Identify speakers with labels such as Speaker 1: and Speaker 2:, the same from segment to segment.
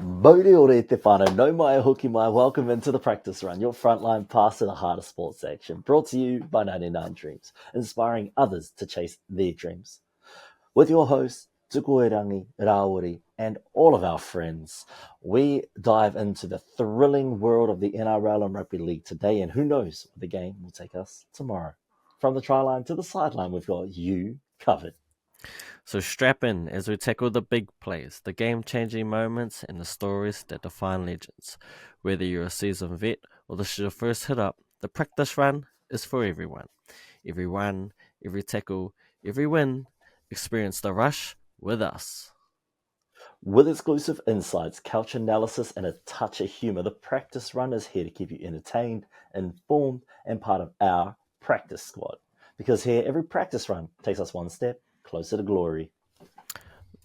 Speaker 1: Mōre ore te whānau, no mai hoki mai, welcome into the practice run, your frontline pass to the heart of sports action, brought to you by 99 Dreams, inspiring others to chase their dreams. With your hosts, Tukoerangi, Raori, and all of our friends, we dive into the thrilling world of the NRL and Rugby League today, and who knows where the game will take us tomorrow. From the try line to the sideline, we've got you covered.
Speaker 2: So strap in as we tackle the big plays, the game-changing moments, and the stories that define legends. Whether you're a seasoned vet or this is your first hit up, the practice run is for everyone. Every run, every tackle, every win, experience the rush with us.
Speaker 1: With exclusive insights, couch analysis, and a touch of humor, the practice run is here to keep you entertained, informed, and part of our practice squad. Because here, every practice run takes us one step closer to glory.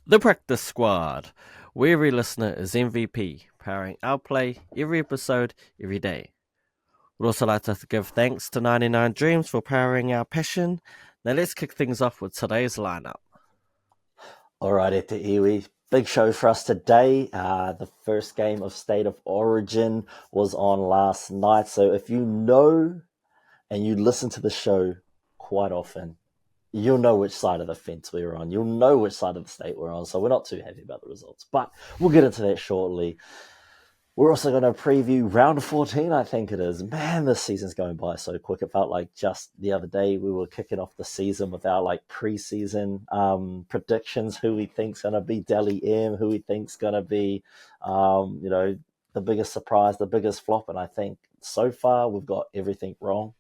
Speaker 2: The Practice Squad, where every listener is MVP, powering our play every episode, every day. We'd also like to give thanks to 99 Dreams for powering our passion. Now let's kick things off with today's lineup.
Speaker 1: All right, Ete Iwi, big show for us today. The first game of State of Origin was on last night. So if you know and you listen to the show quite often, you'll know which side of the fence we're on. You'll know which side of the state we're on. So we're not too happy about the results, but we'll get into that shortly. We're also going to preview round 14, I think it is. Man, this season's going by so quick. It felt like just the other day we were kicking off the season with our preseason predictions, who we think's going to be Deli M, who we think's going to be, the biggest surprise, the biggest flop. And I think so far we've got everything wrong.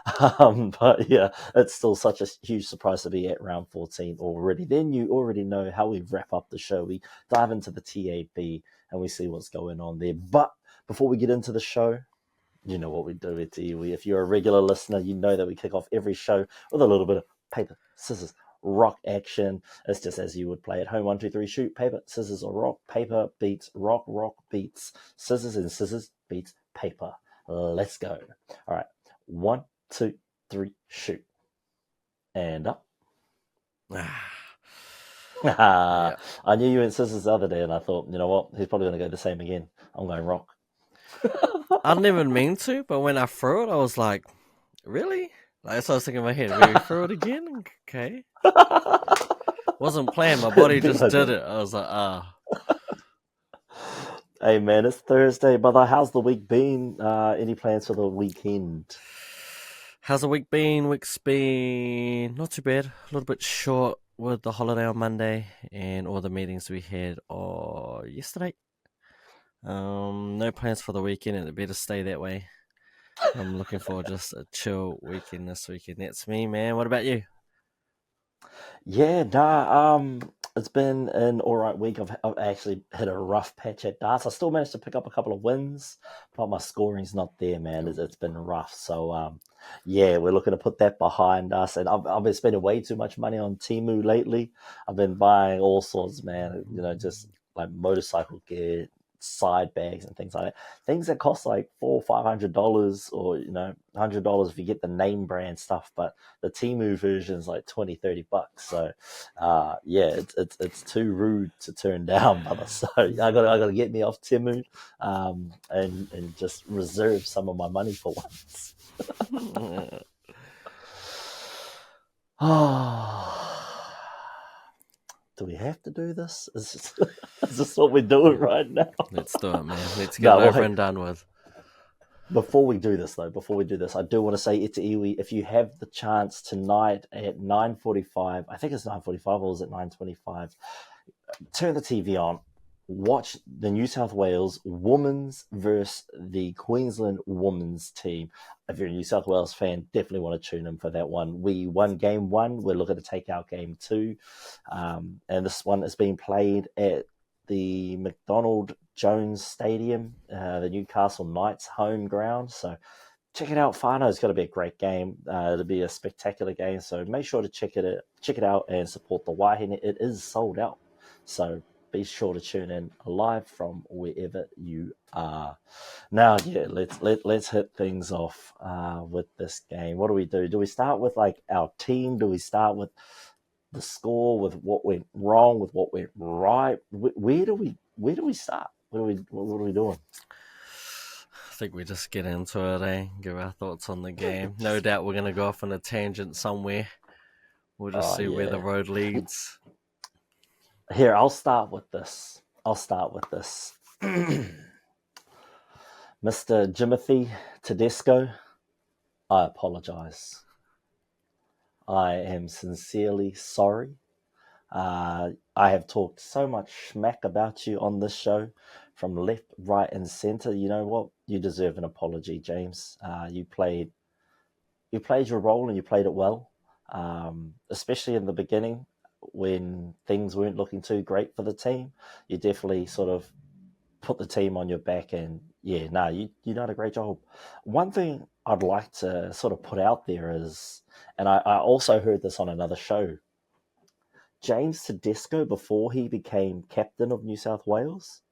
Speaker 1: But yeah, it's still such a huge surprise to be at round 14 already. Then you already know how we wrap up the show. We dive into the TAB and we see what's going on there. But before we get into the show, you know what we do at TiWi. If you're a regular listener, you know that we kick off every show with a little bit of paper, scissors, rock action. It's just as you would play at home. 1, 2, 3, shoot, paper, scissors, or rock. Paper beats rock, rock beats scissors, and scissors beats paper. Let's go. All right. 1, 2, 3, shoot. And up.
Speaker 2: Yeah.
Speaker 1: I knew you went scissors the other day, and I thought, you know what? He's probably going to go the same again. I'm going rock.
Speaker 2: I didn't even mean to, but when I threw it, I was like, really? Like, so I was thinking in my head, will we throw it again? Okay. Wasn't planned, my body just did it. I was like,
Speaker 1: Hey, man, it's Thursday, brother. How's the week been? Any plans for the weekend?
Speaker 2: How's the week been? Week's been not too bad. A little bit short with the holiday on Monday and all the meetings we had yesterday. No plans for the weekend, and it better stay that way. I'm looking for just a chill weekend this weekend. That's me, man. What about you?
Speaker 1: Yeah, it's been an all right week. I've actually hit a rough patch at darts. I still managed to pick up a couple of wins, but my scoring's not there, man. It's been rough. So, yeah, we're looking to put that behind us. And I've been spending way too much money on Temu lately. I've been buying all sorts, man. Just like motorcycle gear, side bags, and things like that. Things that cost like $400-$500, or $100 if you get the name brand stuff. But the Temu version is like $20-$30. So, yeah, it's too rude to turn down, brother. So I gotta get me off Temu, and just reserve some of my money for once. Do we have to do this? Is this what we're doing right now?
Speaker 2: Let's do it, man. Let's get it over and done with.
Speaker 1: Before we do this, I do want to say, Ita Iwi, if you have the chance tonight at 9:45, I think it's 9:45, or is it 9:25, turn the TV on, watch the New South Wales women's versus the Queensland women's team. If you're a New South Wales fan, definitely want to tune in for that one. We won game 1. We're looking to take out game 2. And this one is being played at the McDonald Jones Stadium, the Newcastle Knights home ground. So check it out. Whānau's got to be a great game. It'll be a spectacular game. So make sure to check it out and support the Wahine. It is sold out. So be sure to tune in live from wherever you are. Now, yeah, let's hit things off with this game. What do we do? Do we start with our team? Do we start with the score, with what went wrong, with what went right? Where do we start? What are we doing?
Speaker 2: I think we just get into it, eh? Give our thoughts on the game. No doubt we're going to go off on a tangent somewhere. We'll just
Speaker 1: Oh
Speaker 2: see where the
Speaker 1: yeah.
Speaker 2: road leads.
Speaker 1: Here, I'll start with this. Mr. Jimothy Tedesco, I apologize. I am sincerely sorry. I have talked so much smack about you on this show from left, right, and center. You know what? You deserve an apology, James. You played your role and you played it well, especially in the beginning when things weren't looking too great for the team. You definitely sort of put the team on your back, and yeah, no, you done a great job. One thing I'd like to sort of put out there is, and I also heard this on another show. James Tedesco, before he became captain of New South Wales,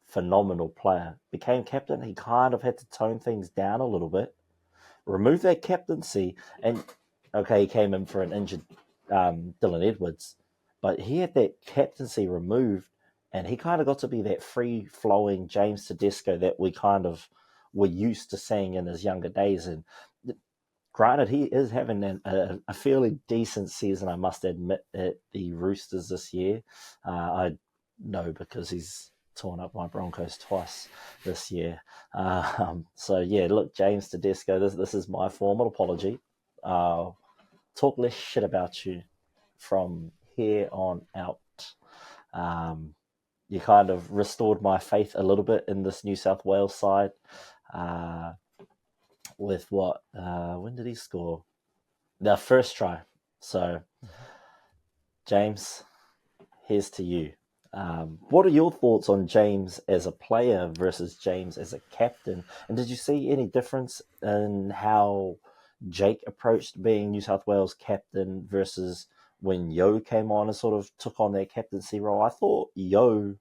Speaker 1: phenomenal player. Became captain, he kind of had to tone things down a little bit, remove that captaincy, and okay, he came in for an injured Dylan Edwards, but he had that captaincy removed, and he kind of got to be that free flowing James Tedesco that we kind of were used to seeing in his younger days. And granted, he is having a fairly decent season, I must admit, at the Roosters this year. I know because he's torn up my Broncos twice this year. So yeah, look, James Tedesco, this is my formal apology. Talk less shit about you from here on out. Um, you kind of restored my faith a little bit in this New South Wales side. With what? When did he score? The first try. So, James, here's to you. What are your thoughts on James as a player versus James as a captain? And did you see any difference in how Jake approached being New South Wales captain versus when Yo came on and sort of took on that captaincy role? I thought Yo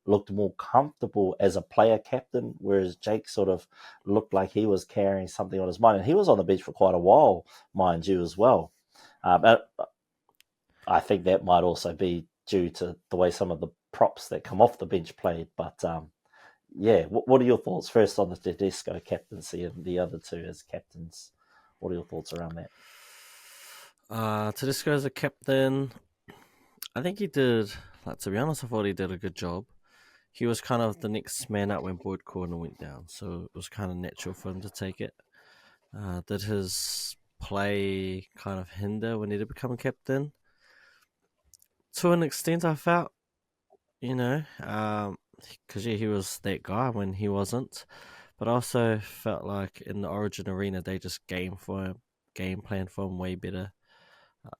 Speaker 1: looked more comfortable as a player captain, whereas Jake sort of looked like he was carrying something on his mind. And he was on the bench for quite a while, mind you, as well. But I think that might also be due to the way some of the props that come off the bench played. But yeah, what are your thoughts first on the Tedesco captaincy and the other two as captains? What are your thoughts around that?
Speaker 2: Tedesco as a captain, I think he did, like, to be honest, I thought he did a good job. He was kind of the next man up when Boyd Corner went down, so it was kind of natural for him to take it. Did his play kind of hinder when he did become a captain? To an extent, I felt, because yeah, he was that guy when he wasn't. But I also felt like in the Origin arena, they just game plan for him way better.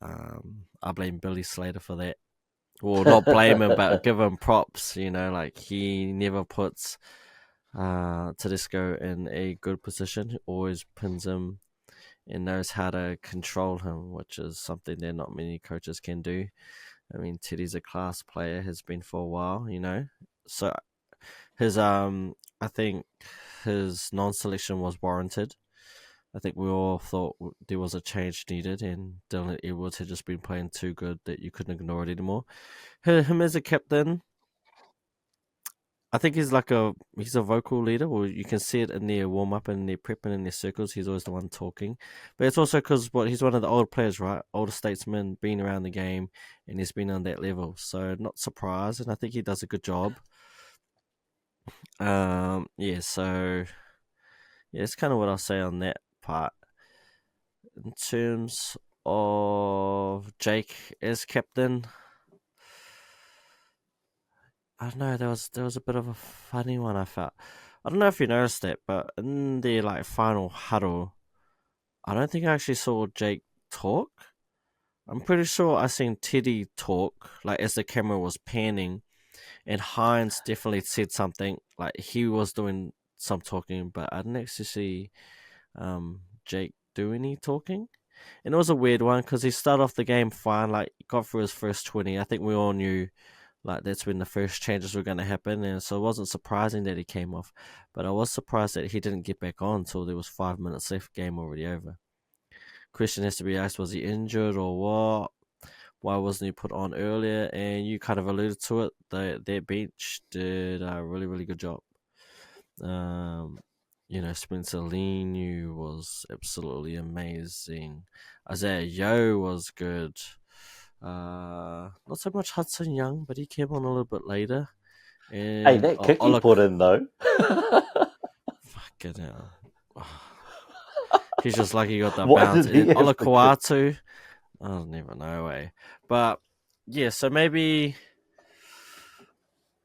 Speaker 2: I blame Billy Slater for that. Well, not blame him, but give him props. Like he never puts Tedesco in a good position. He always pins him and knows how to control him, which is something that not many coaches can do. I mean, Teddy's a class player, has been for a while, So I think his non-selection was warranted. I think we all thought there was a change needed, and Dylan Edwards had just been playing too good that you couldn't ignore it anymore. Him as a captain, I think he's a vocal leader. Well, you can see it in their warm up and their prepping in their circles. He's always the one talking, but it's also because he's one of the older players, right? Older statesman, been around the game, and he's been on that level. So not surprised, and I think he does a good job. Yeah. So yeah, it's kind of what I'll say on that part. In terms of Jake as captain, I don't know. There was a bit of a funny one. I felt. I don't know if you noticed it, but in the final huddle, I don't think I actually saw Jake talk. I'm pretty sure I seen Teddy talk, like as the camera was panning, and Hines definitely said something. Like he was doing some talking, but I didn't actually see Jake do any talking. And it was a weird one because he started off the game fine, like got through his first 20. I think we all knew like that's when the first changes were going to happen, and so it wasn't surprising that he came off. But I was surprised that he didn't get back on until there was 5 minutes left, game already over. Question has to be asked: was he injured or what? why wasn't he put on earlier? And you kind of alluded to it. Their bench did a really, really good job. Spencer Linu was absolutely amazing. Isaiah Yo was good. Not so much Hudson Young, but he came on a little bit later.
Speaker 1: Hey,
Speaker 2: And
Speaker 1: that kick he put in though.
Speaker 2: fucking hell. He's just lucky he got that
Speaker 1: Why
Speaker 2: bounce.
Speaker 1: did
Speaker 2: And then
Speaker 1: he have the kick?
Speaker 2: Olakuatu, I don't even know, But yeah, so maybe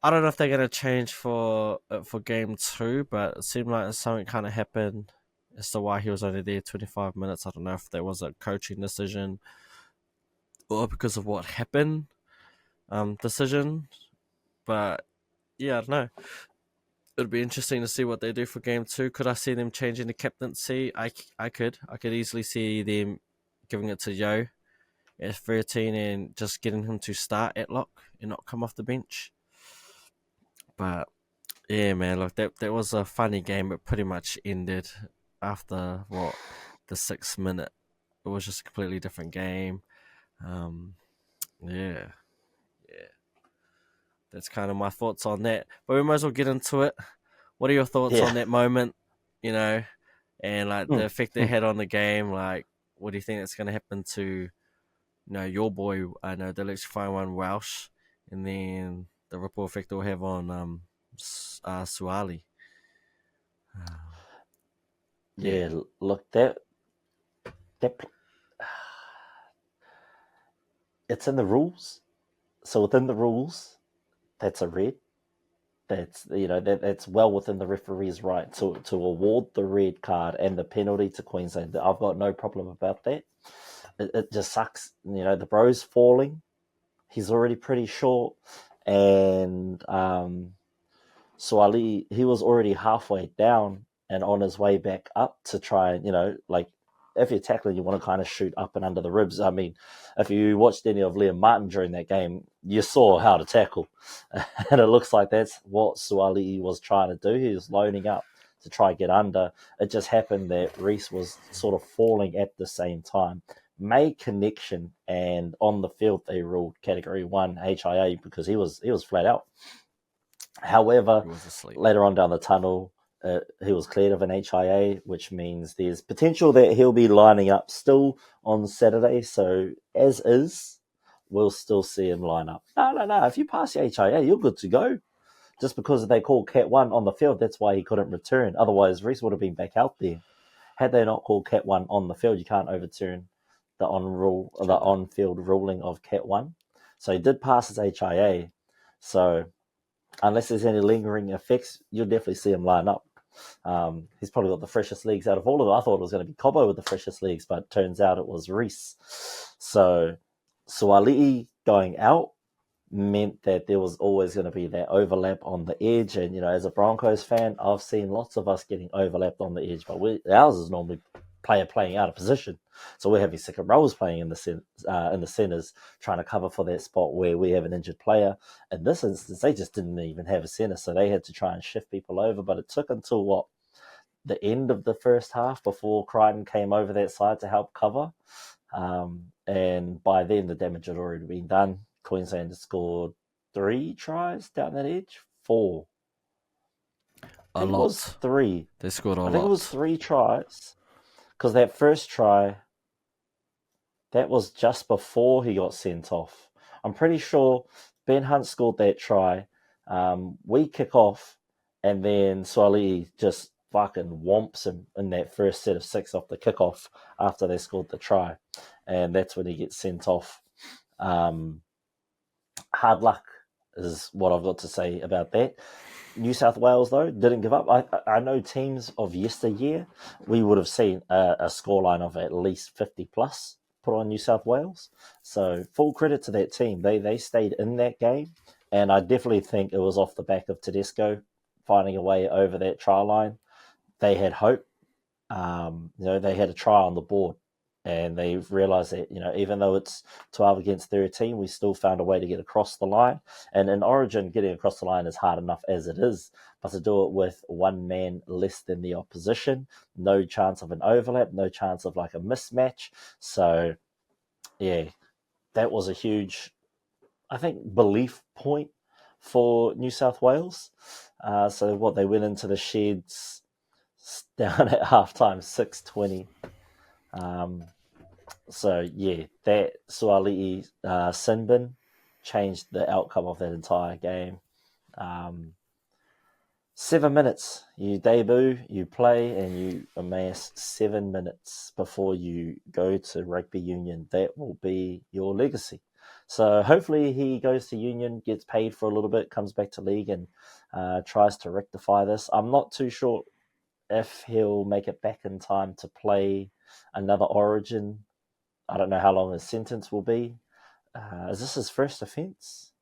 Speaker 2: I don't know if they're gonna change for game 2, but it seemed like something kind of happened as to why he was only there 25 minutes. I don't know if there was a coaching decision or because of what happened decision, but yeah, I don't know. It'd be interesting to see what they do for game 2. Could I see them changing the captaincy? I could easily see them giving it to Yo at 13 and just getting him to start at lock and not come off the bench. But yeah, man, look, that was a funny game. It pretty much ended after the 6th minute. It was just a completely different game. Yeah, that's kind of my thoughts on that. But we might as well get into it. What are your thoughts
Speaker 1: Yeah.
Speaker 2: on that moment? And like the effect they
Speaker 1: Mm.
Speaker 2: had on the game. Like, what do you think that's going to happen to your boy? I know the electrifying one, Welsh, and then the ripple effect it will have on Suali.
Speaker 1: Yeah, look, that it's in the rules. So within the rules, that's a red. That's well within the referee's right to award the red card and the penalty to Queensland. I've got no problem about that. It just sucks. The bro's falling. He's already pretty short, and so Ali, he was already halfway down and on his way back up to try and, like if you're tackling, you want to kind of shoot up and under the ribs. I mean, if you watched any of Liam Martin during that game, you saw how to tackle. And it looks like that's what Suali was trying to do. He was loading up to try and get under. It just happened that Reese was sort of falling at the same time. Made connection, and on the field they ruled category 1 HIA because he was flat out. However,
Speaker 2: He was asleep.
Speaker 1: later on down the tunnel, he was cleared of an HIA, which means there's potential that he'll be lining up still on Saturday. So, as is, we'll still see him line up. No. If you pass your HIA, you're good to go. Just because they called Cat 1 on the field, that's why he couldn't return. Otherwise, Reese would have been back out there. Had they not called Cat 1 on the field, you can't overturn the on-field ruling of Cat 1. So he did pass his HIA. So unless there's any lingering effects, you'll definitely see him line up. He's probably got the freshest legs out of all of them. I thought it was going to be Cobbo with the freshest legs, but it turns out it was Reese. So Suali'i going out meant that there was always going to be that overlap on the edge. And, as a Broncos fan, I've seen lots of us getting overlapped on the edge, but ours is normally player playing out of position. So we're having second rows playing in the centers, trying to cover for that spot where we have an injured player. In this instance, they just didn't even have a center, so they had to try and shift people over. But it took until the end of the first half before Crichton came over that side to help cover. And by then, the damage had already been done. Queensland had scored 3 tries down that edge. 4. I think it was 3.
Speaker 2: They scored a lot.
Speaker 1: I think it was 3 tries. Because that first try, that was just before he got sent off. I'm pretty sure Ben Hunt scored that try. We kick off, and then Suali just fucking whomps him in that first set of 6 off the kickoff after they scored the try. And that's when he gets sent off. Hard luck is what I've got to say about that. New South Wales, though, didn't give up. I know teams of yesteryear, we would have seen a scoreline of at least 50 plus put on New South Wales. So full credit to that team. They stayed in that game, and I definitely think it was off the back of Tedesco finding a way over that try line. They had hope. They had a try on the board, and they've realised that, even though it's 12 against 13, we still found a way to get across the line. And in Origin, getting across the line is hard enough as it is, but to do it with one man less than the opposition, no chance of an overlap, no chance of like a mismatch. So, yeah, that was a huge, I think, belief point for New South Wales. So what they went into the sheds down at halftime, 6-20. So yeah, that Suali'i sin bin changed the outcome of that entire game. 7 minutes, you debut, you play, and you amass 7 minutes before you go to rugby union. That will be your legacy. So hopefully he goes to union, gets paid for a little bit, comes back to league, and tries to rectify this. I'm not too sure if he'll make it back in time to play another Origin. I don't know how long his sentence will be. Is this his first offence?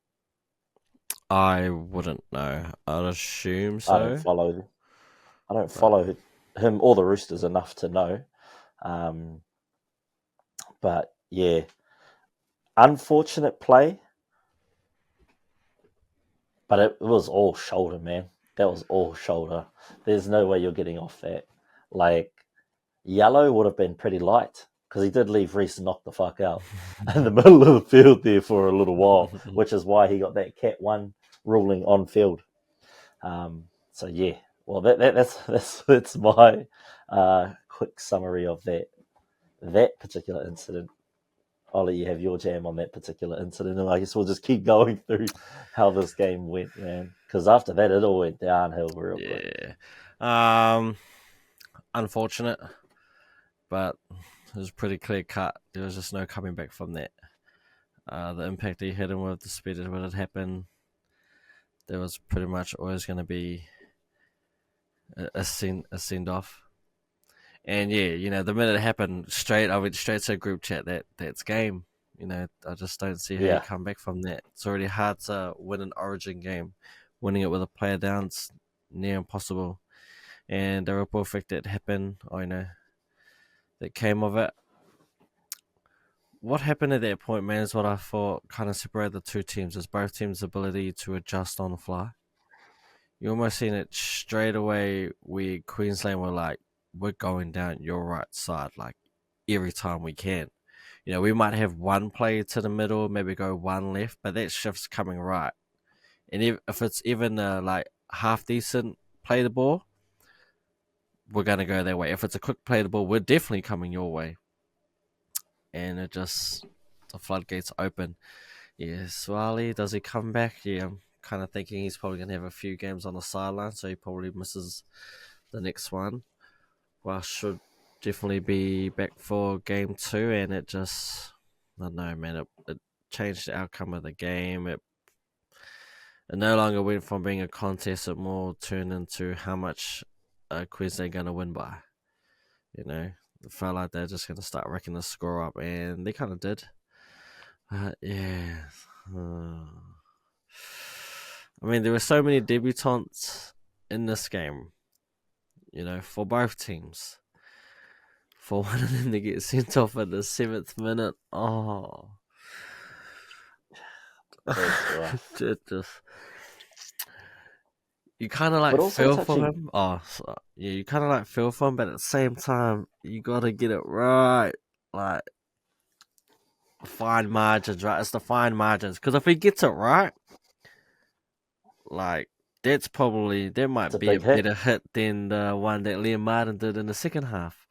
Speaker 2: I wouldn't know. I'd assume
Speaker 1: I don't
Speaker 2: so.
Speaker 1: follow. I don't
Speaker 2: But
Speaker 1: follow him or the Roosters enough to know. Um, but yeah, unfortunate play, but it was all shoulder, man. That was all shoulder. There's no way you're getting off that. Like, yellow would have been pretty light because he did leave Reese knock the fuck out in the middle of the field there for a little while, which is why he got that Cat 1 ruling on field. So yeah, well that's my quick summary of that particular incident. I'll let you have your jam on that particular incident, and I guess we'll just keep going through how this game went, man. Because after that, it all went downhill real quick.
Speaker 2: yeah, unfortunate, but it was pretty clear cut. There was just no coming back from that. The impact he hit him with, the speed at what had happened, there was pretty much always going to be a send off. And yeah, the minute it happened, I went straight to a group chat. That's game. I just don't see how you
Speaker 1: Yeah,
Speaker 2: come back from that. It's already hard to win an Origin game. Winning it with a player down, it's near impossible. And the ripple effect that happened, that came of it. What happened at that point, man, is what I thought kind of separated the two teams, is both teams' ability to adjust on the fly. You almost seen it straight away where Queensland were like, we're going down your right side, like every time we can. We might have one play to the middle, maybe go one left, but that shift's coming right. And if it's even like half decent play the ball, we're going to go that way. If it's a quick play the ball, we're definitely coming your way. And the floodgates open. Yeah, Swali, does he come back? Yeah, I'm kind of thinking he's probably going to have a few games on the sideline, so he probably misses the next one. Well, should definitely be back for game 2, and it just, I don't know, man, it changed the outcome of the game. It no longer went from being a contest, it more turned into how much Queensland going to win by. It felt like they're just going to start racking the score up, and they kind of did. Yeah. I mean, there were so many debutants in this game, for both teams. For one of them to get sent off at the 7th minute,
Speaker 1: that's rough.
Speaker 2: it just, you kind of
Speaker 1: But
Speaker 2: like
Speaker 1: also
Speaker 2: feel for
Speaker 1: touching,
Speaker 2: him. Yeah, you kind of like feel for him, but at the same time, you gotta get it right. Like, fine margins, right? It's the fine margins. Because if he gets it right, like, that
Speaker 1: it's
Speaker 2: might
Speaker 1: a
Speaker 2: be a
Speaker 1: big hit.
Speaker 2: better hit than the one that Liam Martin did in the second half.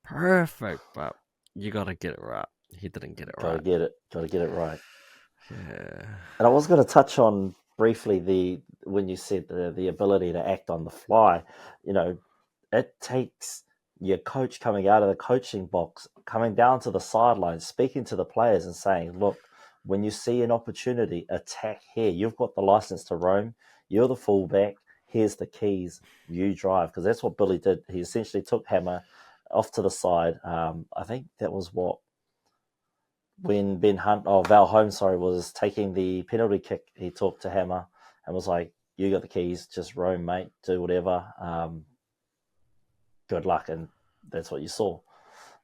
Speaker 2: Perfect, but you gotta get it right. He didn't get it
Speaker 1: Got to
Speaker 2: right.
Speaker 1: get it. Got to get it right.
Speaker 2: Yeah.
Speaker 1: And I was going to touch on briefly when you said the ability to act on the fly. It takes your coach coming out of the coaching box, coming down to the sidelines, speaking to the players and saying, look, when you see an opportunity, attack here. You've got the license to roam. You're the fullback. Here's the keys. You drive. Because that's what Billy did. He essentially took Hammer off to the side. I think that was when Val Holmes, sorry, was taking the penalty kick. He talked to Hammer and was like, you got the keys. Just roam, mate. Do whatever. Good luck. And that's what you saw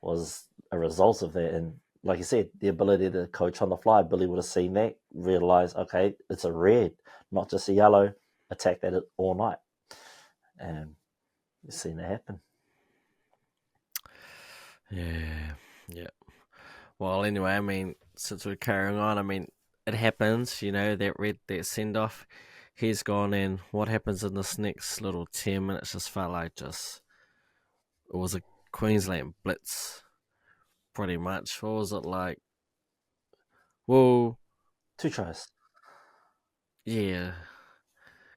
Speaker 1: was a result of that. And like you said, the ability to coach on the fly, Billy would have seen that, realised, okay, it's a red, not just a yellow, attack that all night. And you've seen it happen.
Speaker 2: Yeah. Yeah. Well, anyway, I mean, since we're carrying on, I mean, it happens, that send off. He's gone in. What happens in this next little 10 minutes just felt like it was a Queensland blitz, pretty much. What was it like? Well,
Speaker 1: 2 tries.
Speaker 2: yeah.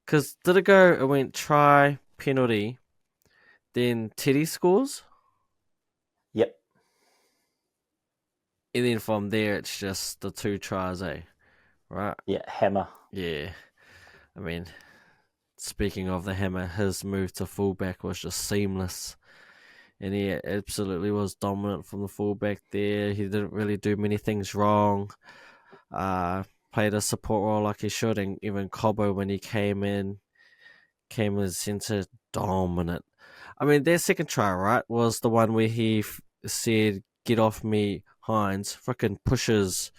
Speaker 2: Because did it go, it went try, penalty, then Teddy scores,
Speaker 1: Yep.
Speaker 2: and then from there it's just the 2 tries, right?
Speaker 1: Yeah. Hammer.
Speaker 2: Yeah. I mean, speaking of the hammer, his move to fullback was just seamless. And he absolutely was dominant from the fullback there. He didn't really do many things wrong. Played a support role like he should, and even Cobbo when he came as centre, dominant. I mean, their second try, right, was the one where he said, "Get off me, Hines." Freaking pushes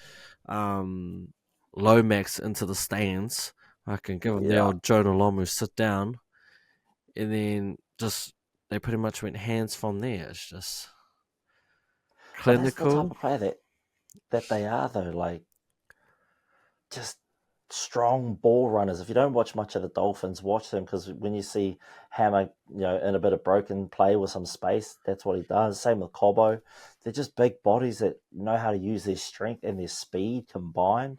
Speaker 2: Lomax into the stands. I can give him the
Speaker 1: Yeah.
Speaker 2: old Jonah Lomu sit down, and then just they pretty much went hands from there. It's just
Speaker 1: But that's the type
Speaker 2: clinical.
Speaker 1: of player that they are, though. Like, just strong ball runners. If you don't watch much of the Dolphins, watch them, because when you see Hammer, in a bit of broken play with some space, that's what he does. Same with Cobo. They're just big bodies that know how to use their strength and their speed combined.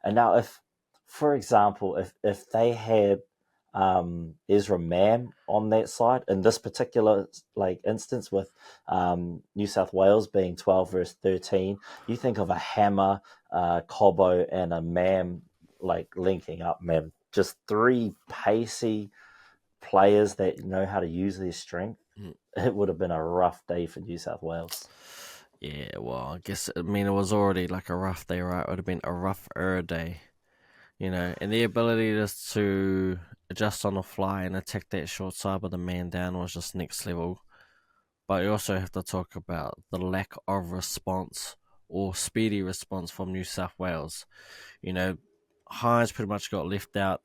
Speaker 1: And now, if, for example, if they had Ezra Mam on that side in this particular like instance with New South Wales being 12 versus 13, you think of a Hammer, Cobo, and a Mam like linking up, man. Just three pacey players that know how to use their strength.
Speaker 2: Mm.
Speaker 1: It would have been a rough day for New South Wales.
Speaker 2: Yeah, well, I guess I mean it was already like a rough day, right? It would have been a rougher day, and the ability just to adjust on the fly and attack that short side with a man down was just next level. But you also have to talk about the lack of response or speedy response from New South Wales. You know, Hines pretty much got left out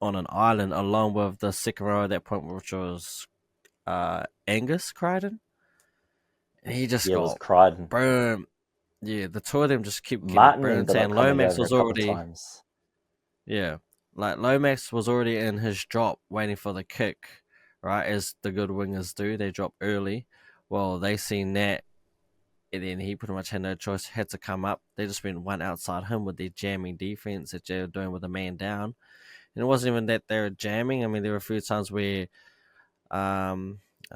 Speaker 2: on an island along with the second row at that point, which was Angus Crichton. And he just
Speaker 1: Yeah, it was
Speaker 2: got
Speaker 1: Crichton.
Speaker 2: burned. Yeah, the two of them just keep getting
Speaker 1: Martin
Speaker 2: burnt.
Speaker 1: ended up
Speaker 2: And
Speaker 1: coming
Speaker 2: Lomax
Speaker 1: over a
Speaker 2: was
Speaker 1: couple of
Speaker 2: already,
Speaker 1: times.
Speaker 2: yeah, like Lomax was already in his drop waiting for the kick, right? As the good wingers do, they drop early. Well, they seen that, and then he pretty much had no choice, had to come up. They just went one outside him with their jamming defense that they were doing with a man down. And it wasn't even that they were jamming. I mean, there were a few times where, I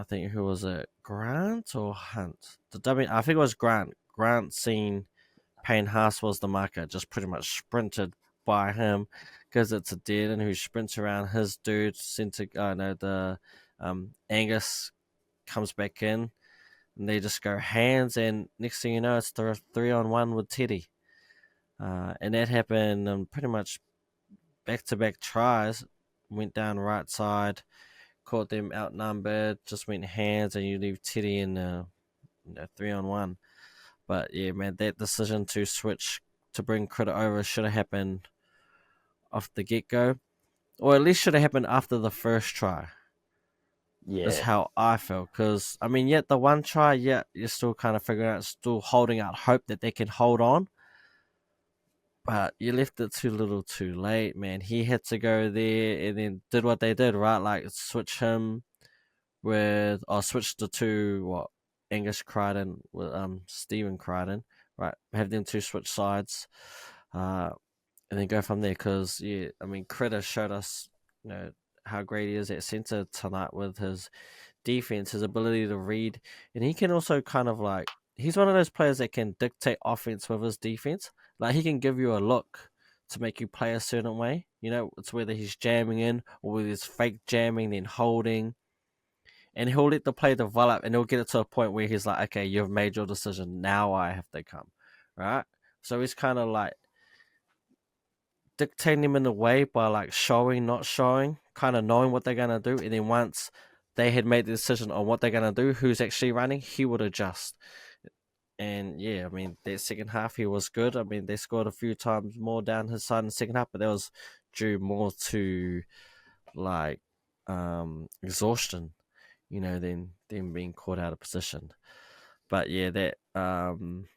Speaker 2: think who was it, Grant or Hunt? I think it was Grant. Grant seen Payne Haas was the marker, just pretty much sprinted by him because it's a dead and who sprints around his dude. The Angus comes back in and they just go hands, and next thing you know, it's the 3-on-1 with Teddy. And that happened pretty much back to back tries. Went down right side, caught them outnumbered, just went hands, and you leave Teddy in 3-on-1. But yeah, man, that decision to switch to bring Critter over should have happened off the get go, or at least should have happened after the first try. Is
Speaker 1: Yeah.
Speaker 2: how I felt. Because I mean, yet the one try, yeah, you're still kind of figuring out, still holding out hope that they can hold on. But you left it too little, too late, man. He had to go there and then did what they did, right? Like switch him with, or switch the two, what, Angus Crichton with Stephen Crichton, right? Have them two switch sides, uh, and then go from there. Because yeah, I mean, Critter showed us, how great he is at centre tonight with his defense, his ability to read, and he can also kind of like, he's one of those players that can dictate offense with his defense. Like he can give you a look to make you play a certain way. It's whether he's jamming in or whether it's fake jamming, then holding, and he'll let the play develop, and he'll get it to a point where he's like, okay, you've made your decision, now I have to come, right? So he's kind of like dictating him in a way by like showing, not showing, kind of knowing what they're gonna do, and then once they had made the decision on what they're gonna do, who's actually running, he would adjust. And yeah, I mean that second half he was good. I mean they scored a few times more down his side in the second half, but that was due more to like exhaustion, than being caught out of position. But yeah, that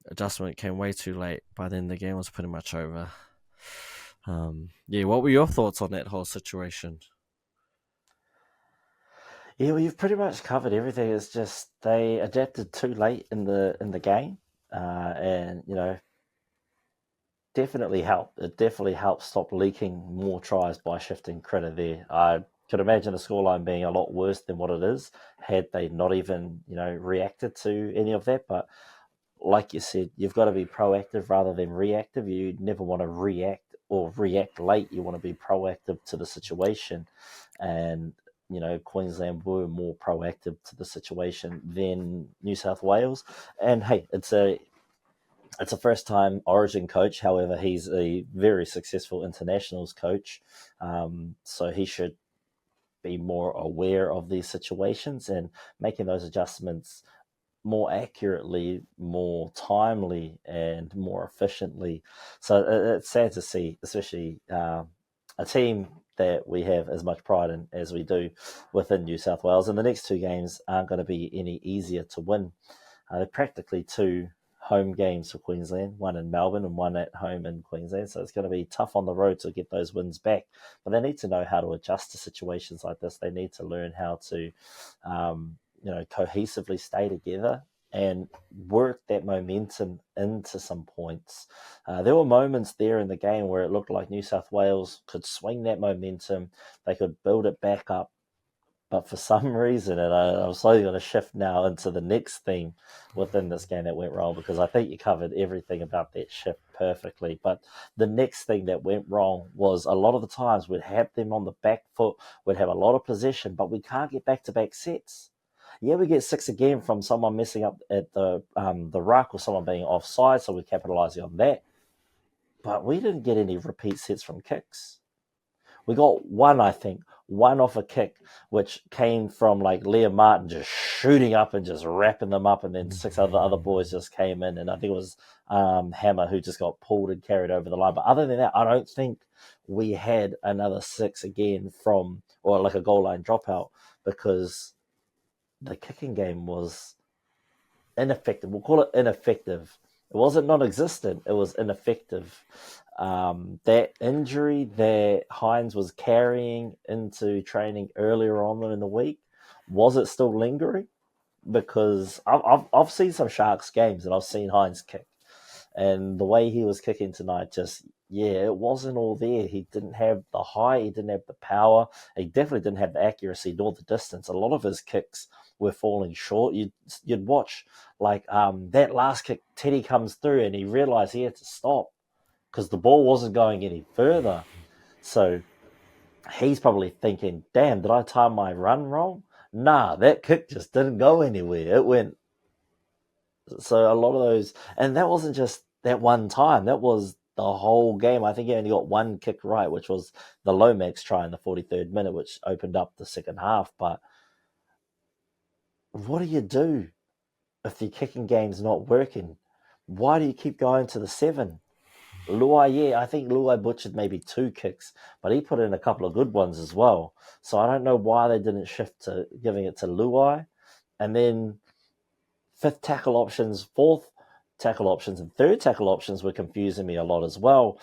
Speaker 2: adjustment came way too late. By then, the game was pretty much over. Yeah, what were your thoughts on that whole situation?
Speaker 1: Yeah, well, you've pretty much covered everything. It's just they adapted too late in the game, and definitely helped. It definitely helped stop leaking more tries by shifting Critter there. I could imagine the scoreline being a lot worse than what it is had they not even reacted to any of that. But like you said, you've got to be proactive rather than reactive. You never want to react or react late. You want to be proactive to the situation, and Queensland were more proactive to the situation than New South Wales. And hey, it's a first time Origin coach. However, he's a very successful internationals coach, so he should be more aware of these situations and making those adjustments more accurately, more timely, and more efficiently. So it's sad to see, especially a team that we have as much pride in as we do within New South Wales. And the next two games aren't going to be any easier to win. They're practically two home games for Queensland, one in Melbourne and one at home in Queensland. So it's going to be tough on the road to get those wins back. But they need to know how to adjust to situations like this. They need to learn how to, cohesively stay together and work that momentum into some points. There were moments there in the game where it looked like New South Wales could swing that momentum. They could build it back up. But for some reason, and I'm slowly going to shift now into the next theme within this game that went wrong, because I think you covered everything about that shift perfectly. But the next thing that went wrong was a lot of the times we'd have them on the back foot, we'd have a lot of possession, but we can't get back-to-back sets. Yeah, we get six again from someone messing up at the ruck or someone being offside, so we're capitalising on that. But we didn't get any repeat sets from kicks. We got one, I think, one off a kick, which came from like Liam Martin just shooting up and just wrapping them up, and then six other boys just came in, and I think it was Hammer who just got pulled and carried over the line. But other than that, I don't think we had another six again from, or like a goal line dropout, because the kicking game was ineffective. We'll call it ineffective. It wasn't non-existent. It was ineffective. That injury that Hines was carrying into training earlier on in the week, was it still lingering? Because I've seen some Sharks games and I've seen Hines kick, and the way he was kicking tonight, just it wasn't all there. He didn't have the height, he didn't have the power, he definitely didn't have the accuracy nor the distance. A lot of his kicks were falling short. You'd watch like that last kick, Teddy comes through and he realised he had to stop because the ball wasn't going any further. So he's probably thinking, damn, did I time my run wrong? Nah, that kick just didn't go anywhere. It went. So a lot of those, and that wasn't just that one time. That was the whole game. I think he only got one kick right, which was the Lomax try in the 43rd minute, which opened up the second half. But what do you do if your kicking game's not working? Why do you keep going to the seven? Luai, I think Luai butchered maybe two kicks, but he put in a couple of good ones as well. So I don't know why they didn't shift to giving it to Luai. And then fifth tackle options, fourth tackle options, and third tackle options were confusing me a lot as well.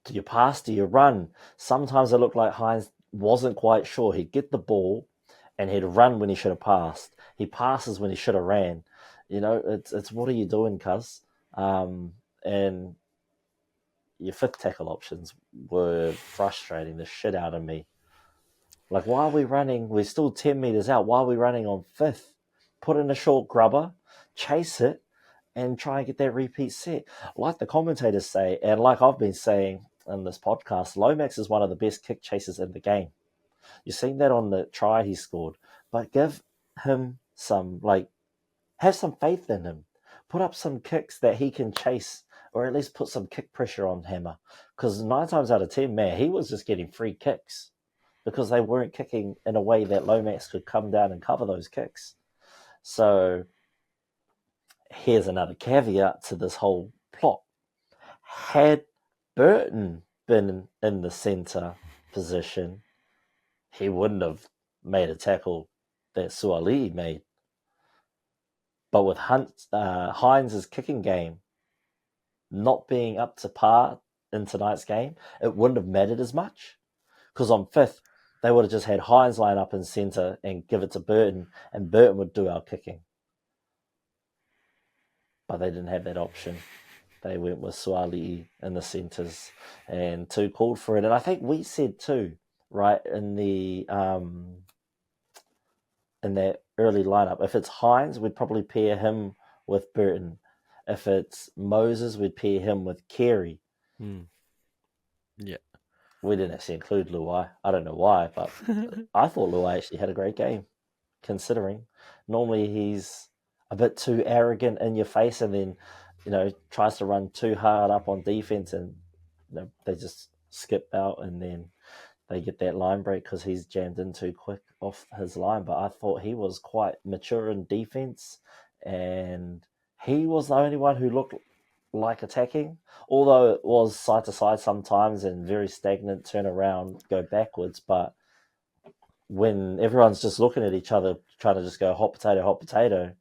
Speaker 1: Do you pass? Do you run? Sometimes it looked like Hines wasn't quite sure. He'd get the ball and he'd run when he should have passed. He passes when he should have ran. It's what are you doing, cuz? And your fifth tackle options were frustrating the shit out of me. Like, why are we running? We're still 10 metres out. Why are we running on fifth? Put in a short grubber, chase it, and try and get that repeat set. Like the commentators say, and like I've been saying in this podcast, Lomax is one of the best kick chasers in the game. You've seen that on the try he scored. But give him have some faith in him. Put up some kicks that he can chase, or at least put some kick pressure on Hammer. Because 9 times out of 10, man, he was just getting free kicks because they weren't kicking in a way that Lomax could come down and cover those kicks. So here's another caveat to this whole plot. Had Burton been in the centre position, he wouldn't have made a tackle that Suaalii made. But with Hines' kicking game not being up to par in tonight's game, it wouldn't have mattered as much. Because on fifth, they would have just had Hines line up in centre and give it to Burton, and Burton would do our kicking. But they didn't have that option. They went with Suali'i in the centres, and two called for it. And I think we said too, right, in that early lineup, if it's Hines, we'd probably pair him with Burton. If it's Moses, we'd pair him with Carey.
Speaker 2: Yeah.
Speaker 1: We didn't actually include Luai. I don't know why, but I thought Luai actually had a great game, considering. Normally he's a bit too arrogant in your face and then, tries to run too hard up on defense and they just skip out and then they get that line break because he's jammed in too quick off his line. But I thought he was quite mature in defense and he was the only one who looked like attacking, although it was side to side sometimes and very stagnant, turn around, go backwards. But when everyone's just looking at each other, trying to just go hot potato,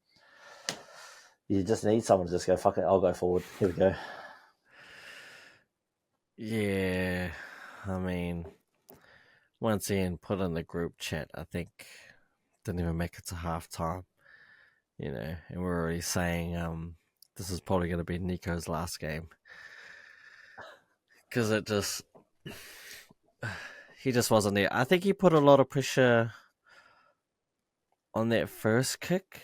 Speaker 1: you just need someone to just go, fuck it, I'll go forward. Here we go.
Speaker 2: Yeah, I mean, once again, put in the group chat, I think didn't even make it to halftime, and we're already saying this is probably going to be Nico's last game because he just wasn't there. I think he put a lot of pressure on that first kick.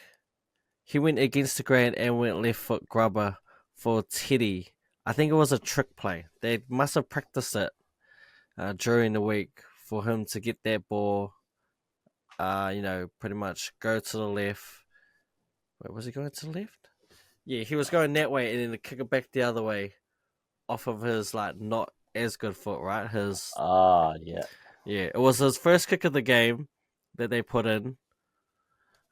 Speaker 2: He went against the grain and went left foot grubber for Teddy. I think it was a trick play. They must have practiced it during the week for him to get that ball, pretty much go to the left. Wait, was he going to the left? Yeah, he was going that way and then kick it back the other way off of his, not as good foot, right?
Speaker 1: Yeah.
Speaker 2: Yeah, it was his first kick of the game that they put in.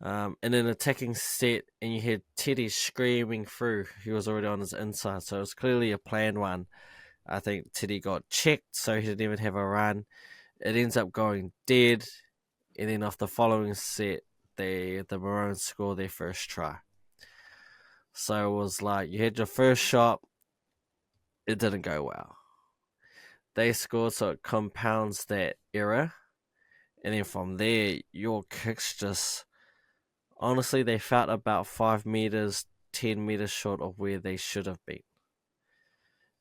Speaker 2: And then attacking set, and you heard Teddy screaming through. He was already on his inside, so it was clearly a planned one. I think Teddy got checked, so he didn't even have a run. It ends up going dead, and then off the following set, the Maroons score their first try. So it was like you had your first shot, it didn't go well. They scored, so it compounds that error, and then from there, your kicks just. Honestly, they felt about 5 meters, 10 meters short of where they should have been.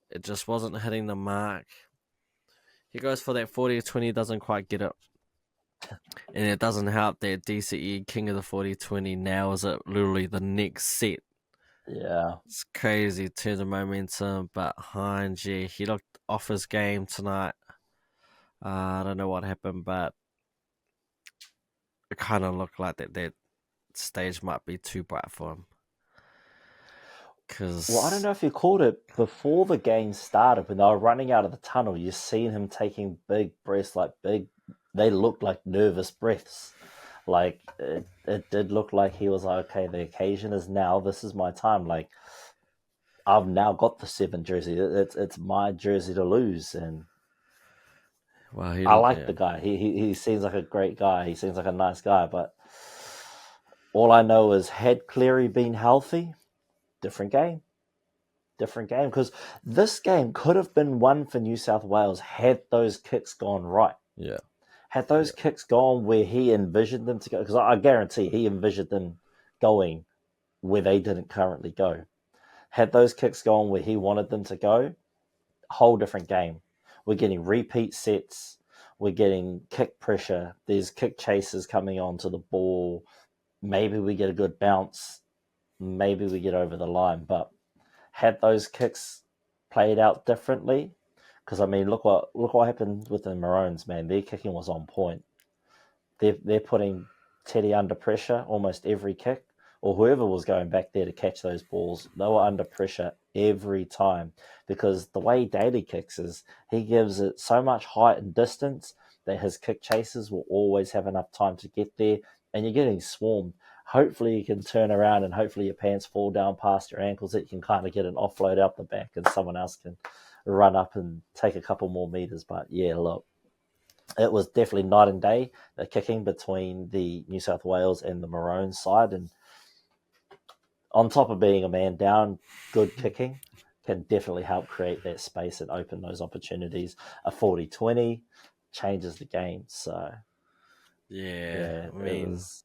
Speaker 2: It just wasn't hitting the mark. He goes for that 40-20, doesn't quite get it. And it doesn't help that DCE, king of the 40-20, nails it literally the next set.
Speaker 1: Yeah.
Speaker 2: It's crazy, turns the momentum. But Hines, yeah, he looked off his game tonight. I don't know what happened, but it kind of looked like that stage might be too bright for him.
Speaker 1: Well, I don't know if you caught it before the game started when they were running out of the tunnel. You seen him taking big breaths, they looked like nervous breaths. Like it did look like he was like, okay, the occasion is now. This is my time. Like I've now got the 7 jersey. It's my jersey to lose, and I like the guy. He seems like a great guy. He seems like a nice guy. But all I know is, had Cleary been healthy, different game. Because this game could have been won for New South Wales had those kicks gone right.
Speaker 2: Yeah.
Speaker 1: Had those kicks gone where he envisioned them to go, because I guarantee he envisioned them going where they didn't currently go. Had those kicks gone where he wanted them to go, whole different game. We're getting repeat sets. We're getting kick pressure. There's kick chases coming onto the ball. Maybe we get a good bounce. Maybe we get over the line. But had those kicks played out differently, because I mean, look what happened with the Maroons, man. Their kicking was on point. They're putting Teddy under pressure almost every kick, or whoever was going back there to catch those balls. They were under pressure every time, because the way Daly kicks is he gives it so much height and distance that his kick chasers will always have enough time to get there, and you're getting swarmed. Hopefully you can turn around and hopefully your pants fall down past your ankles that you can kind of get an offload out the back and someone else can run up and take a couple more meters. But yeah, look, it was definitely night and day, the kicking between the New South Wales and the Maroons side. And on top of being a man down, good kicking can definitely help create that space and open those opportunities. A 40-20 changes the game. So,
Speaker 2: Yeah,
Speaker 1: yeah,
Speaker 2: I
Speaker 1: it
Speaker 2: mean,
Speaker 1: was.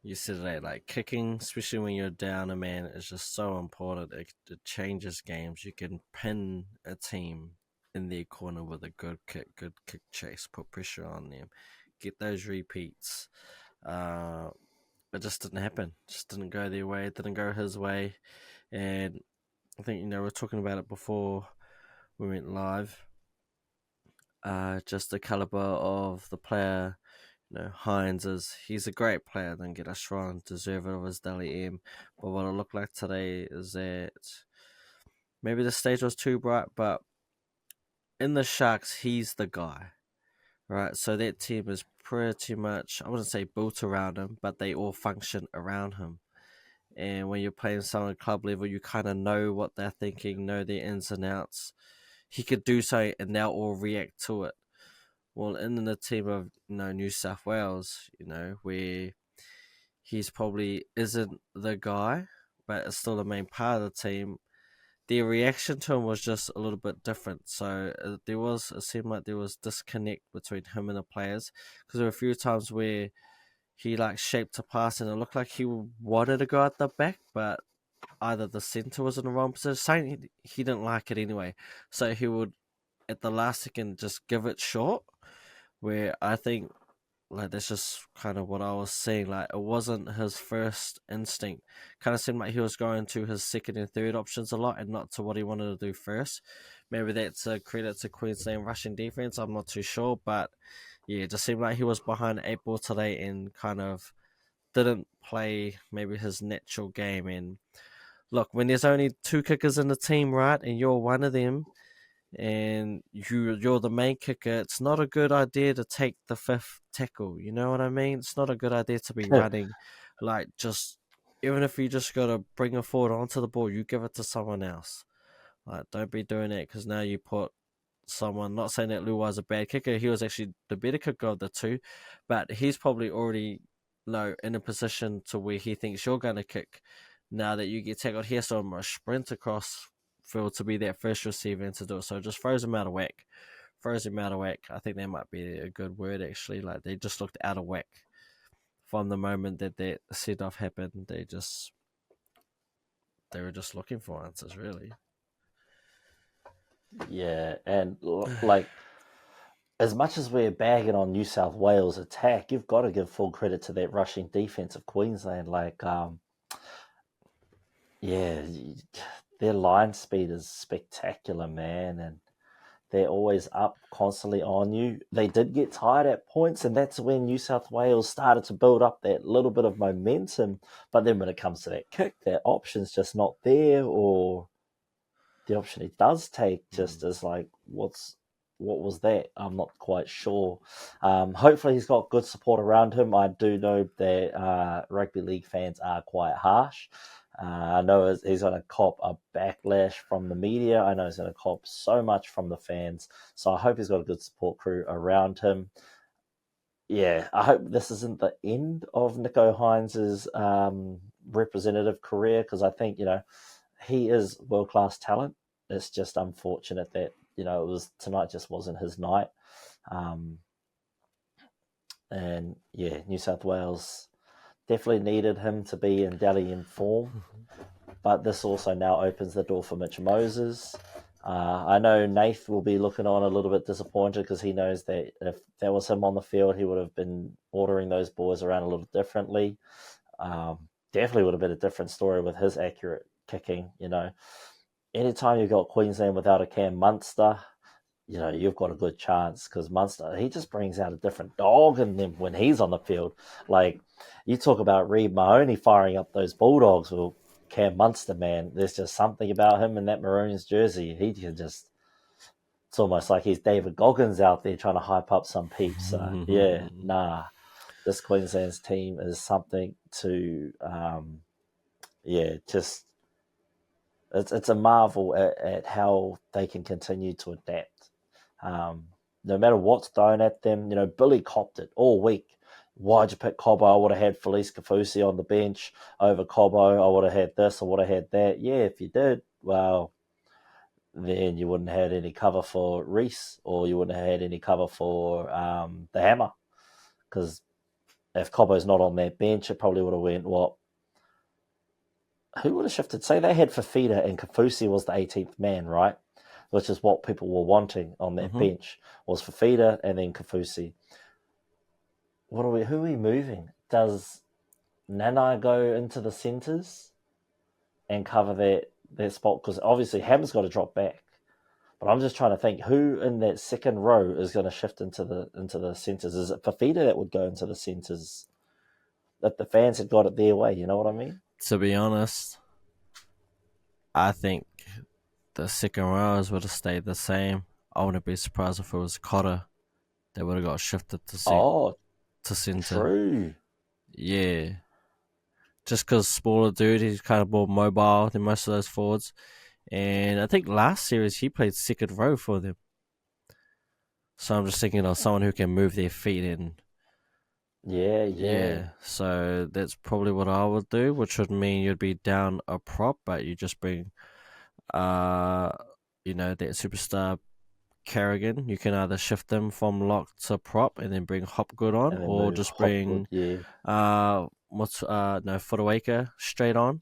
Speaker 2: you said that like kicking, especially when you're down a man, is just so important. It changes games. You can pin a team in their corner with a good kick chase, put pressure on them, get those repeats. Uh, it just didn't happen. Just didn't go their way. It didn't go his way. And I think we were talking about it before we went live. Just the caliber of the player. Hines he's a great player, don't get us wrong, deserving of his Dally M. But what it looked like today is that maybe the stage was too bright, but in the Sharks, he's the guy, right? So that team is pretty much, I wouldn't say built around him, but they all function around him. And when you're playing someone at club level, you kind of know what they're thinking, know their ins and outs. He could do so, and they'll all react to it. Well, in the team of New South Wales, where he's probably isn't the guy, but it's still the main part of the team. Their reaction to him was just a little bit different. So it seemed like there was disconnect between him and the players, because there were a few times where he like shaped a pass and it looked like he wanted to go at the back, but either the centre was in the wrong position. Saying he didn't like it anyway, so he would at the last second just give it short. Where I think like that's just kind of what I was saying. Like it wasn't his first instinct. Kind of seemed like he was going to his second and third options a lot, and not to what he wanted to do first. Maybe that's a credit to Queensland rushing defense. I'm not too sure, but yeah, it just seemed like he was behind the eight ball today and kind of didn't play maybe his natural game. And look, when there's only two kickers in the team, right, and you're one of them, and you're the main kicker, it's not a good idea to take the fifth tackle. You know what I mean? It's not a good idea to be running, like just even if you just got to bring it forward onto the ball, you give it to someone else. Like don't be doing that because now you put someone. Not saying that Luai's a bad kicker, he was actually the better kicker of the two, but he's probably already in a position to where he thinks you're going to kick. Now that you get tackled, he has to almost sprint across field to be that first receiver and to do it. So it just throws him out of whack. Throws him out of whack. I think that might be a good word actually. Like they just looked out of whack from the moment that set off happened. They were just looking for answers, really.
Speaker 1: Yeah, and like as much as we're bagging on New South Wales attack, you've got to give full credit to that rushing defense of Queensland. Like, yeah, their line speed is spectacular, man, and they're always up constantly on you. They did get tired at points, and that's when New South Wales started to build up that little bit of momentum. But then when it comes to that kick, that option's just not there, or the option he does take just is like, what was that? I'm not quite sure. Hopefully, he's got good support around him. I do know that rugby league fans are quite harsh. I know he's going to cop a backlash from the media. I know he's going to cop so much from the fans. So I hope he's got a good support crew around him. Yeah, I hope this isn't the end of Nico Hines's representative career, because I think he is world class talent. It's just unfortunate that it was tonight just wasn't his night. Um, and yeah, New South Wales definitely needed him to be in Dally in form, but this also now opens the door for Mitch Moses. I know Nath will be looking on a little bit disappointed because he knows that if that was him on the field, he would have been ordering those boys around a little differently. Definitely would have been a different story with his accurate kicking. Anytime you've got Queensland without a Cam Munster, you've got a good chance, because Munster, he just brings out a different dog in them when he's on the field. Like, you talk about Reed Mahoney firing up those Bulldogs. Well, Cam Munster, man, there's just something about him in that Maroons jersey. He can just, it's almost like he's David Goggins out there trying to hype up some peeps. So, yeah, this Queensland's team is something to, just it's a marvel at how they can continue to adapt. No matter what's thrown at them, Billy copped it all week. why'd you pick Cobbo? I would have had Felice Kafusi on the bench over Cobbo. I would have had this, I would have had that. Yeah, if you did, well, then you wouldn't have had any cover for Reese, or you wouldn't have had any cover for the Hammer. Because if Cobbo's not on that bench, it probably would have went, what? Who would have shifted? Say they had Fafita and Kafusi was the 18th man, right? Which is what people were wanting on that bench, was Fafita and then Kafusi. Who are we moving? Does Nanai go into the centres and cover that spot? Because obviously Ham's got to drop back. But I'm just trying to think who in that second row is going to shift into the centres. Is it Fafita that would go into the centres? If the fans had got it their way, you know what I mean?
Speaker 2: To be honest, I think the second rows would have stayed the same. I wouldn't be surprised if it was Cotter that would have got shifted to centre.
Speaker 1: True.
Speaker 2: Yeah. Just because smaller dude, he's kind of more mobile than most of those forwards. And I think last series he played second row for them. So I'm just thinking of someone who can move their feet in.
Speaker 1: Yeah.
Speaker 2: So that's probably what I would do, which would mean you'd be down a prop, but you just bring, that superstar Kerrigan. You can either shift them from lock to prop and then bring Hopgood on,
Speaker 1: And then
Speaker 2: or
Speaker 1: move
Speaker 2: just
Speaker 1: Hopgood,
Speaker 2: bring Footawaka straight on.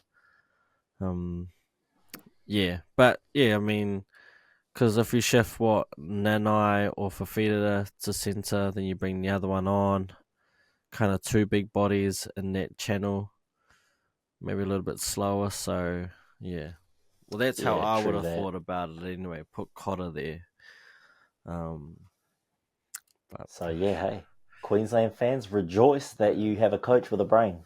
Speaker 2: But I mean, because if you shift Nanai or Fafita to center, then you bring the other one on. Kind of two big bodies in that channel, maybe a little bit slower. So yeah, well that's how I would have thought about it anyway. Put Cotter there.
Speaker 1: So yeah, hey, Queensland fans, rejoice that you have a coach with a brain.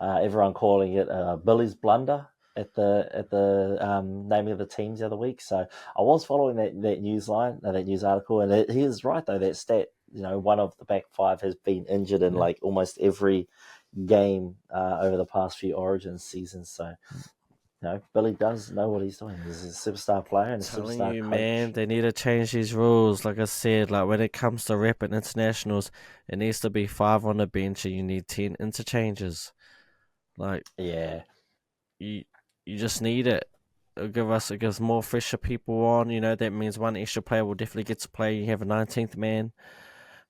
Speaker 1: Everyone calling it Billy's blunder at the naming of the teams the other week. So I was following that news article, and he is right though. That stat, one of the back five has been injured in like almost every game over the past few Origin seasons. So Billy does know what he's doing. He's a superstar player and a superstar coach.
Speaker 2: Man, they need to change these rules. Like I said, like when it comes to rep and internationals, it needs to be 5 on the bench and you need 10 interchanges. Like you just need it. It gives more fresher people on. That means one extra player will definitely get to play. You have a 19th man.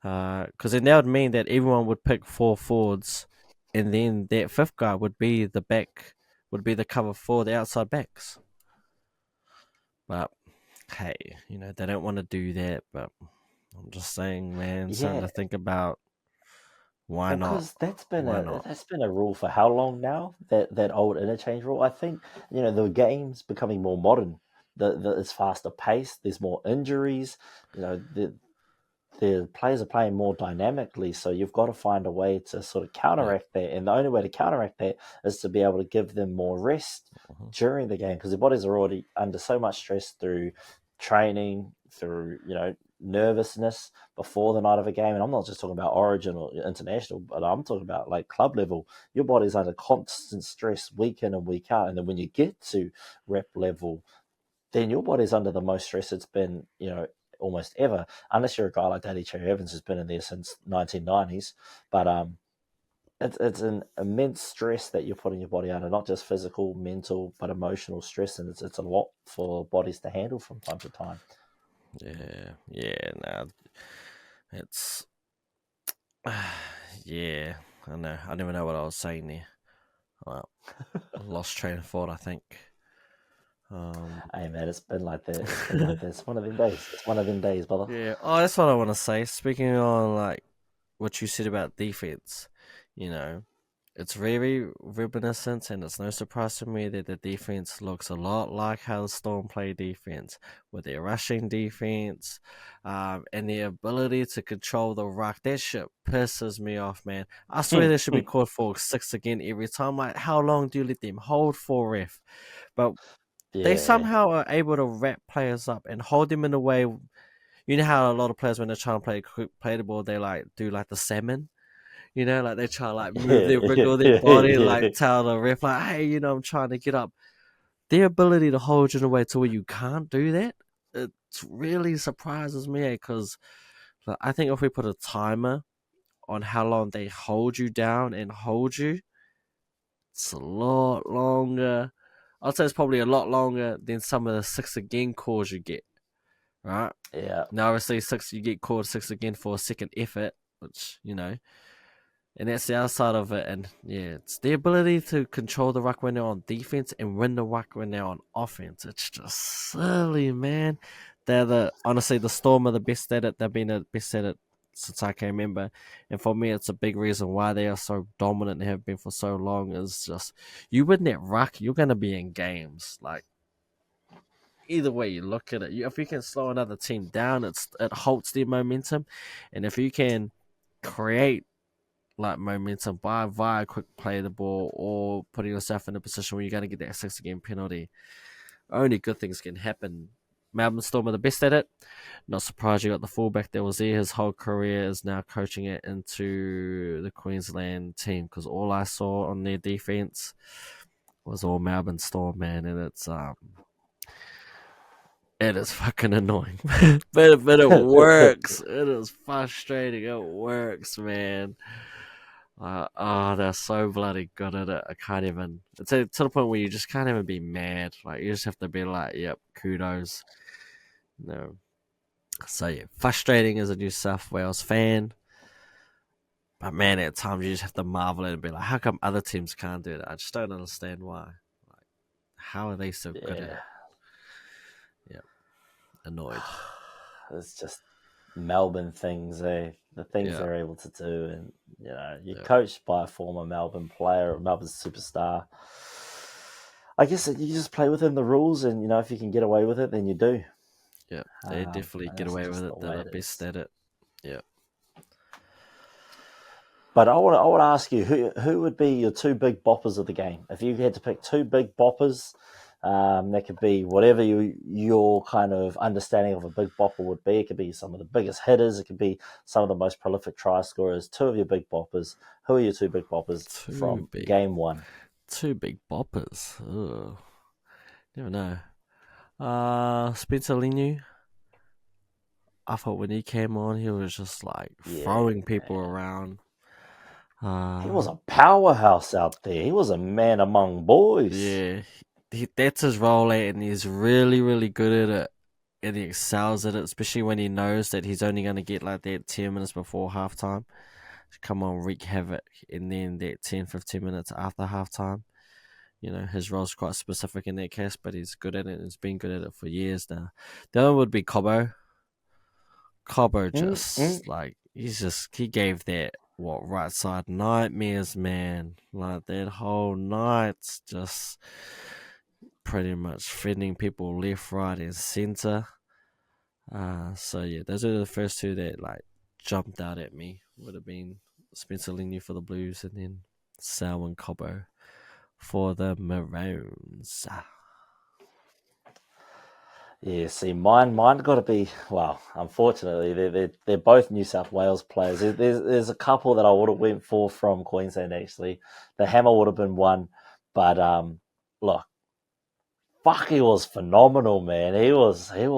Speaker 2: Because then that would mean that everyone would pick 4 forwards, and then that fifth guy would be the cover for the outside backs. But hey, they don't want to do that. But I'm just saying, man, something to think about. Why not?
Speaker 1: Because that's been a rule for how long now? That old interchange rule. I think the game's becoming more modern. It's faster paced. There's more injuries. The players are playing more dynamically, so you've got to find a way to sort of counteract that. And the only way to counteract that is to be able to give them more rest during the game, because their bodies are already under so much stress through training, through nervousness before the night of a game. And I'm not just talking about Origin or international, but I'm talking about like club level. Your body's under constant stress week in and week out, and then when you get to rep level, then your body's under the most stress it's been, almost ever, unless you're a guy like Daddy Cherry Evans who's been in there since 1990s. But it's an immense stress that you're putting your body under, not just physical, mental, but emotional stress, and it's a lot for bodies to handle from time to time.
Speaker 2: No, it's yeah, I know. I don't even know what I was saying there. Well, lost train of thought, I think.
Speaker 1: Hey man, it's been like that. It's one of them days. It's one of them days, brother.
Speaker 2: Yeah. Oh, that's what I want to say. Speaking on like what you said about defense, it's very reminiscent, and it's no surprise to me that the defense looks a lot like how the Storm play defense, with their rushing defense, and their ability to control the ruck. That shit pisses me off, man. I swear they should be called for 6 again every time. Like, how long do you let them hold for, ref? But they somehow are able to wrap players up and hold them in a way. You know how a lot of players, when they're trying to play the ball, they like do like the salmon. Like they try to like wriggle their body and like tell the ref like, hey, I'm trying to get up. Their ability to hold you in a way to where you can't do that, it really surprises me, because I think if we put a timer on how long they hold you down and hold you, it's a lot longer. I'd say it's probably a lot longer than some of the 6 again calls you get, right?
Speaker 1: Yeah.
Speaker 2: Now, obviously, 6 you get called 6 again for a second effort, which, and that's the outside of it. And yeah, it's the ability to control the ruck when they're on defense and win the ruck when they're on offense. It's just silly, man. Honestly, the Storm are the best at it. They've been the best at it since I can remember. And for me, it's a big reason why they are so dominant and have been for so long. Is just you win that ruck, you're gonna be in games. Like either way you look at it, if you can slow another team down, it halts their momentum, and if you can create like momentum via quick play of the ball or putting yourself in a position where you're going to get that 6 again penalty, only good things can happen. Melbourne Storm are the best at it. Not surprised you got the fullback that was there. His whole career is now coaching it into the Queensland team because all I saw on their defense was all Melbourne Storm, man, and it is fucking annoying, but it works. It is frustrating. It works, man. They're so bloody good at it. I can't even. It's to the point where you just can't even be mad. Like you just have to be like, "Yep, kudos." No. So yeah, frustrating as a New South Wales fan, but man, at times you just have to marvel at it and be like, "How come other teams can't do that?" I just don't understand why. Like, how are they so good at
Speaker 1: Yeah.
Speaker 2: it? Yeah, annoyed.
Speaker 1: It's just Melbourne things, the things
Speaker 2: Yeah,
Speaker 1: they're able to do, and you're
Speaker 2: yeah,
Speaker 1: coached by a former Melbourne player, a Melbourne superstar. I guess you just play within the rules, and if you can get away with it, then you do.
Speaker 2: yeah. They definitely
Speaker 1: And
Speaker 2: get
Speaker 1: that's
Speaker 2: away with
Speaker 1: just the
Speaker 2: it. They're
Speaker 1: way
Speaker 2: the
Speaker 1: it
Speaker 2: best
Speaker 1: is.
Speaker 2: at it. Yeah.
Speaker 1: But I want to ask you, who would be your two big boppers of the game? If you had to pick two big boppers, that could be whatever your kind of understanding of a big bopper would be. It could be some of the biggest hitters. It could be some of the most prolific try scorers. Two of your big boppers. Who are your two big boppers
Speaker 2: Two
Speaker 1: from
Speaker 2: big,
Speaker 1: game one?
Speaker 2: two big boppers. Ugh. Never know. Spencer Linu. I thought when he came on, he was just like
Speaker 1: Yeah,
Speaker 2: throwing people
Speaker 1: man.
Speaker 2: around.
Speaker 1: He was
Speaker 2: Uh,
Speaker 1: a powerhouse out there. He was a man among boys.
Speaker 2: yeah, that's his role, and he's really, really good at it, and he excels at it, especially when he knows that he's only going to get like that 10 minutes before halftime. Come on, wreak havoc, and then that 10, 15 minutes after halftime. His role's quite specific in that case, but he's good at it and he's been good at it for years now. The other would be Cobbo. Cobbo
Speaker 1: Mm-mm.
Speaker 2: just like he gave that right side nightmares, man. Like that whole night's just pretty much threatening people left, right, and center. So yeah, those are the first two that like jumped out at me. Would have been Spencer Lingley for the Blues and then Sal and Cobbo for the Maroons.
Speaker 1: Yeah, see, mine got to be, well. Unfortunately, they're both New South Wales players. There's a couple that I would have went for from Queensland actually. The Hammer would have been one, but look, fuck, he was phenomenal, man. He was a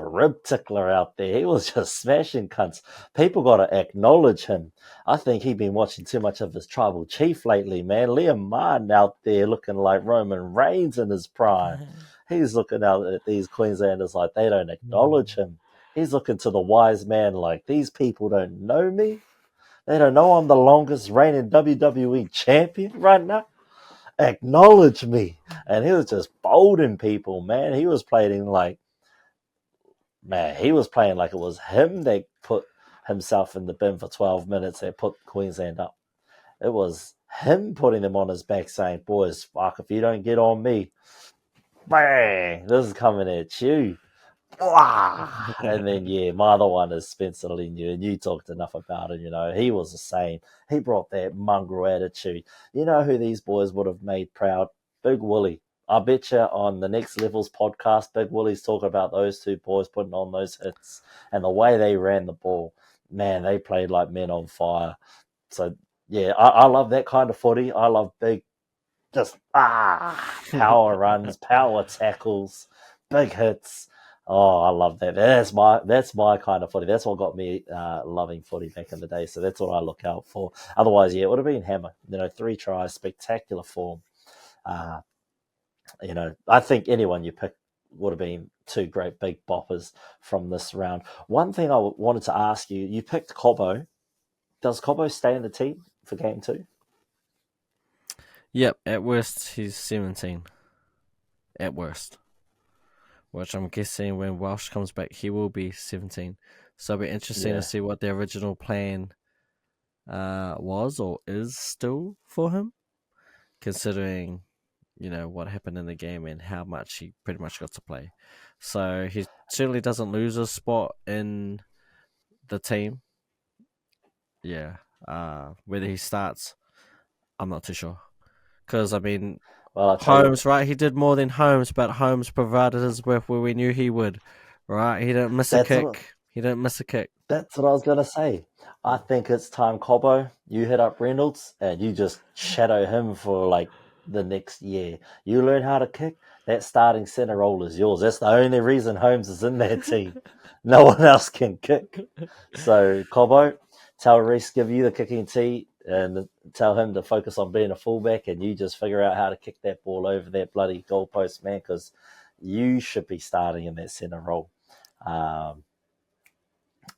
Speaker 1: rib tickler out there. He was just smashing cunts. People got to acknowledge him. I think he'd been watching too much of his tribal chief lately, man. Liam Martin out there looking like Roman Reigns in his prime. He's looking out at these Queenslanders like they don't acknowledge him. He's looking to the wise man like these people don't know me. They don't know I'm the longest reigning WWE champion right now. Acknowledge me. And he was just bolding people, man. He was playing like it was him that put himself in the bin for 12 minutes that put Queensland up. It was him putting them on his back saying, boys, fuck, if you don't get on me, bang, this is coming at you. And then, yeah, my other one is Spencer Linu, and you talked enough about him. He was the same. He brought that mongrel attitude. You know who these boys would have made proud? Big Willie. I bet you on the Next Levels podcast, Big Willie's talking about those two boys putting on those hits and the way they ran the ball. Man, they played like men on fire. So, yeah, I love that kind of footy. I love big, just power runs, power tackles, big hits. Oh, I love that. That's my kind of footy. That's what got me loving footy back in the day. So that's what I look out for. Otherwise, yeah, it would have been hammer. 3 tries, spectacular form. Uh, I think anyone you pick would have been two great big boppers from this round. One thing I wanted to ask you: you picked Cobbo. Does Cobbo stay in the team for game 2?
Speaker 2: Yep, at worst he's 17. At worst. Which I'm guessing when Welsh comes back he will be 17. So it'll be interesting to
Speaker 1: Yeah.
Speaker 2: see what the original plan was or is still for him, considering what happened in the game and how much he pretty much got to play. So he certainly doesn't lose a spot in the team. Yeah. Whether he starts, I'm not too sure. Because, I mean,
Speaker 1: Well, I'll tell you.
Speaker 2: Holmes, right? He did more than Holmes, but Holmes provided us with where we knew he would, right? He didn't miss a
Speaker 1: That's what
Speaker 2: kick. He didn't miss a kick.
Speaker 1: That's what I was gonna say. I think it's time, Cobbo. You hit up Reynolds and you just shadow him for like the next year. You learn how to kick. That starting center role is yours. That's the only reason Holmes is in that team. No one else can kick. So Cobbo, tell Reese give you the kicking tee and tell him to focus on being a fullback, and you just figure out how to kick that ball over that bloody goalpost, man. Because you should be starting in that center role. Um,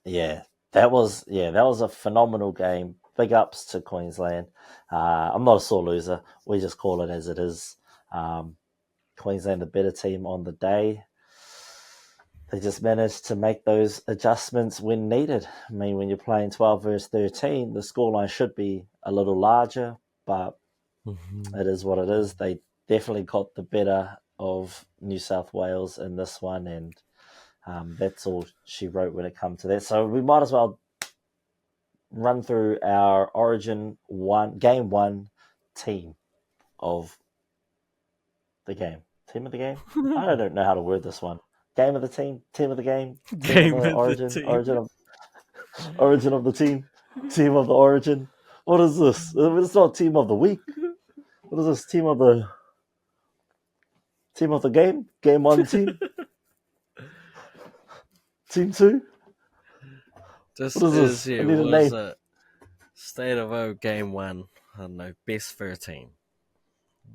Speaker 1: yeah, that was a phenomenal game. Big ups to Queensland. I'm not a sore loser. We just call it as it is. Um, Queensland, the better team on the day. They just managed to make those adjustments when needed. I mean, when you're playing 12 versus 13, the scoreline should be a little larger, but
Speaker 2: Mm-hmm.
Speaker 1: it is what it is. They definitely got the better of New South Wales in this one, and that's all she wrote when it comes to that. So we might as well run through our game one team of the game. Team of the game? I don't know how to word this one. Game of the team of the game, team of
Speaker 2: Game
Speaker 1: the
Speaker 2: of the
Speaker 1: origin,
Speaker 2: team.
Speaker 1: origin of the team of the origin. What is this? It's not team of the week. What is this? Team of the game one team two.
Speaker 2: This
Speaker 1: What is
Speaker 2: is,
Speaker 1: this? I
Speaker 2: yeah,
Speaker 1: need a
Speaker 2: was
Speaker 1: name.
Speaker 2: a State of O game one. I don't know, best 13.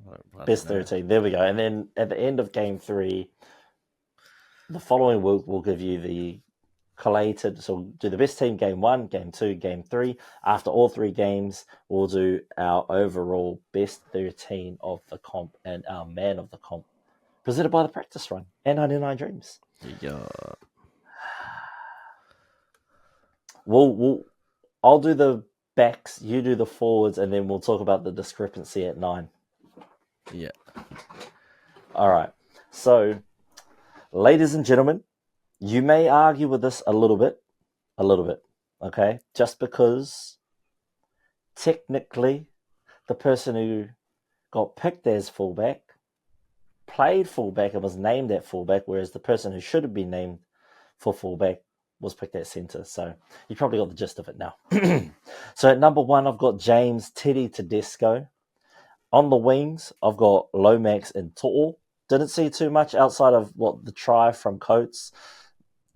Speaker 2: I don't
Speaker 1: Best
Speaker 2: know.
Speaker 1: 13. There we go. And then at the end of game 3, the following week we'll give you the collated. So we'll do the best team game 1, game 2, game 3. After all 3 games, we'll do our overall best 13 of the comp and our man of the comp, presented by the practice run and 99 Dreams.
Speaker 2: Yeah.
Speaker 1: I'll do the backs, you do the forwards, and then we'll talk about the discrepancy at 9.
Speaker 2: Yeah.
Speaker 1: All right. So, ladies and gentlemen, you may argue with this a little bit, okay? Just because technically the person who got picked as fullback played fullback and was named at fullback, whereas the person who should have been named for fullback was picked at centre. So you probably got the gist of it now. So at number 1, I've got James Teddy Tedesco. On the wings, I've got Lomax and To'o. Didn't see too much outside of the try from Coates.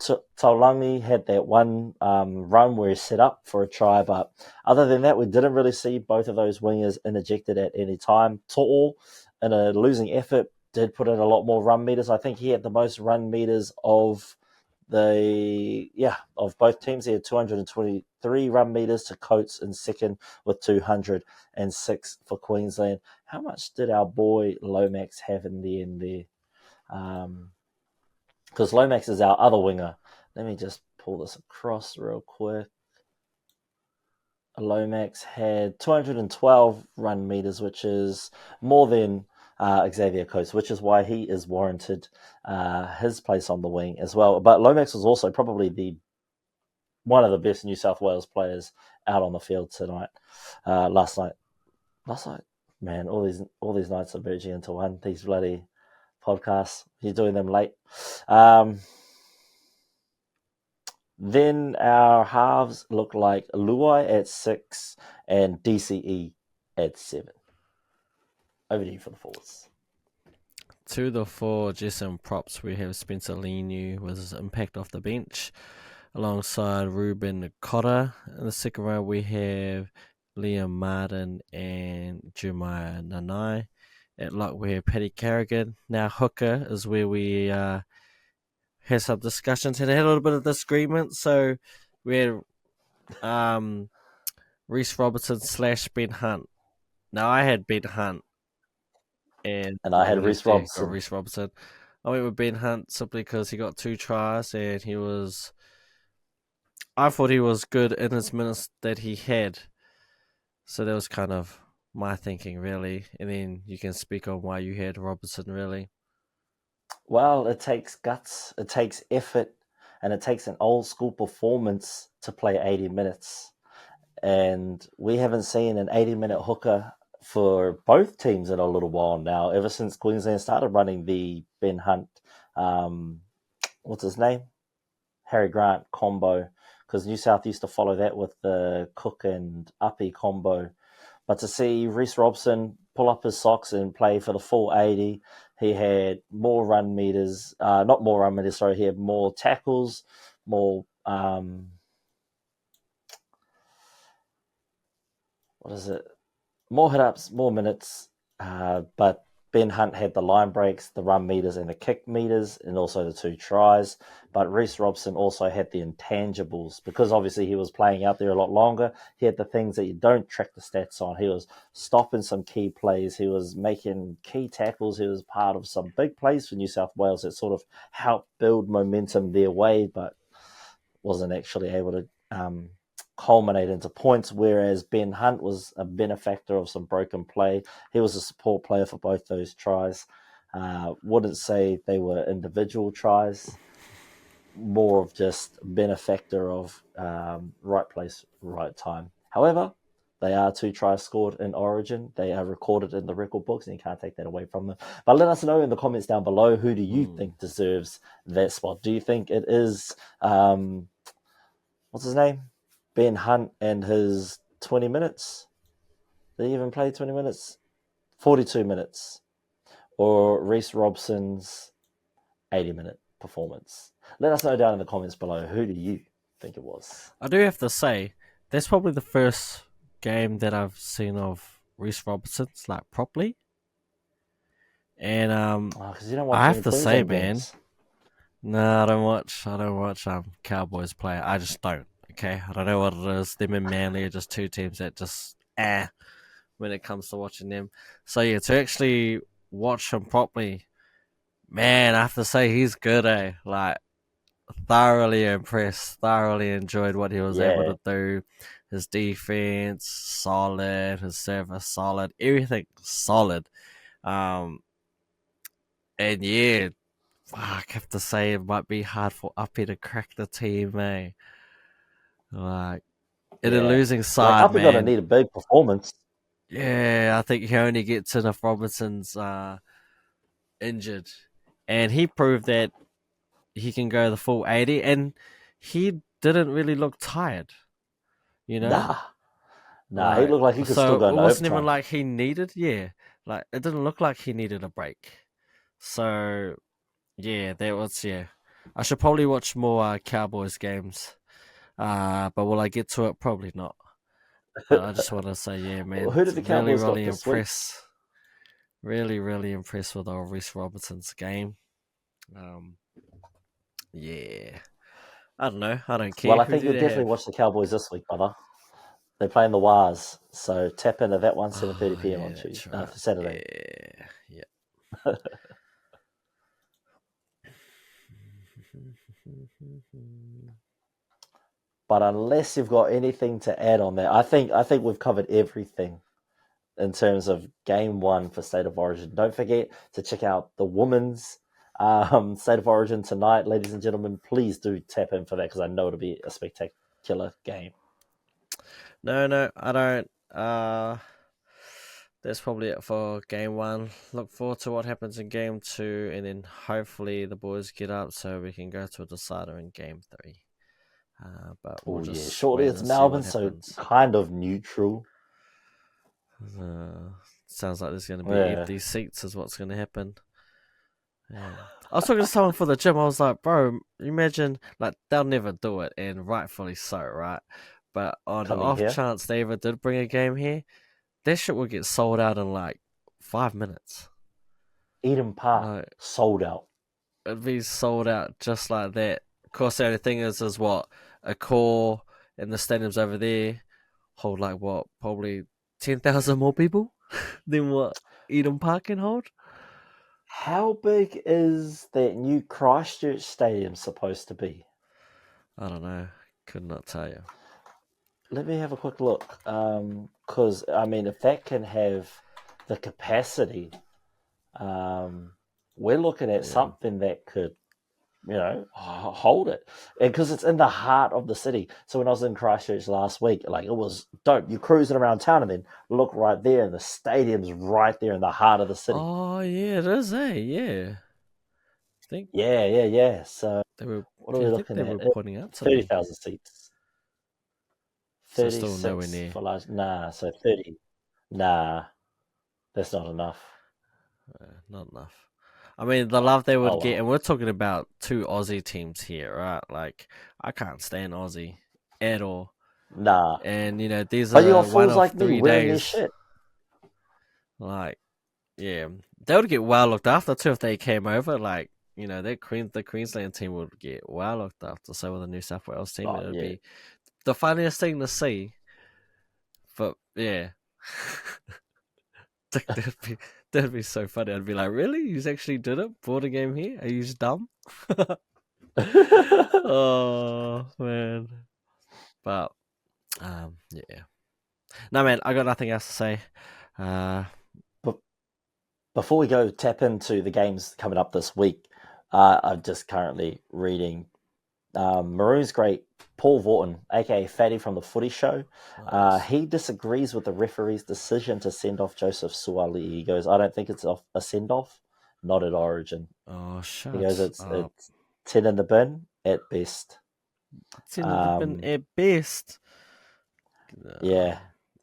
Speaker 1: Taulangi had that one run where he set up for a try, but other than that, we didn't really see both of those wingers interjected at any time. To'o, in a losing effort, did put in a lot more run meters. I think he had the most run meters of both teams. He had 223 run meters to Coates in second with 206 for Queensland. How much did our boy Lomax have in the end there? Because Lomax is our other winger. Let me just pull this across real quick. Lomax had 212 run meters, which is more than Xavier Coates, which is why he is warranted his place on the wing as well. But Lomax was also probably one of the best New South Wales players out on the field tonight. Last night, man, all these nights are merging into one. These bloody podcasts, you're doing them late. Then our halves look like Luai at 6 and DCE at 7. Over to you for the forwards.
Speaker 2: to the four, just some props. We have Spencer Leniu with his impact off the bench, alongside Ruben Cotter. In the second row, we have Liam Martin and Jeremiah Nanai. At lock, we have Paddy Carrigan. Now, hooker is where we had some discussions and had a little bit of disagreement. So we had Reese Robertson / Ben Hunt. Now, I had Ben Hunt, and
Speaker 1: I had
Speaker 2: we
Speaker 1: Reese
Speaker 2: got
Speaker 1: Robson.
Speaker 2: Reese Robertson. I went with Ben Hunt simply because he got 2 tries and he was. I thought he was good in his minutes that he had. So that was kind of my thinking, really. And then you can speak on why you had Robertson, really.
Speaker 1: Well, it takes guts, it takes effort, and it takes an old school performance to play 80 minutes. And we haven't seen an 80-minute hooker for both teams in a little while now, ever since Queensland started running the Ben Hunt, what's his name? Harry Grant combo, because New South used to follow that with the Cook and Uppy combo. But to see Reese Robson pull up his socks and play for the full 80, he had more run meters, not more run meters, sorry, he had more tackles, more, what is it? More hit ups, more minutes. But Ben Hunt had the line breaks, the run meters, and the kick meters, and also the 2 tries. But Reese Robson also had the intangibles because obviously he was playing out there a lot longer. He had the things that you don't track the stats on. He was stopping some key plays. He was making key tackles. He was part of some big plays for New South Wales that sort of helped build momentum their way, but wasn't actually able to culminate into points, whereas Ben Hunt was a benefactor of some broken play. He was a support player for both those tries. Wouldn't say they were individual tries, more of just benefactor of right place, right time. However, they are 2 tries scored in Origin. They are recorded in the record books, and you can't take that away from them. But let us know in the comments down below, who do you think deserves that spot? Do you think it is what's his name? Ben Hunt and his 20 minutes? Did he even play 20 minutes? 42 minutes. Or Reese Robson's 80-minute performance? Let us know down in the comments below. Who do you think it was?
Speaker 2: I do have to say, that's probably the first game that I've seen of Reese Robertson's like properly. And
Speaker 1: Because you don't watch
Speaker 2: I have
Speaker 1: any
Speaker 2: to say,
Speaker 1: Queensland
Speaker 2: man,
Speaker 1: games.
Speaker 2: no, I don't watch. Cowboys play. I just don't. Okay, I don't know what it is. Them and Manly are just 2 teams that just when it comes to watching them. So yeah, to actually watch him properly, man, I have to say he's good. Like thoroughly impressed. Thoroughly enjoyed what he was able
Speaker 1: Yeah.
Speaker 2: to do. His defense solid. His service solid. Everything solid. Um, and yeah, fuck, I have to say it might be hard for Uppy to crack the team, eh? Like in a
Speaker 1: Yeah.
Speaker 2: losing
Speaker 1: Like,
Speaker 2: side,
Speaker 1: Uppy going to
Speaker 2: man.
Speaker 1: need a big performance.
Speaker 2: Yeah, I think he only gets in if Robinson's injured, and he proved that he can go the full 80, and he didn't really look tired. You know,
Speaker 1: Nah. Nah, he
Speaker 2: like
Speaker 1: looked like he could still
Speaker 2: so
Speaker 1: go
Speaker 2: it
Speaker 1: into
Speaker 2: wasn't even
Speaker 1: overtime.
Speaker 2: like he needed. Yeah, like it didn't look like he needed a break. So yeah, that was yeah. I should probably watch more Cowboys games. But will I get to it? Probably not. But I just want to say, yeah, man,
Speaker 1: Who
Speaker 2: it's
Speaker 1: did the
Speaker 2: really,
Speaker 1: Cowboys got
Speaker 2: really
Speaker 1: this week?
Speaker 2: impressed. Really, really impressed with old Reese Robertson's game. Um, yeah, I don't know. I don't
Speaker 1: Well,
Speaker 2: care.
Speaker 1: I
Speaker 2: Who
Speaker 1: think
Speaker 2: do
Speaker 1: you'll
Speaker 2: they
Speaker 1: definitely
Speaker 2: have?
Speaker 1: watch the Cowboys this week, brother. They're playing the Wars, so tap into that one 7:30
Speaker 2: Oh,
Speaker 1: p.m.
Speaker 2: yeah,
Speaker 1: on
Speaker 2: that's
Speaker 1: Tuesday,
Speaker 2: right.
Speaker 1: for Saturday.
Speaker 2: Yeah, yeah.
Speaker 1: But unless you've got anything to add on that, I think we've covered everything in terms of game 1 for State of Origin. Don't forget to check out the women's State of Origin tonight, ladies and gentlemen. Please do tap in for that because I know it'll be a spectacular game.
Speaker 2: No, I don't. That's probably it for game 1. Look forward to what happens in game 2, and then hopefully the boys get up so we can go to a decider in game 3. But we'll
Speaker 1: Oh yeah,
Speaker 2: just
Speaker 1: shortly
Speaker 2: wait
Speaker 1: it's
Speaker 2: and see
Speaker 1: Melbourne,
Speaker 2: what
Speaker 1: so
Speaker 2: happens.
Speaker 1: kind of neutral.
Speaker 2: Uh, Sounds like there's going to be
Speaker 1: Yeah.
Speaker 2: empty seats, is what's going to happen. Yeah. I was talking to someone for the gym. I was like, bro, imagine like they'll never do it, and rightfully so, right? But on the
Speaker 1: Coming
Speaker 2: off
Speaker 1: here,
Speaker 2: chance they ever did bring a game here, that shit would get sold out in like 5 minutes.
Speaker 1: Eden Park
Speaker 2: Like
Speaker 1: sold out.
Speaker 2: it'd be sold out just like that. Of course, the only thing is what a core and the stadiums over there hold like what probably 10,000 more people than what Eden Park can hold.
Speaker 1: How big is that new Christchurch stadium supposed to be?
Speaker 2: I don't know. Could not tell you.
Speaker 1: Let me have a quick look. Because I mean, if that can have the capacity, um, we're looking at
Speaker 2: Yeah.
Speaker 1: something that could, hold it. And because it's in the heart of the city. So when I was in Christchurch last week, like it was dope. You're cruising around town and then look right there, and the stadium's right there in the heart of the city.
Speaker 2: Oh yeah, it is. Yeah. I think
Speaker 1: Yeah, yeah, yeah. So
Speaker 2: they were.
Speaker 1: what are
Speaker 2: I
Speaker 1: we
Speaker 2: think
Speaker 1: looking
Speaker 2: they
Speaker 1: at?
Speaker 2: were pointing out to me.
Speaker 1: 30,000 seats.
Speaker 2: So still nowhere
Speaker 1: 36
Speaker 2: near.
Speaker 1: for large. Nah, so 30. Nah, that's not enough.
Speaker 2: Not enough. I mean, the love they
Speaker 1: Oh
Speaker 2: would get,
Speaker 1: well.
Speaker 2: and we're talking about two Aussie teams here, right? Like, I can't stand Aussie at all.
Speaker 1: Nah.
Speaker 2: And these
Speaker 1: But you
Speaker 2: are
Speaker 1: got
Speaker 2: one
Speaker 1: fools
Speaker 2: of
Speaker 1: like me
Speaker 2: three
Speaker 1: wearing their
Speaker 2: days.
Speaker 1: shit.
Speaker 2: Like, yeah, they would get well looked after too if they came over. Like, the Queensland team would get well looked after. So with the New South Wales team,
Speaker 1: Oh
Speaker 2: it would
Speaker 1: yeah.
Speaker 2: be the funniest thing to see. But yeah, that'd be so funny. I'd be like, really? You actually did it? Bought a game here? Are you just dumb? Oh man. But yeah. No man, I got nothing else to say. Uh
Speaker 1: But before we go tap into the games coming up this week, I'm just currently reading Maroon's great Paul Vorton, aka Fatty from the Footy Show.
Speaker 2: nice.
Speaker 1: He disagrees with the referee's decision to send off Joseph Suwali. He goes, "I don't think it's a send off, not at Origin."
Speaker 2: Oh
Speaker 1: He goes,
Speaker 2: shut up.
Speaker 1: "It's 10 in the bin at best."
Speaker 2: It's in the bin
Speaker 1: Um,
Speaker 2: at best.
Speaker 1: yeah,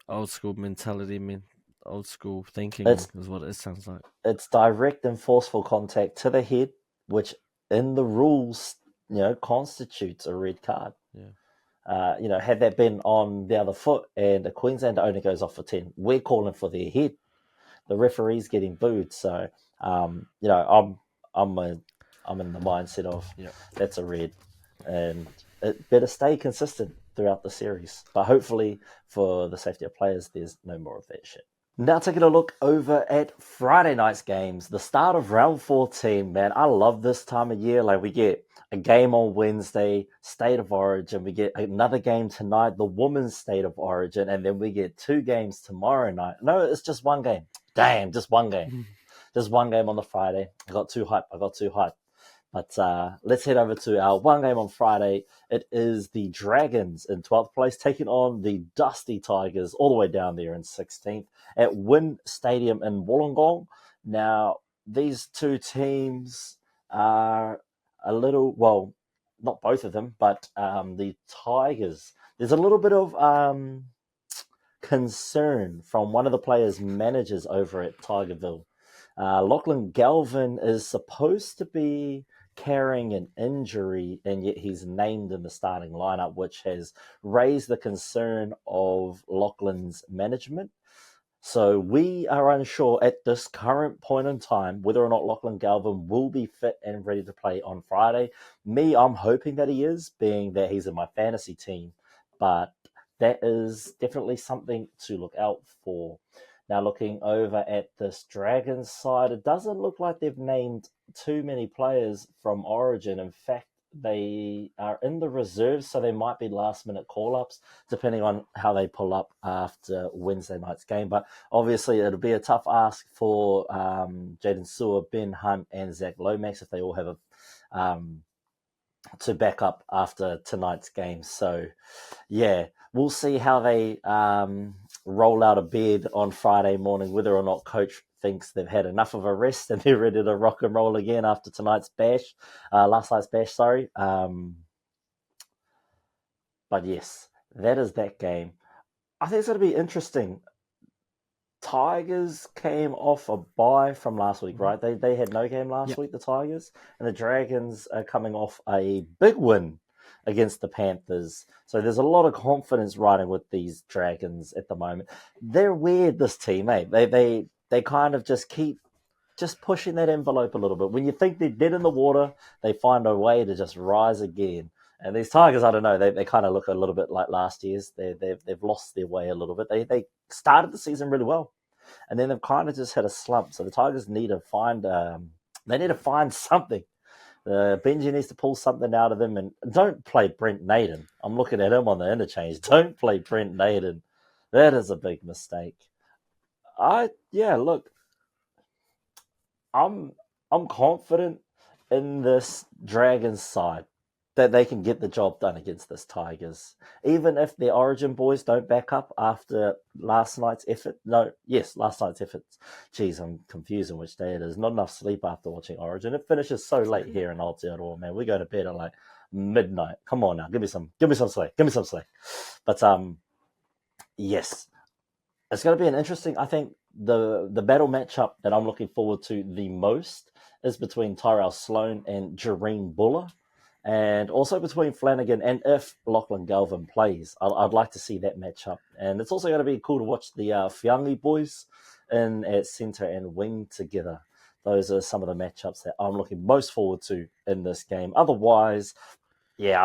Speaker 2: Old school mentality, man. Old school thinking
Speaker 1: it's
Speaker 2: is what it sounds like.
Speaker 1: it's direct and forceful contact to the head, which in the rules, constitutes a red card.
Speaker 2: Yeah.
Speaker 1: Had that been on the other foot and a Queenslander only goes off for 10, we're calling for their head. The referee's getting booed. So, I'm a, I'm in the mindset of
Speaker 2: Yep.
Speaker 1: that's a red, and it better stay consistent throughout the series. But hopefully, for the safety of players, there's no more of that shit. Now taking a look over at Friday night's games, the start of round 14, man, I love this time of year. Like we get a game on Wednesday, State of Origin. We get another game tonight, the Women's State of Origin, and then we get two games tomorrow night. No, it's just one game. Damn, just one game. Just one game on the Friday. I got too hyped. But let's head over to our one game on Friday. It is the Dragons in 12th place taking on the Dusty Tigers all the way down there in 16th at Wynn Stadium in Wollongong. Now, these two teams are a little, well, not both of them, but the Tigers. There's a little bit of concern from one of the players' managers over at Tigerville. Lachlan Galvin is supposed to be carrying an injury, and yet he's named in the starting lineup, which has raised the concern of Lachlan's management. So we are unsure at this current point in time whether or not Lachlan Galvin will be fit and ready to play on Friday. Me, I'm hoping that he is, being that he's in my fantasy team, but that is definitely something to look out for. Now, looking over at this Dragons side, it doesn't look like they've named too many players from Origin. In fact, they are in the reserves, so they might be last minute call ups depending on how they pull up after Wednesday night's game. But obviously, it'll be a tough ask for Jaden Sewer, Ben Hunt, and Zach Lomax if they all have to back up after tonight's game. So, yeah, we'll see how they roll out of bed on Friday morning, whether or not coach thinks they've had enough of a rest and they're ready to rock and roll again after tonight's bash, last night's bash, sorry. But yes, that is that game. I think it's going to be interesting. Tigers came off a bye from last week,
Speaker 2: Mm-hmm.
Speaker 1: right? They had no game last
Speaker 2: Yep.
Speaker 1: week, the Tigers, and the Dragons are coming off a big win against the Panthers. So there's a lot of confidence riding with these Dragons at the moment. They're weird, this team, eh? They kind of just keep just pushing that envelope a little bit. When you think they're dead in the water, they find a way to just rise again. And these Tigers, I don't know, they kind of look a little bit like last year's. They've lost their way a little bit. They started the season really well, and then they've kind of just had a slump. So the Tigers need to find they need to find something. Benji needs to pull something out of them, and don't play Brent Naden. I'm looking at him on the interchange. Don't play Brent Naden. That is a big mistake. Look, I'm I'm confident in this Dragons side that they can get the job done against this Tigers. Even if the Origin boys don't back up after last night's effort. No, yes, last night's efforts. Geez, I'm confusing which day it is. Not enough sleep after watching Origin. It finishes so late here in Aotearoa, man. We go to bed at like midnight. Come on now, give me some sleep. Give me some sleep. But yes, it's going to be an interesting. I think the battle matchup that I'm looking forward to the most is between Tyrell Sloan and Jareen Buller, and also between Flanagan and if Lachlan Galvin plays. I'd like to see that matchup, and it's also going to be cool to watch the Fiangi boys in at centre and wing together. Those are some of the matchups that I'm looking most forward to in this game. Otherwise, yeah,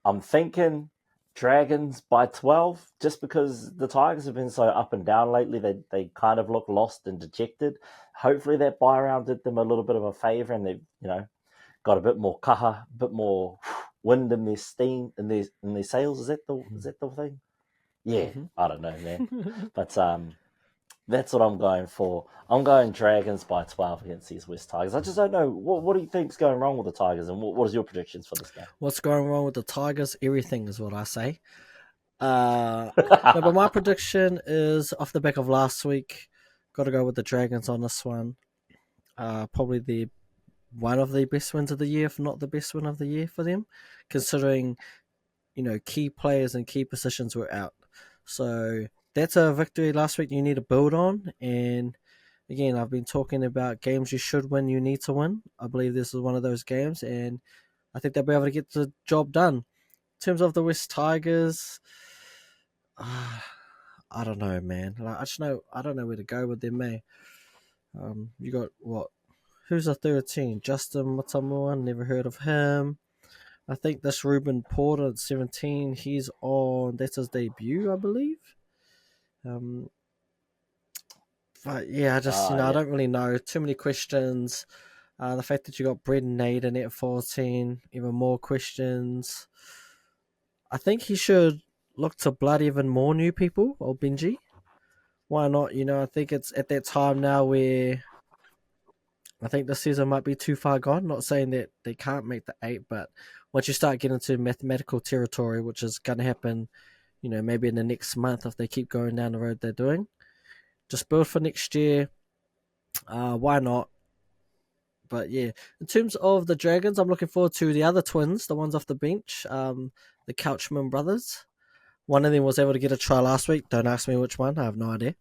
Speaker 1: I'm thinking Dragons by 12, just because the Tigers have been so up and down lately. They kind of look lost and dejected. Hopefully that bye round did them a little bit of a favour, and they've got a bit more kaha, a bit more wind in their steam, in their sails. Is that the thing? Yeah,
Speaker 2: Mm-hmm.
Speaker 1: I don't know, man. But that's what I'm going for. I'm going Dragons by 12 against these West Tigers. I just don't know. What do you think's going wrong with the Tigers, and what is your predictions for this game?
Speaker 2: What's going wrong with the Tigers? Everything is what I say. No, but my prediction is off the back of last week. Got to go with the Dragons on this one. Probably one of the best wins of the year, if not the best win of the year for them, considering key players and key positions were out. So that's a victory last week you need to build on. And again, I've been talking about games you should win, you need to win. I believe this is one of those games, and I think they'll be able to get the job done. In terms of the West Tigers, I don't know, man. Like, I don't know where to go with them, eh? You got what? Who's the 13? Justin Matamua, never heard of him. I think this Ruben Porter at 17, that's his debut, I believe. Um, but yeah, I just, I
Speaker 1: Yeah.
Speaker 2: don't really know. Too many questions. The fact that you got Brendan Naden at 14, even more questions. I think he should look to blood even more new people, or Benji. Why not? I think it's at that time now where I think the season might be too far gone. Not saying that they can't make the 8, but once you start getting into mathematical territory, which is going to happen, maybe in the next month if they keep going down the road they're doing, just build for next year. Why not? But yeah, in terms of the Dragons, I'm looking forward to the other twins, the ones off the bench, the Couchman brothers. One of them was able to get a try last week. Don't ask me which one. I have no idea.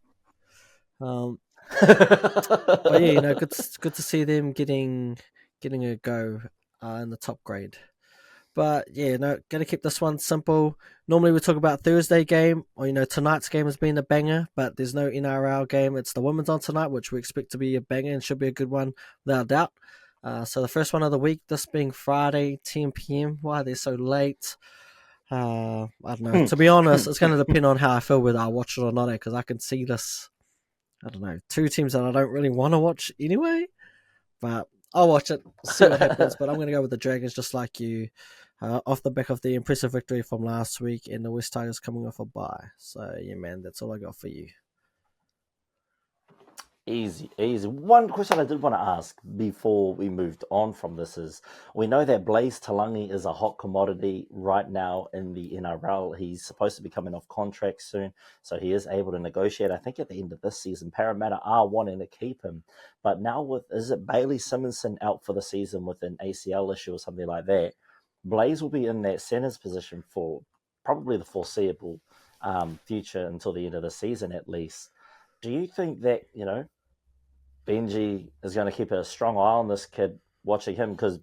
Speaker 2: Um, but yeah, good to see them getting a go in the top grade. But yeah, gonna keep this one simple. Normally we talk about Thursday game, or tonight's game has been a banger, but there's no NRL game. It's the women's on tonight, which we expect to be a banger and should be a good one without doubt. So the first one of the week, this being Friday, 10 p.m. Why they're so late? I don't know. To be honest, it's going to depend on how I feel whether I watch it or not, because I can see this. I don't know, two teams that I don't really want to watch anyway, but I'll watch it, see what happens. But I'm going to go with the Dragons, just like you, off the back of the impressive victory from last week and the West Tigers coming off a bye. So yeah, man, that's all I got for you.
Speaker 1: Easy, easy. One question I did want to ask before we moved on from this is, we know that Blaze Talangi is a hot commodity right now in the NRL. He's supposed to be coming off contract soon, so he is able to negotiate. I think at the end of this season, Parramatta are wanting to keep him. But now is it Bailey Simonson out for the season with an ACL issue or something like that? Blaze will be in that center's position for probably the foreseeable future until the end of the season at least. Do you think that, Benji is going to keep a strong eye on this kid, watching him? Because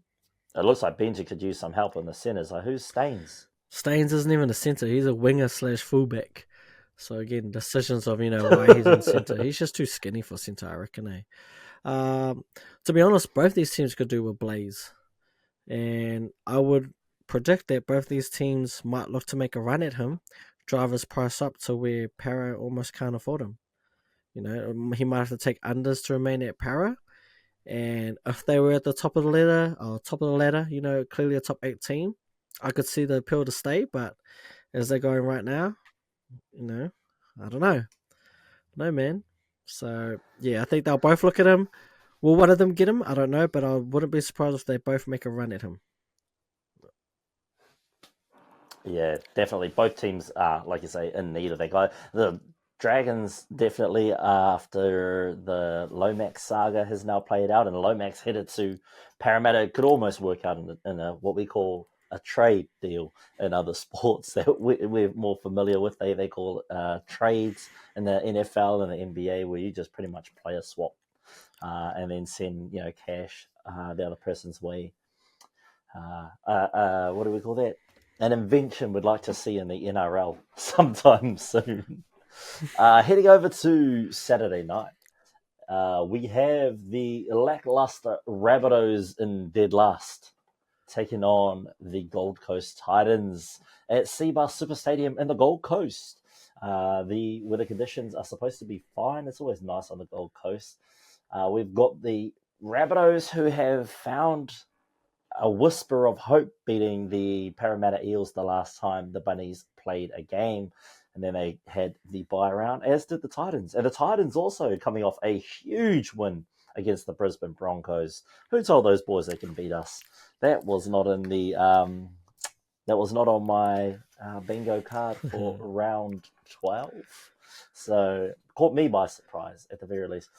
Speaker 1: it looks like Benji could use some help in the centers. Like, who's Staines?
Speaker 2: Staines isn't even a centre. He's a winger slash fullback. So again, decisions of why he's in centre. He's just too skinny for centre, I reckon. To be honest, both these teams could do with Blaze, and I would predict that both these teams might look to make a run at him, drive his price up to where Para almost can't afford him. He might have to take unders to remain at Para. And if they were at the top of the ladder, clearly a top 8 team, I could see the appeal to stay. But as they're going right now, I don't know. No, man. So, yeah, I think they'll both look at him. Will one of them get him? I don't know, but I wouldn't be surprised if they both make a run at him.
Speaker 1: Yeah, definitely. Both teams are, like you say, in need of that guy. The Dragons definitely, after the Lomax saga has now played out, and Lomax headed to Parramatta, it could almost work out in a what we call a trade deal in other sports that we're more familiar with. They call trades in the NFL and the NBA, where you just pretty much play a swap and then send cash the other person's way. What do we call that? An invention we'd like to see in the NRL sometime soon. Heading over to Saturday night, we have the lackluster Rabbitos in dead last, taking on the Gold Coast Titans at Seabus Super Stadium in the Gold Coast. The weather conditions are supposed to be fine. It's always nice on the Gold Coast. We've got the Rabbitos, who have found a whisper of hope, beating the Parramatta Eels the last time the Bunnies played a game. And then they had the bye round, as did the Titans. And the Titans also coming off a huge win against the Brisbane Broncos. Who told those boys they can beat us? That was not in the that was not on my bingo card for round 12. So caught me by surprise at the very least.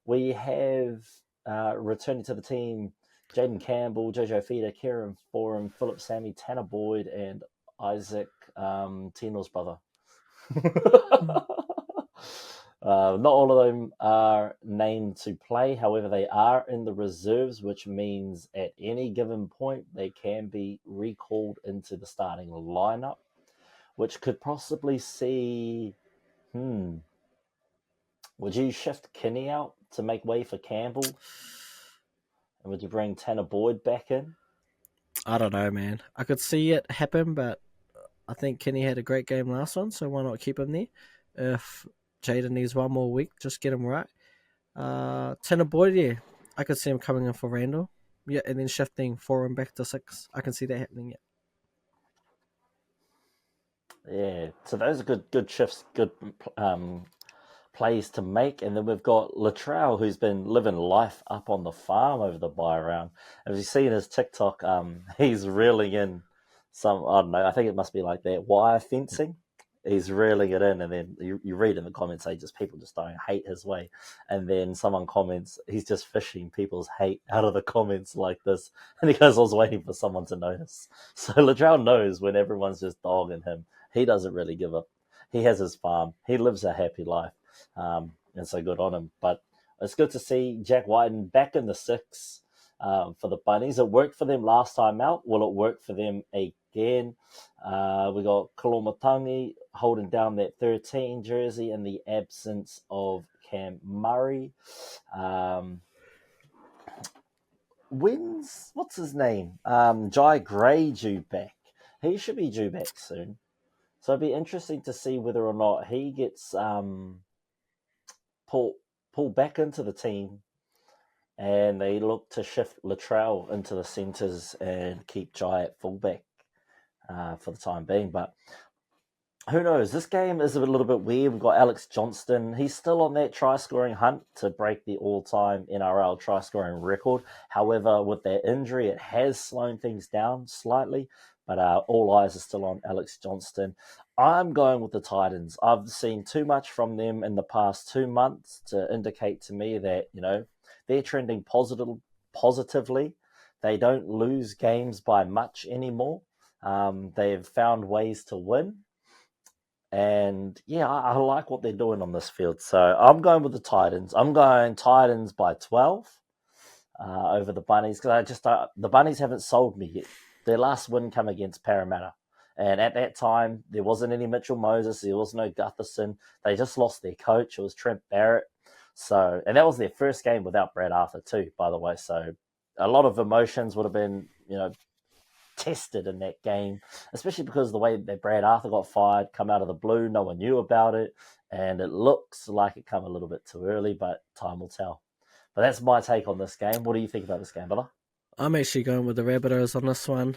Speaker 1: We have returning to the team Jaden Campbell, Jojo Feeder, Kieran Foran, Philip Sammy, Tanner Boyd, and Isaac Tino's brother. Not all of them are named to play. However, they are in the reserves, which means at any given point they can be recalled into the starting lineup, which could possibly see. Would you shift Kinney out to make way for Campbell? And would you bring Tanner Boyd back in?
Speaker 2: I don't know, man. I could see it happen, but I think Kenny had a great game last one, so why not keep him there? If Jaden needs one more week, just get him right. Tanner Boyd, yeah, I could see him coming in for Randall. Yeah, and then shifting 4 and back to 6. I can see that happening,
Speaker 1: Yeah, so those are good shifts, good plays to make. And then we've got Latrell, who's been living life up on the farm over the bye round. Have you seen his TikTok? He's reeling in some, I don't know, I think it must be like that wire fencing. He's reeling it in, and then you read in the comments, people just don't hate his way. And then someone comments, he's just fishing people's hate out of the comments like this. And he goes, I was waiting for someone to notice. So Latrell knows when everyone's just dogging him, he doesn't really give up. He has his farm. He lives a happy life. And so good on him. But it's good to see Jack Wyden back in the 6 for the Bunnies. It worked for them last time out. Will it work for them again? We got Kolomatangi holding down that 13 jersey in the absence of Cam Murray. What's his name? Jai Gray due back. He should be due back soon. So it'd be interesting to see whether or not he gets pulled back into the team, and they look to shift Latrell into the centres and keep Jai at fullback for the time being. But who knows? This game is a little bit weird. We've got Alex Johnston. He's still on that try-scoring hunt to break the all-time NRL try-scoring record. However, with that injury, it has slowed things down slightly. But all eyes are still on Alex Johnston. I'm going with the Titans. I've seen too much from them in the past 2 months to indicate to me that, they're trending positively. They don't lose games by much anymore. They've found ways to win. And yeah, I like what they're doing on this field. So I'm going with the Titans. I'm going Titans by 12 over the Bunnies because the Bunnies haven't sold me yet. Their last win come against Parramatta. And at that time, there wasn't any Mitchell Moses. There was no Gutherson. They just lost their coach. It was Trent Barrett. So, and that was their first game without Brad Arthur too, by the way. So a lot of emotions would have been, tested in that game, especially because the way that Brad Arthur got fired, come out of the blue, no one knew about it, and it looks like it come a little bit too early, but time will tell. But that's my take on this game. What do you think about this game, Bella?
Speaker 2: I'm actually going with the Rabbitos on this one.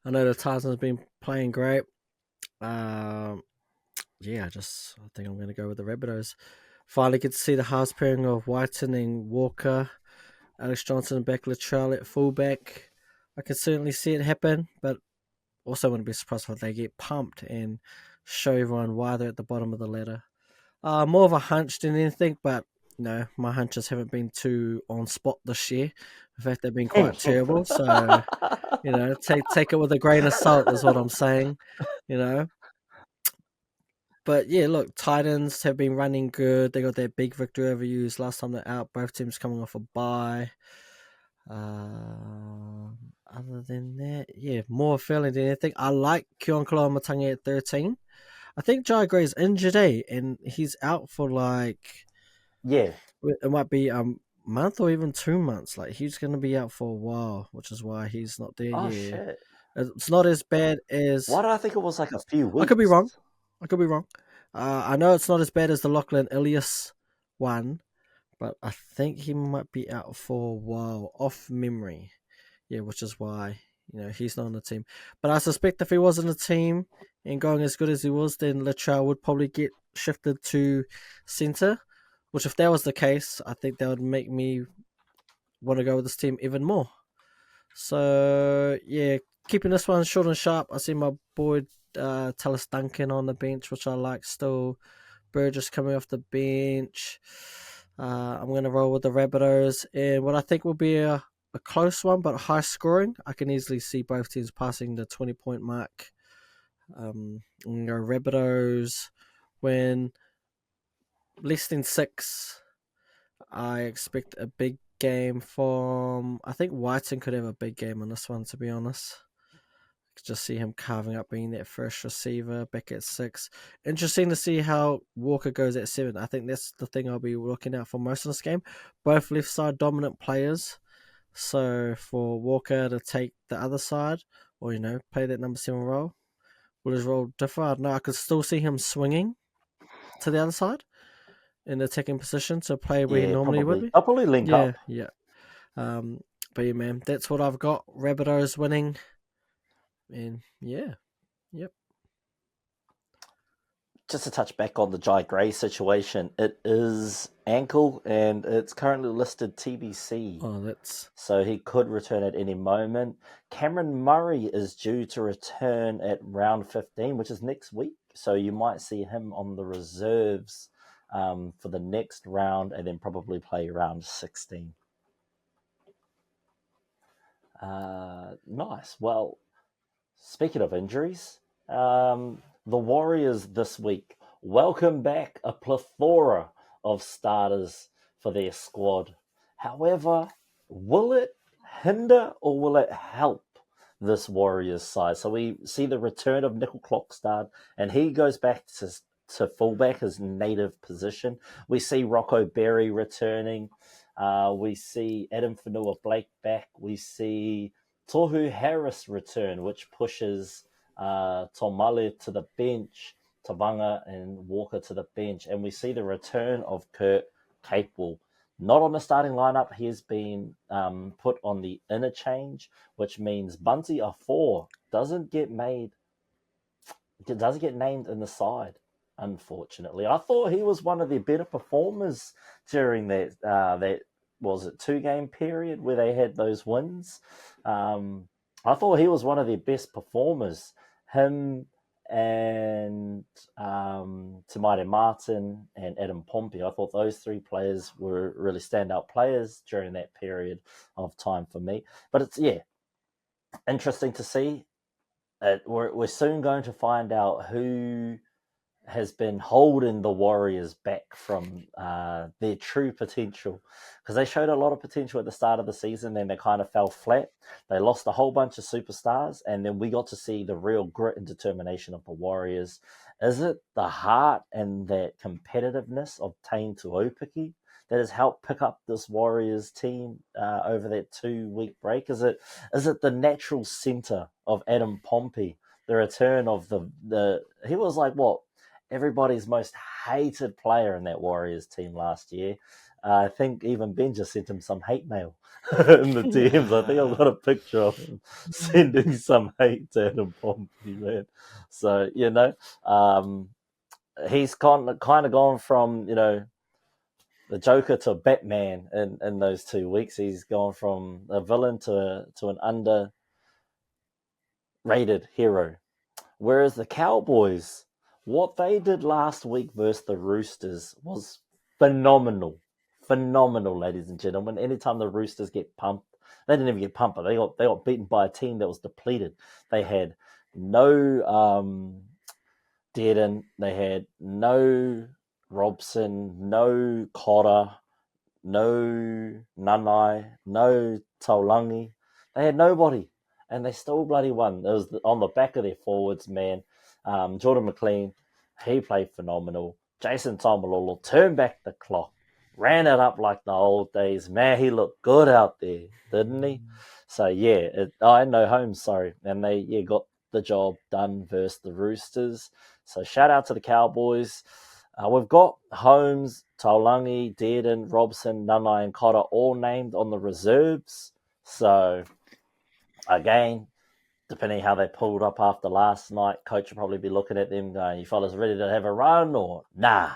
Speaker 2: I know the Titans have been playing great. Yeah, I think I'm going to go with the Rabbitos. Finally get to see the house pairing of Whiten and Walker, Alex Johnson back, Latrell at fullback. I can certainly see it happen, but also wouldn't be surprised if they get pumped and show everyone why they're at the bottom of the ladder. More of a hunch than anything, but no, my hunches haven't been too on spot this year. In fact, they've been quite terrible. So take it with a grain of salt is what I'm saying. You know, but yeah, look, Titans have been running good. They got that big victory over U's last time they're out. Both teams coming off a bye. Other than that, yeah, more feeling than anything. I like Kionkala Matangi at 13. I think Jai Gray's injured, and he's out for
Speaker 1: Yeah.
Speaker 2: it might be a month or even 2 months. Like he's going to be out for a while, which is why he's not there.
Speaker 1: Oh,
Speaker 2: Yeah,
Speaker 1: shit.
Speaker 2: it's not as bad as
Speaker 1: Why did I think it was like a few
Speaker 2: I could be
Speaker 1: weeks?
Speaker 2: wrong. I know it's not as bad as the Lachlan Ilias one, but I think he might be out for a while, off memory. Yeah, which is why he's not on the team. But I suspect if he was on the team and going as good as he was, then Latrell would probably get shifted to centre. Which, if that was the case, I think that would make me want to go with this team even more. So yeah, keeping this one short and sharp. I see my boy Tallis Duncan on the bench, which I like still. Burgess coming off the bench. I'm going to roll with the Rabbitos, and what I think will be a close one, but high scoring. I can easily see both teams passing the 20-point mark. Rabbitos win less than 6. I expect a big game from. I think Whiten could have a big game on this one, to be honest. Just see him carving up being that first receiver back at 6. Interesting to see how Walker goes at 7. I think that's the thing I'll be looking out for most of this game. Both left side dominant players. So for Walker to take the other side or, play that number 7 role, will his role differ? I don't know. I could still see him swinging to the other side in the attacking position to play where he
Speaker 1: Yeah,
Speaker 2: normally would
Speaker 1: probably.
Speaker 2: be.
Speaker 1: I'll probably link
Speaker 2: Yeah,
Speaker 1: up.
Speaker 2: yeah. But yeah, man, that's what I've got. Rabbitos winning. And yeah, yep.
Speaker 1: Just to touch back on the Jai Gray situation, it is ankle and it's currently listed TBC.
Speaker 2: Oh, that's
Speaker 1: So he could return at any moment. Cameron Murray is due to return at round 15, which is next week. So you might see him on the reserves for the next round and then probably play round 16. Nice. Well, speaking of injuries, the Warriors this week welcome back a plethora of starters for their squad. However, will it hinder or will it help this Warriors side? So we see the return of Nickel Clockstad, and he goes back to fullback, his native position. We see Rocco Berry returning. We see Adam Fanua Blake back. We see Tohu Harris return, which pushes Tomale to the bench, Tabanga and Walker to the bench. And we see the return of Kurt Capewell. Not on the starting lineup, he has been put on the interchange, which means Bunty A4 doesn't get named in the side, unfortunately. I thought he was one of the better performers during that was it 2 game period where they had those wins. I thought he was one of their best performers. Him and Tamari Martin and Adam Pompey. I thought those 3 players were really standout players during that period of time for me. But it's interesting to see. We're soon going to find out who has been holding the Warriors back from their true potential, because they showed a lot of potential at the start of the season, then they kind of fell flat. They lost a whole bunch of superstars, and then we got to see the real grit and determination of the Warriors. Is it the heart and that competitiveness of Tain Tuopiki that has helped pick up this Warriors team over that 2 week break? Is it the natural center of Adam Pompey? The return of the he was like what everybody's most hated player in that Warriors team last year. I think even Ben just sent him some hate mail in the DMs. I think I've got a picture of him sending some hate to Adam Pompey, man. So, he's kind of gone from, the Joker to Batman in those 2 weeks. He's gone from a villain to an underrated hero. Whereas the Cowboys, what they did last week versus the Roosters was phenomenal. Phenomenal, ladies and gentlemen. Anytime the Roosters get pumped, they didn't even get pumped, but they got beaten by a team that was depleted. They had no Dearden, they had no Robson, no Cotter, no Nanai, no Taulangi. They had nobody, and they still bloody won. It was on the back of their forwards, man. Jordan McLean, he played phenomenal. Jason Tomalolo turned back the clock, ran it up like the old days. Man, he looked good out there, didn't he? So yeah, I had no home, sorry, and they got the job done versus the Roosters. So shout out to the Cowboys. We've got Holmes, Taulangi, Dearden, Robson, Nanai, and Cotter all named on the reserves. So, again, depending how they pulled up after last night, coach will probably be looking at them going, you fellas ready to have a run or nah?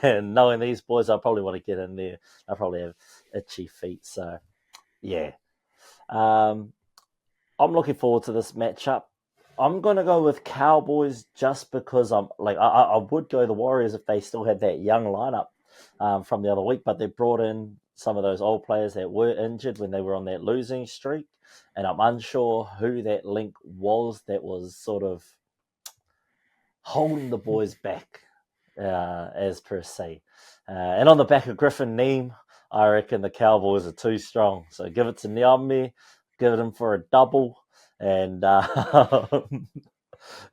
Speaker 1: And knowing these boys, I probably want to get in there. They'll probably have itchy feet. So, yeah. I'm looking forward to this matchup. I'm gonna go with Cowboys just because I would go the Warriors if they still had that young lineup from the other week, but they brought in some of those old players that were injured when they were on that losing streak, and I'm unsure who that link was that was sort of holding the boys back, as per se. And on the back of Griffin Neem, I reckon the Cowboys are too strong. So give it to Niame, give it him for a double. And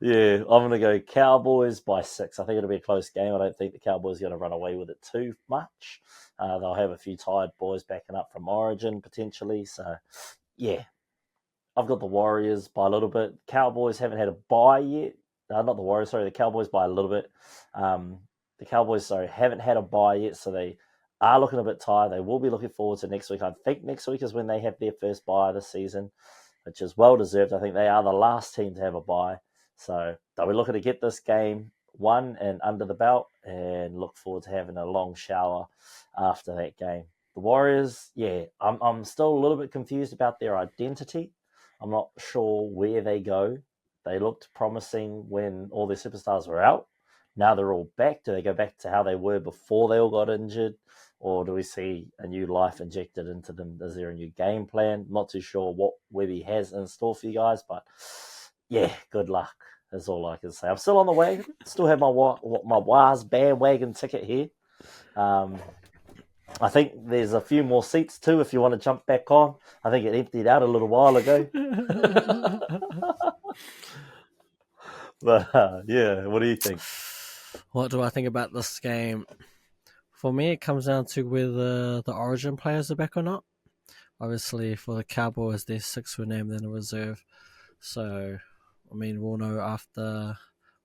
Speaker 1: yeah, I'm going to go Cowboys by 6. I think it'll be a close game. I don't think the Cowboys are going to run away with it too much. They'll have a few tired boys backing up from Origin potentially. So, yeah, I've got the Warriors by a little bit. Cowboys haven't had a bye yet. Not the Warriors, sorry, the Cowboys by a little bit. The Cowboys, haven't had a bye yet, so they are looking a bit tired. They will be looking forward to next week. I think next week is when they have their first bye this season, which is well deserved. I think they are the last team to have a bye. So they'll be looking to get this game won and under the belt and look forward to having a long shower after that game. The Warriors, I'm still a little bit confused about their identity. I'm not sure where they go. They looked promising when all their superstars were out. Now they're all back. Do they go back to how they were before they all got injured? Or do we see a new life injected into them? Is there a new game plan? Not too sure what Webby has in store for you guys, but yeah, good luck is all I can say. I'm still on the wagon. Still have my Waz bandwagon ticket here. I think there's a few more seats too if you want to jump back on. I think it emptied out a little while ago. But yeah, what do you think?
Speaker 2: What do I think about this game? For me, it comes down to whether the Origin players are back or not. Obviously, for the Cowboys, their 6 were named in a reserve. So, I mean, we'll know after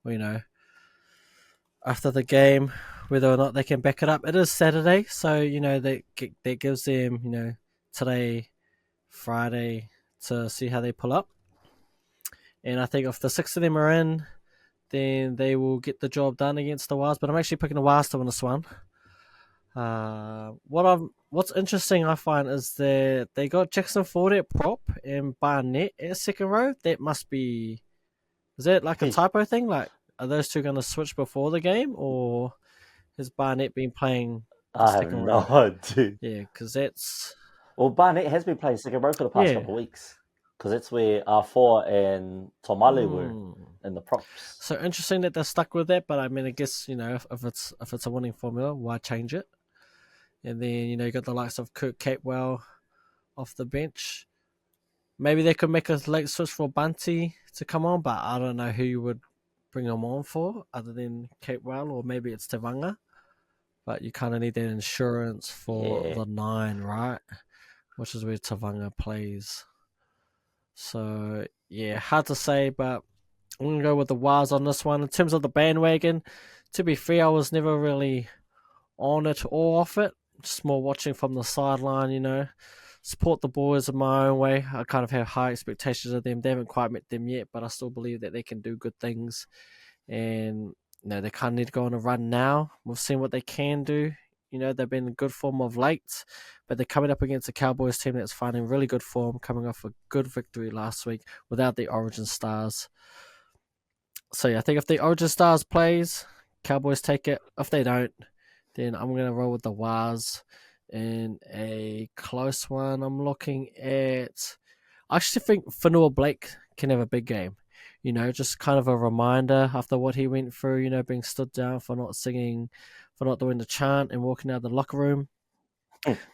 Speaker 2: the game whether or not they can back it up. It is Saturday, so that gives them today, Friday, to see how they pull up. And I think if the 6 of them are in, then they will get the job done against the Wilds. But I'm actually picking the Wilds to win this one. What's interesting I find is that they got Jackson Ford at prop and Barnett at second row. Is that like a typo thing? Like, are those two going to switch before the game, or has Barnett been playing the
Speaker 1: I have
Speaker 2: second
Speaker 1: no
Speaker 2: row?
Speaker 1: idea.
Speaker 2: Yeah, because that's...
Speaker 1: Well, Barnett has been playing second row for the past couple of weeks because that's where R4 and Tomale were. in the props.
Speaker 2: So interesting that they're stuck with that, but I mean, I guess if it's a winning formula, why change it? And then you got the likes of Kirk Capewell off the bench. Maybe they could make a late switch for Bunty to come on, but I don't know who you would bring him on for other than Capewell, or maybe it's Tavanga. But you kind of need that insurance for
Speaker 1: Yeah.
Speaker 2: the 9, right? Which is where Tavanga plays. So yeah, hard to say, but I'm gonna go with the Waz on this one. In terms of the bandwagon, to be fair, I was never really on it or off it. Just more watching from the sideline, support the boys in my own way. I kind of have high expectations of them. They haven't quite met them yet, but I still believe that they can do good things. And they kind of need to go on a run now. We've seen what they can do. They've been in good form of late, but they're coming up against a Cowboys team that's finding really good form, coming off a good victory last week without the Origin Stars. So yeah, I think if the Origin Stars plays, Cowboys take it. If they don't, then I'm going to roll with the Waz in a close one. I'm looking at. I actually think Fanua Blake can have a big game. Just kind of a reminder after what he went through, being stood down for not singing, for not doing the chant and walking out of the locker room.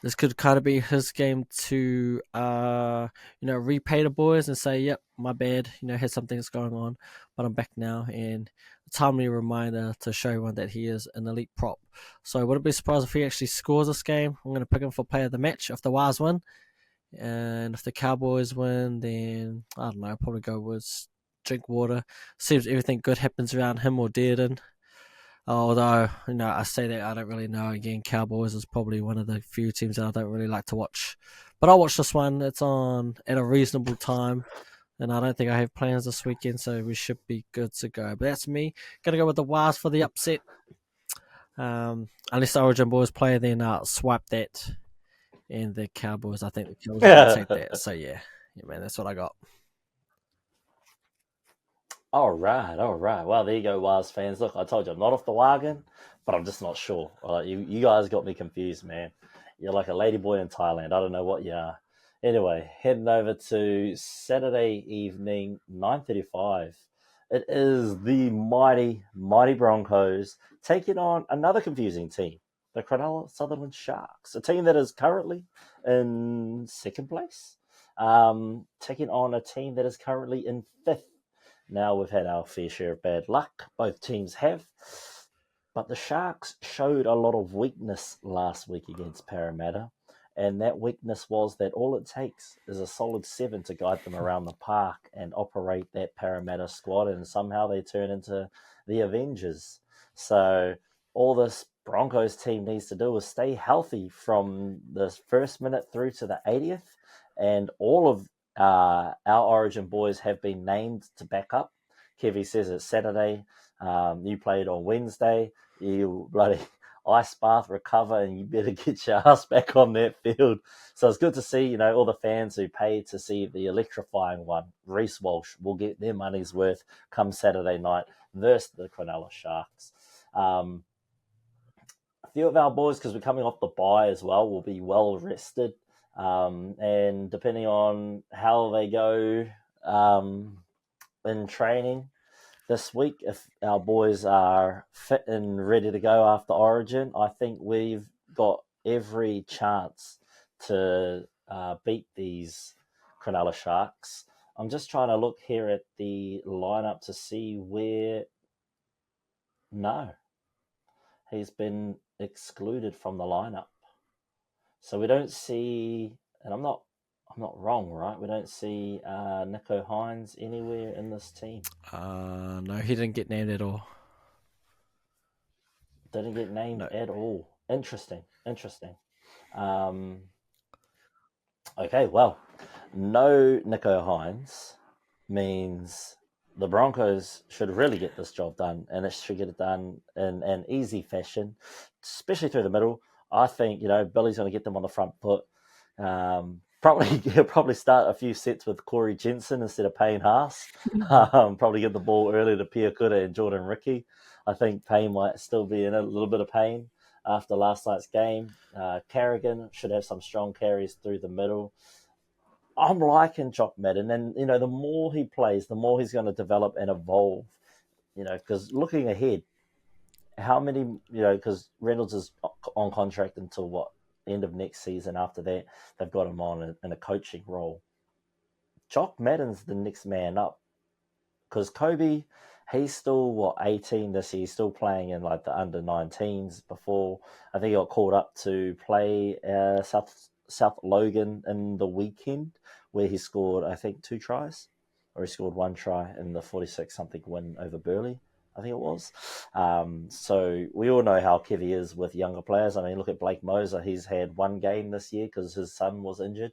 Speaker 2: This could kind of be his game to, repay the boys and say, yep, my bad, had some things going on, but I'm back now. And a timely reminder to show everyone that he is an elite prop. So I wouldn't be surprised if he actually scores this game. I'm going to pick him for player of the match if the Waz win. And if the Cowboys win, then I don't know, I'll probably go with Drinkwater. Seems everything good happens around him or Dearden. Although, I say that I don't really know. Again, Cowboys is probably one of the few teams that I don't really like to watch. But I'll watch this one. It's on at a reasonable time. And I don't think I have plans this weekend, so we should be good to go. But that's me. Gonna go with the Waz for the upset. Unless the Origin boys play, then swipe that. And the Cowboys, I think the Cowboys are going to take that. So, yeah, man, that's what I got.
Speaker 1: All right, all right. Well, there you go, Waz fans. Look, I told you I'm not off the wagon, but I'm just not sure. You guys got me confused, man. You're like a ladyboy in Thailand. I don't know what you are. Anyway, heading over to Saturday evening, 9:35. It is the mighty, mighty Broncos taking on another confusing team, the Cronulla Sutherland Sharks, a team that is currently in second place, taking on a team that is currently in fifth. Now we've had our fair share of bad luck. Both teams have. But the Sharks showed a lot of weakness last week against Parramatta. And that weakness was that all it takes is a solid 7 to guide them around the park and operate that Parramatta squad. And somehow they turn into the Avengers. So all this Broncos team needs to do is stay healthy from the first minute through to the 80th. And all of our Origin boys have been named to back up. Kevy says it's Saturday. You played on Wednesday. You bloody ice bath, recover, and you better get your ass back on that field. So it's good to see, all the fans who paid to see the electrifying one, Reece Walsh, will get their money's worth come Saturday night versus the Cronulla Sharks. A few of our boys, because we're coming off the bye as well, will be well rested. And depending on how they go in training this week, if our boys are fit and ready to go after Origin, I think we've got every chance to beat these Cronulla Sharks. I'm just trying to look here at the lineup to see where... No, he's been excluded from the lineup. So we don't see, and I'm not wrong, right? We don't see Nico Hines anywhere in this team.
Speaker 2: No, he didn't get named at all.
Speaker 1: Didn't get named at all. Interesting. Okay, well, no Nico Hines means the Broncos should really get this job done, and it should get it done in an easy fashion, especially through the middle. I think Billy's going to get them on the front foot. He'll probably start a few sets with Corey Jensen instead of Payne Haas. Probably get the ball early to Pia Kura and Jordan Ricky. I think Payne might still be in a little bit of pain after last night's game. Carrigan should have some strong carries through the middle. I'm liking Jock Madden, and the more he plays, the more he's going to develop and evolve. Because looking ahead, how many, because Reynolds is on contract until what, end of next season. After that, they've got him on in a coaching role. Jock Madden's the next man up, because Kobe, he's still what, 18 this year. He's still playing in like the under 19s. Before, I think he got called up to play South Logan in the weekend, where he scored, I think, 2 tries, or he scored 1 try in the 46 something win over Burley, I think it was. So we all know how Kevy is with younger players. I mean, look at Blake Moser. He's had 1 game this year because his son was injured.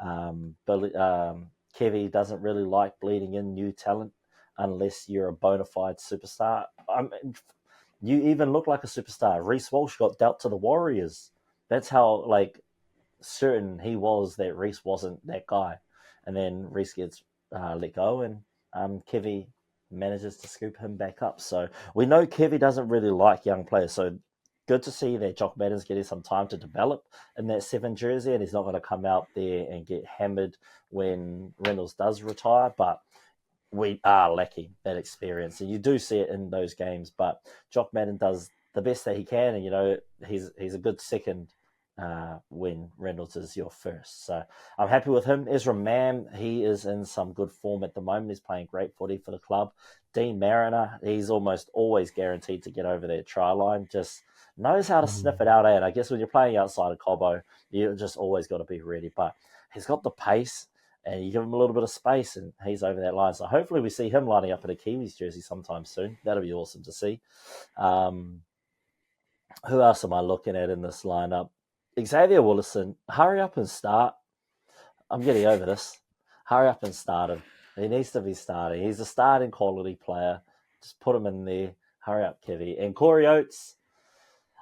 Speaker 1: Kevy doesn't really like bleeding in new talent unless you're a bona fide superstar. You even look like a superstar. Reece Walsh got dealt to the Warriors. That's how certain he was that Reece wasn't that guy. And then Reece gets let go, and Kevy manages to scoop him back up. So we know Kevy doesn't really like young players. So good to see that Jock Madden's getting some time to develop in that 7 jersey, and he's not going to come out there and get hammered when Reynolds does retire. But we are lacking that experience, and you do see it in those games. But Jock Madden does the best that he can, and he's a good second when Reynolds is your first. So I'm happy with him. Ezra Mam, he is in some good form at the moment. He's playing great footy for the club. Dean Mariner, he's almost always guaranteed to get over that try line. Just knows how to sniff it out. And I guess when you're playing outside of Cobbo, you just always got to be ready. But he's got the pace, and you give him a little bit of space, and he's over that line. So hopefully we see him lining up in a Kiwis jersey sometime soon. That'll be awesome to see. Who else am I looking at in this lineup? Xavier Willison, hurry up and start. I'm getting over this. Hurry up and start him. He needs to be starting. He's a starting quality player. Just put him in there. Hurry up, Kevy. And Corey Oates,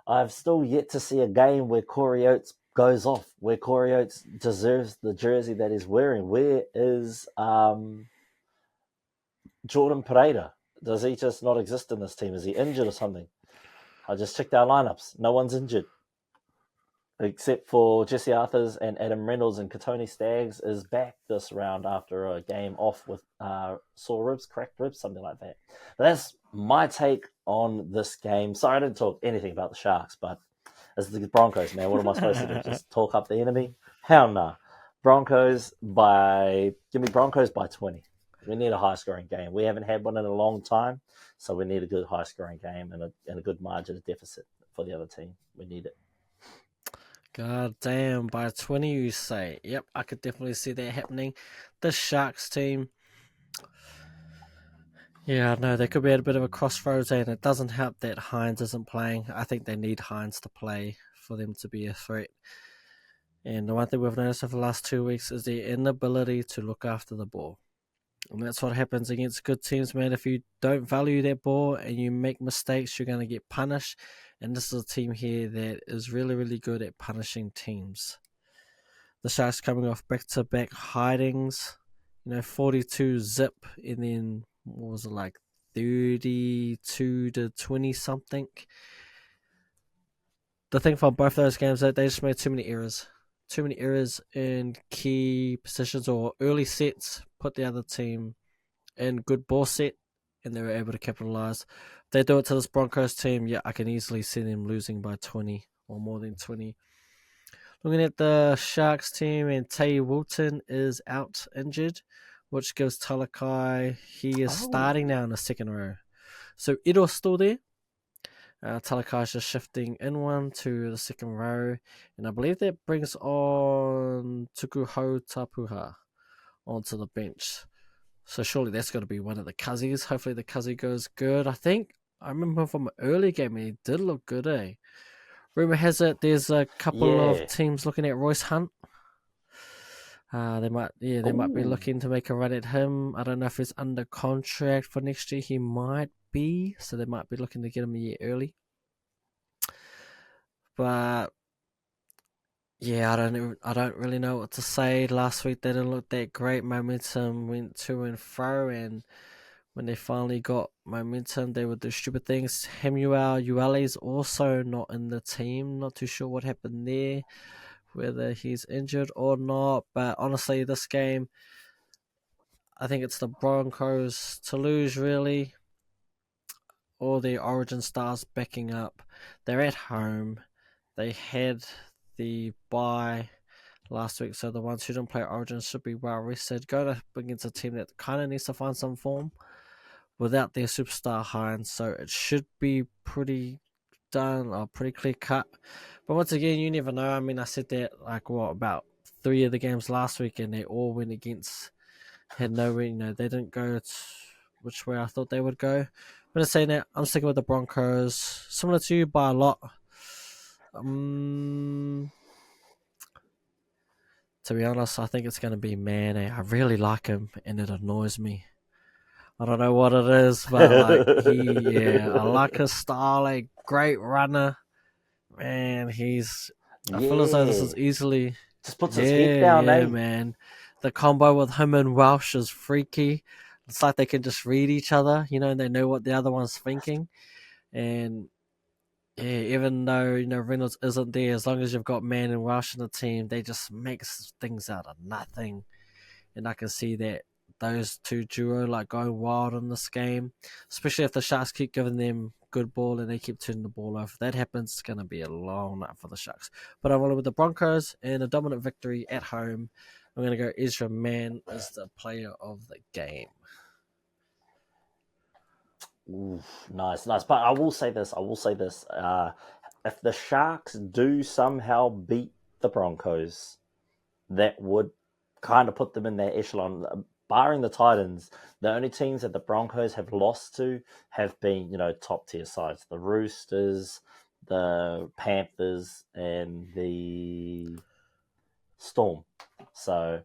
Speaker 1: I've still yet to see a game where Corey Oates goes off, where Corey Oates deserves the jersey that he's wearing. Where is Jordan Pereira? Does he just not exist in this team? Is he injured or something? I just checked our lineups. No one's injured, except for Jesse Arthurs and Adam Reynolds, and Katoni Staggs is back this round after a game off with sore ribs, cracked ribs, something like that. But that's my take on this game. Sorry, I didn't talk anything about the Sharks, but it's the Broncos, man. What am I supposed to do? Just talk up the enemy? Hell nah. Give me Broncos by 20. We need a high-scoring game. We haven't had one in a long time, so we need a good high-scoring game and a good margin of deficit for the other team. We need it.
Speaker 2: God damn, by 20 you say. Yep, I could definitely see that happening. The Sharks team, yeah, no, they could be at a bit of a crossroads, and it doesn't help that Hines isn't playing. I think they need Hines to play for them to be a threat. And the one thing we've noticed over the last 2 weeks is their inability to look after the ball. And that's what happens against good teams, man. If you don't value that ball and you make mistakes, you're going to get punished. And this is a team here that is really, really good at punishing teams. The Sharks coming off back-to-back hidings, 42 zip, and then, what was it, like 32 to 20 something. The thing from both those games, that they just made too many errors. Too many errors in key positions or early sets, put the other team in good ball set, and they were able to capitalize. If they do it to this Broncos team, yeah, I can easily see them losing by 20 or more than 20. Looking at the Sharks team, and Tay Wilton is out injured, which gives Talakai, he is starting now in the second row. So Edo's still there. Talakai is just shifting in one to the second row, and I believe that brings on Tukuho Tapuha onto the bench. So surely that's got to be one of the Cuzzies. Hopefully the Cuzzy goes good. I remember from an early game he did look good, eh? Rumor has it there's a couple of teams looking at Royce Hunt. They might be looking to make a run at him. I don't know if he's under contract for next year. He might be, so they might be looking to get him a year early. But yeah, I don't really know what to say. Last week they didn't look that great. Momentum went to and fro, and when they finally got momentum, they would do stupid things. Samuel Uele's also not in the team. Not too sure what happened there. whether he's injured or not. But honestly, this game, I think it's the Broncos to lose, really. All the Origin stars backing up. They're at home. They had the bye last week, so the ones who didn't play Origin should be well rested. Going up against a team that kind of needs to find some form without their superstar Hines, so it should be pretty done or pretty clear cut. But once again, you never know. I mean, I said that about 3 of the games last week, and they all went against had no, they didn't go which way I thought they would go. But in saying that, I'm sticking with the Broncos, similar to you by a lot. To be honest, I think it's going to be Mane. I really like him, and it annoys me. I don't know what it is, but I like his style. A great runner, man. I feel as though this is easily.
Speaker 1: Just puts his head down, eh?
Speaker 2: Man. The combo with him and Welsh is freaky. It's like they can just read each other, and they know what the other one's thinking. And even though Reynolds isn't there, as long as you've got Mann and Welsh in the team, they just make things out of nothing. And I can see that those two duo going wild in this game, especially if the Sharks keep giving them good ball and they keep turning the ball over. If that happens, it's going to be a long night for the Sharks. But I'm rolling with the Broncos and a dominant victory at home. I'm going to go Ezra Mann as the player of the game.
Speaker 1: Ooh, nice. But I will say this. If the Sharks do somehow beat the Broncos, that would kind of put them in their echelon. Barring the Titans, the only teams that the Broncos have lost to have been, top tier sides. The Roosters, the Panthers, and the Storm. So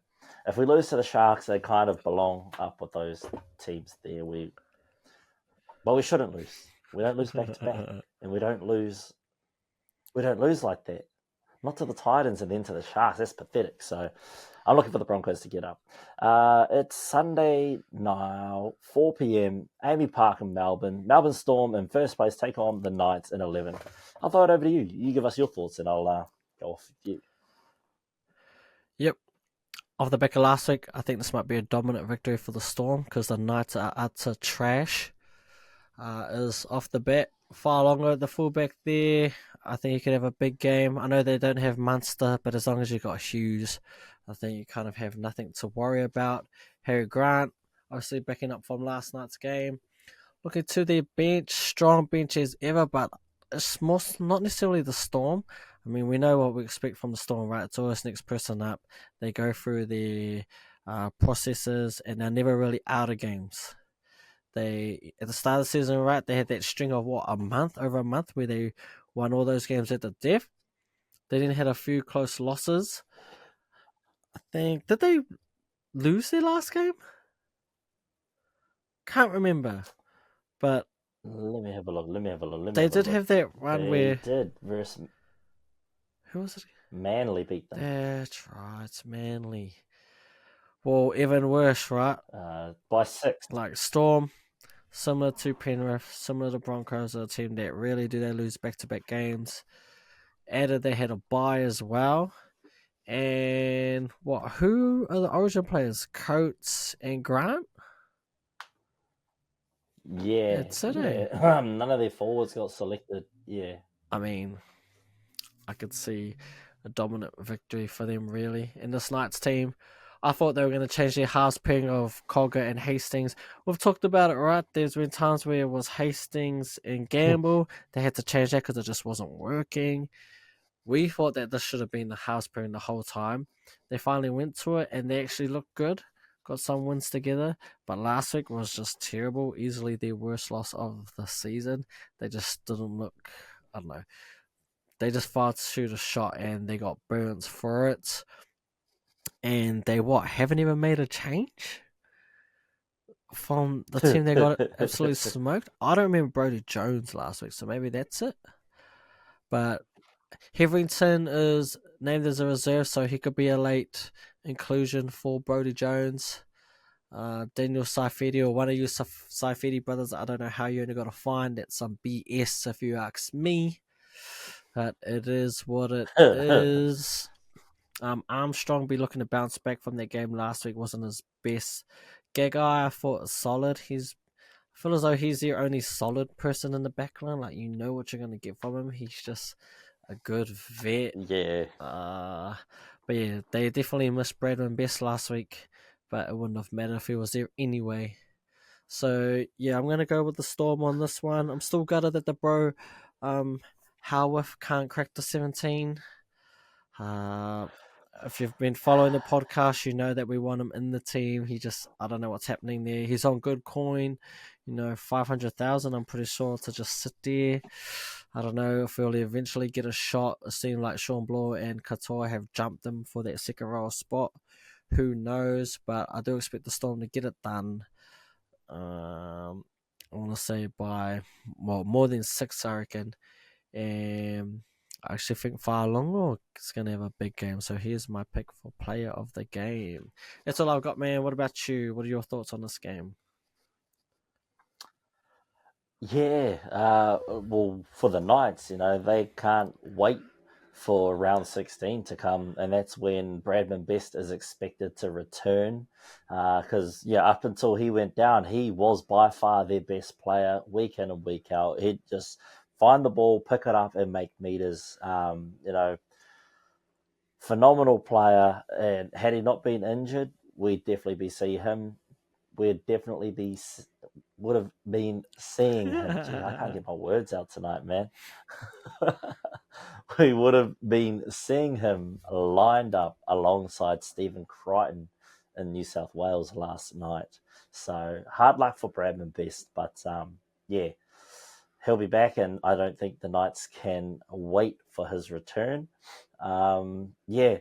Speaker 1: if we lose to the Sharks, they kind of belong up with those teams there. But we shouldn't lose. We don't lose back to back, and we don't lose like that. Not to the Titans and then to the Sharks. That's pathetic. So I'm looking for the Broncos to get up. It's Sunday now, 4 p.m. Amy Park in Melbourne. Melbourne Storm in first place take on the Knights in 11. I'll throw it over to you. You give us your thoughts, and I'll go off with you.
Speaker 2: Yep. Off the back of last week, I think this might be a dominant victory for the Storm because the Knights are utter trash. Is off the bat. Far longer the fullback there. I think you could have a big game. I know they don't have Munster, but as long as you've got Hughes, I think you kind of have nothing to worry about. Harry Grant, obviously backing up from last night's game. Looking to their bench, strong bench as ever, but it's not necessarily the Storm. I mean, we know what we expect from the Storm, right? It's always next person up. They go through their processes, and they're never really out of games. They at the start of the season, right? They had that string of over a month, where they won all those games at the death. They then had a few close losses. I think did they lose their last game? Can't remember, but
Speaker 1: let me have a look.
Speaker 2: They did have that run where
Speaker 1: they did versus
Speaker 2: who was it?
Speaker 1: Manly beat them.
Speaker 2: That's right, it's Manly. Well, even worse, right?
Speaker 1: By 6.
Speaker 2: Like Storm. Similar to Penrith, similar to Broncos, are a team that rarely do they lose back-to-back games. Added they had a bye as well. And who are the Origin players? Coates and Grant?
Speaker 1: Yeah.
Speaker 2: That's it,
Speaker 1: yeah. None of their forwards got selected. Yeah.
Speaker 2: I mean, I could see a dominant victory for them, really. In this night's team, I thought they were going to change their halves pairing of Cogger and Hastings. We've talked about it, right? There's been times where it was Hastings and Gamble. They had to change that because it just wasn't working. We thought that this should have been the house pairing the whole time. They finally went to it, and they actually looked good. Got some wins together. But last week was just terrible. Easily their worst loss of the season. They just didn't look, I don't know. They just failed to shoot a shot, and they got burnt for it. And they haven't even made a change from the team they got absolutely smoked. I don't remember Brodie Jones last week, so maybe that's it. But Hetherington is named as a reserve, so he could be a late inclusion for Brodie Jones. Daniel Saifidi, or one of you Saifidi brothers, I don't know how you only got to find. That's some BS if you ask me. But it is what it is. Armstrong be looking to bounce back from that game last week. Wasn't his best. Gagai, I thought was solid. I feel as though he's the only solid person in the backline. Like, you know what you're going to get from him. He's just a good vet.
Speaker 1: Yeah.
Speaker 2: But yeah, they definitely missed Bradman Best last week, but it wouldn't have mattered if he was there anyway. So yeah, I'm gonna go with the Storm on this one. I'm still gutted that the bro, Howarth can't crack the 17. Uh, if you've been following the podcast, you know that we want him in the team. I don't know what's happening there. He's on good coin, 500,000. I'm pretty sure to just sit there. I don't know if he'll eventually get a shot. It seems like Sean Bloor and Katoa have jumped him for that second row spot. Who knows? But I do expect the Storm to get it done. I want to say by more than 6, I reckon. And I actually think Fa'alogo is going to have a big game. So here's my pick for player of the game. That's all I've got, man. What about you? What are your thoughts on this game?
Speaker 1: Yeah, well, for the Knights, they can't wait for round 16 to come, and that's when Bradman Best is expected to return. Because, up until he went down, he was by far their best player week in and week out. He'd just find the ball, pick it up, and make meters. Phenomenal player, and had he not been injured, we'd definitely be see him. We'd definitely would have been seeing him. Gee, I can't get my words out tonight, man. We would have been seeing him lined up alongside Stephen Crichton in New South Wales last night. So hard luck for Bradman Best, but yeah, he'll be back, and I don't think the Knights can wait for his return. Yeah,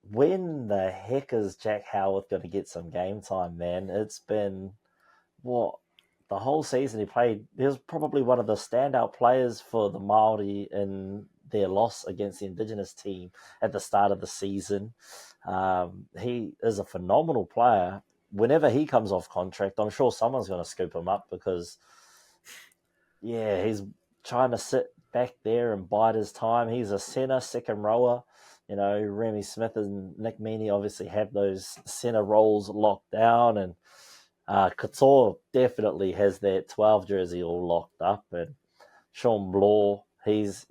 Speaker 1: when the heck is Jack Howard going to get some game time, man? It's been what the whole season he played. He was probably one of the standout players for the Māori in their loss against the Indigenous team at the start of the season. He is a phenomenal player. Whenever he comes off contract, I'm sure someone's going to scoop him up because, yeah, he's trying to sit back there and bide his time. He's a centre, second rower. Remy Smith and Nick Meaney obviously have those centre roles locked down, and Couture definitely has that 12 jersey all locked up, and Sean Bloor, he's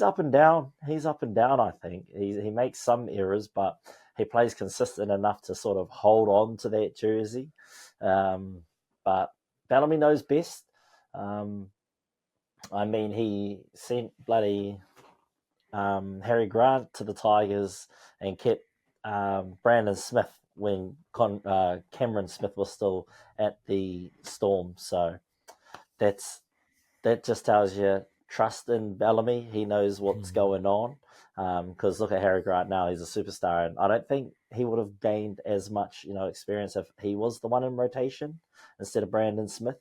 Speaker 1: up and down. He's up and down, I think. He makes some errors, but he plays consistent enough to sort of hold on to that jersey. But Bellamy knows best. He sent bloody Harry Grant to the Tigers and kept Brandon Smith when Cameron Smith was still at the Storm. So that just tells you trust in Bellamy. He knows what's going on. Because look at Harry Grant now; he's a superstar, and I don't think he would have gained as much experience if he was the one in rotation instead of Brandon Smith.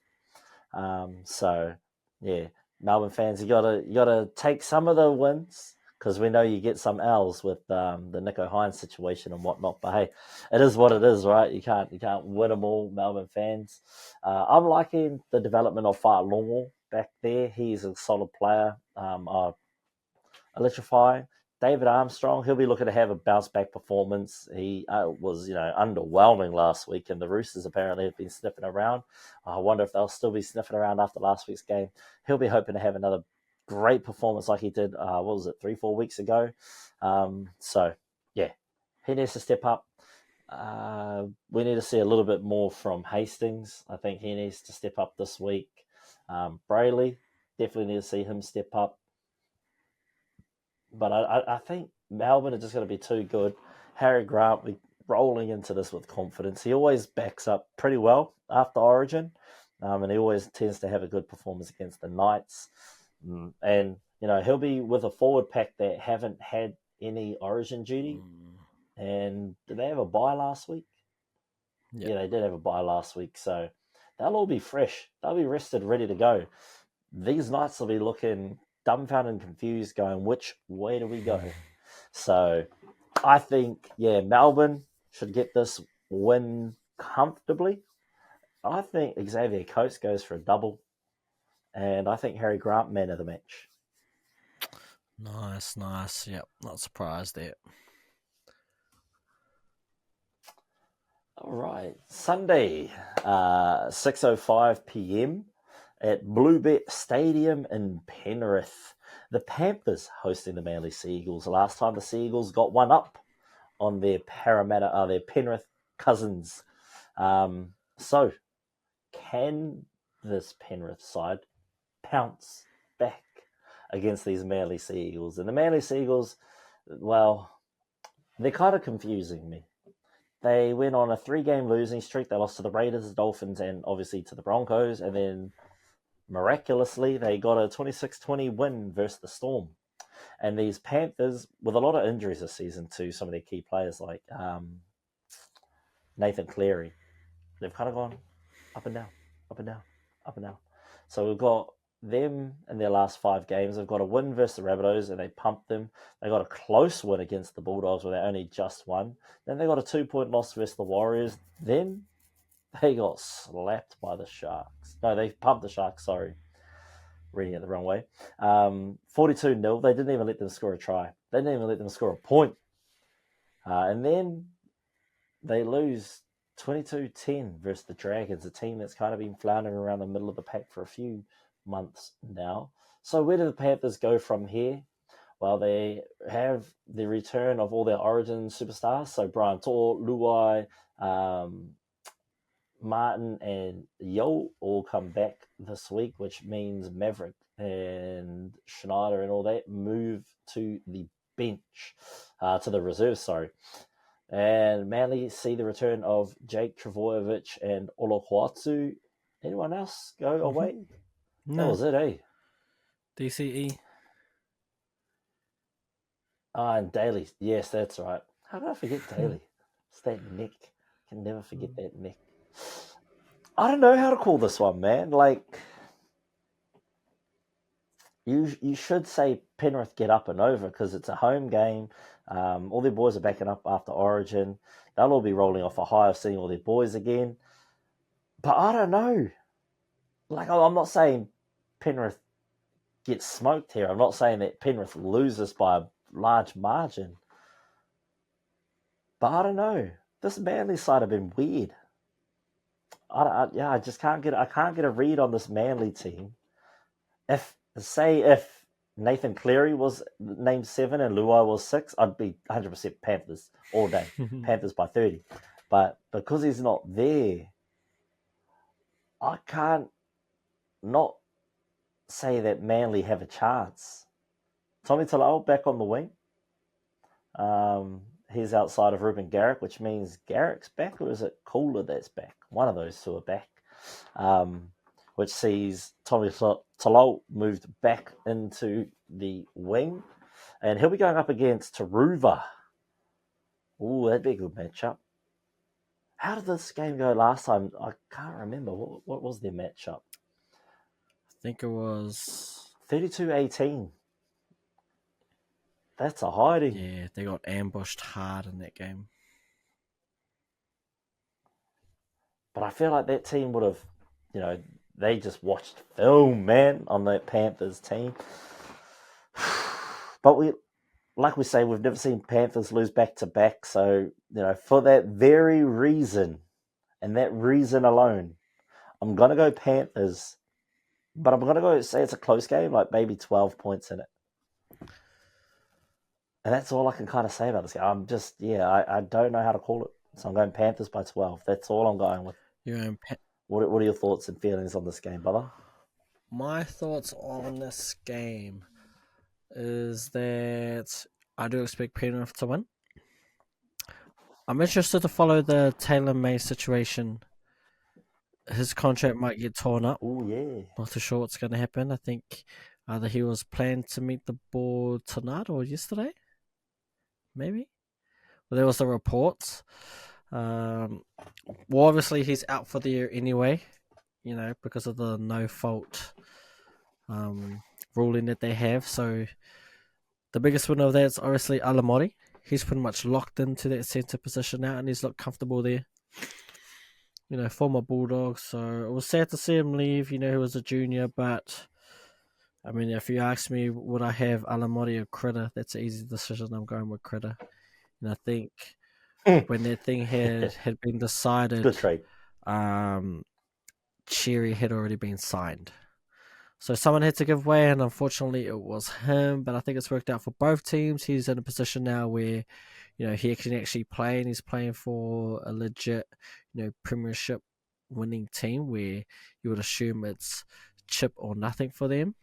Speaker 1: So yeah, Melbourne fans, you gotta take some of the wins, because we know you get some L's with the Nico Hines situation and whatnot. But hey, it is what it is, right? You can't win them all, Melbourne fans. I'm liking the development of Fa'alogo back there. He's a solid player. Electrifying. David Armstrong, he'll be looking to have a bounce back performance. He was, underwhelming last week, and the Roosters apparently have been sniffing around. I wonder if they'll still be sniffing around after last week's game. He'll be hoping to have another great performance like he did, 3-4 weeks ago. So, yeah, he needs to step up. We need to see a little bit more from Hastings. I think he needs to step up this week. Brayley, definitely need to see him step up. But I think Melbourne are just going to be too good. Harry Grant will be rolling into this with confidence. He always backs up pretty well after Origin, and he always tends to have a good performance against the Knights. And, he'll be with a forward pack that haven't had any Origin duty. And did they have a bye last week? Yeah, they did have a bye last week. So they'll all be fresh. They'll be rested, ready to go. These Knights will be looking dumbfounded and confused, going, which way do we go? So I think, Melbourne should get this win comfortably. I think Xavier Coates goes for a double, and I think Harry Grant man of the match.
Speaker 2: Nice. Yep, not surprised there.
Speaker 1: All right, Sunday, 6:05 p.m. at Bluebet Stadium in Penrith. The Panthers hosting the Manly Seagulls. Last time the Seagulls got one up on their their Penrith cousins. So, can this Penrith side pounce back against these Manly Seagulls? And the Manly Seagulls, well, they're kind of confusing me. They went on a 3-game losing streak. They lost to the Raiders, the Dolphins, and obviously to the Broncos. And then miraculously, they got a 26-20 win versus the Storm. And these Panthers, with a lot of injuries this season to some of their key players like Nathan Cleary, they've kind of gone up and down, up and down, up and down. So we've got them in their last 5 games. They've got a win versus the Rabbitos, and they pumped them. They got a close win against the Bulldogs where they only just won. Then they got a 2-point loss versus the Warriors. Then they got slapped by the Sharks. No, they pumped the Sharks, sorry. Reading it the wrong way. 42-0. They didn't even let them score a try. They didn't even let them score a point. And then they lose 22-10 versus the Dragons, a team that's kind of been floundering around the middle of the pack for a few months now. So where do the Panthers go from here? Well, they have the return of all their Origin superstars. So Brian Tor, Luai, Martin, and Yo all come back this week, which means Maverick and Schneider and all that move to the bench, to the reserves, sorry. And Manly see the return of Jake Travojevic and Olohuatu. Anyone else go away?
Speaker 2: No.
Speaker 1: That was it, eh?
Speaker 2: DCE.
Speaker 1: And Daly. Yes, that's right. How did I forget Daly? It's that neck. Can never forget that neck. I don't know how to call this one, man. Like, you should say Penrith get up and over because it's a home game. All their boys are backing up after Origin. They'll all be rolling off a high of seeing all their boys again. But I don't know. Like, I'm not saying Penrith gets smoked here. I'm not saying that Penrith loses by a large margin. But I don't know. This Manly side have been weird. I just can't get a read on this Manly team. If Nathan Cleary was named 7 and Luai was 6, I'd be 100% Panthers all day. Panthers by 30. But because he's not there, I can't not say that Manly have a chance. Tommy Talau back on the wing. He's outside of Ruben Garrick, which means Garrick's back, or is it Cooler that's back? One of those two are back. Which sees Tommy Talau moved back into the wing. And he'll be going up against Taruva. Ooh, that'd be a good matchup. How did this game go last time? I can't remember. What was their matchup?
Speaker 2: I think it was
Speaker 1: 32-18. That's a hiding.
Speaker 2: Yeah, they got ambushed hard in that game.
Speaker 1: But I feel like that team would have, they just watched film, man, on that Panthers team. But we've never seen Panthers lose back-to-back. So, for that very reason, and that reason alone, I'm going to go Panthers. But I'm going to go say it's a close game, like maybe 12 points in it. And that's all I can kind of say about this game. I don't know how to call it. So I'm going Panthers by 12. That's all I'm going with. What are your thoughts and feelings on this game, brother?
Speaker 2: My thoughts on this game is that I do expect Penrith to win. I'm interested to follow the Taylor May situation. His contract might get torn up.
Speaker 1: Oh, yeah.
Speaker 2: Not too sure what's going to happen. I think either he was planned to meet the board tonight or yesterday. Maybe. Well, there was the reports. Obviously he's out for the year anyway, because of the no fault ruling that they have. So the biggest winner of that is obviously Alamori. He's pretty much locked into that centre position now, and he's looked comfortable there. Former Bulldog, so it was sad to see him leave. He was a junior, but I mean, if you ask me, would I have Alamori or Critter? That's an easy decision. I'm going with Critter. And I think when that thing had been decided,
Speaker 1: Good trade.
Speaker 2: Cherry had already been signed. So someone had to give way, and unfortunately it was him. But I think it's worked out for both teams. He's in a position now where, he can actually play, and he's playing for a legit, premiership winning team where you would assume it's chip or nothing for them.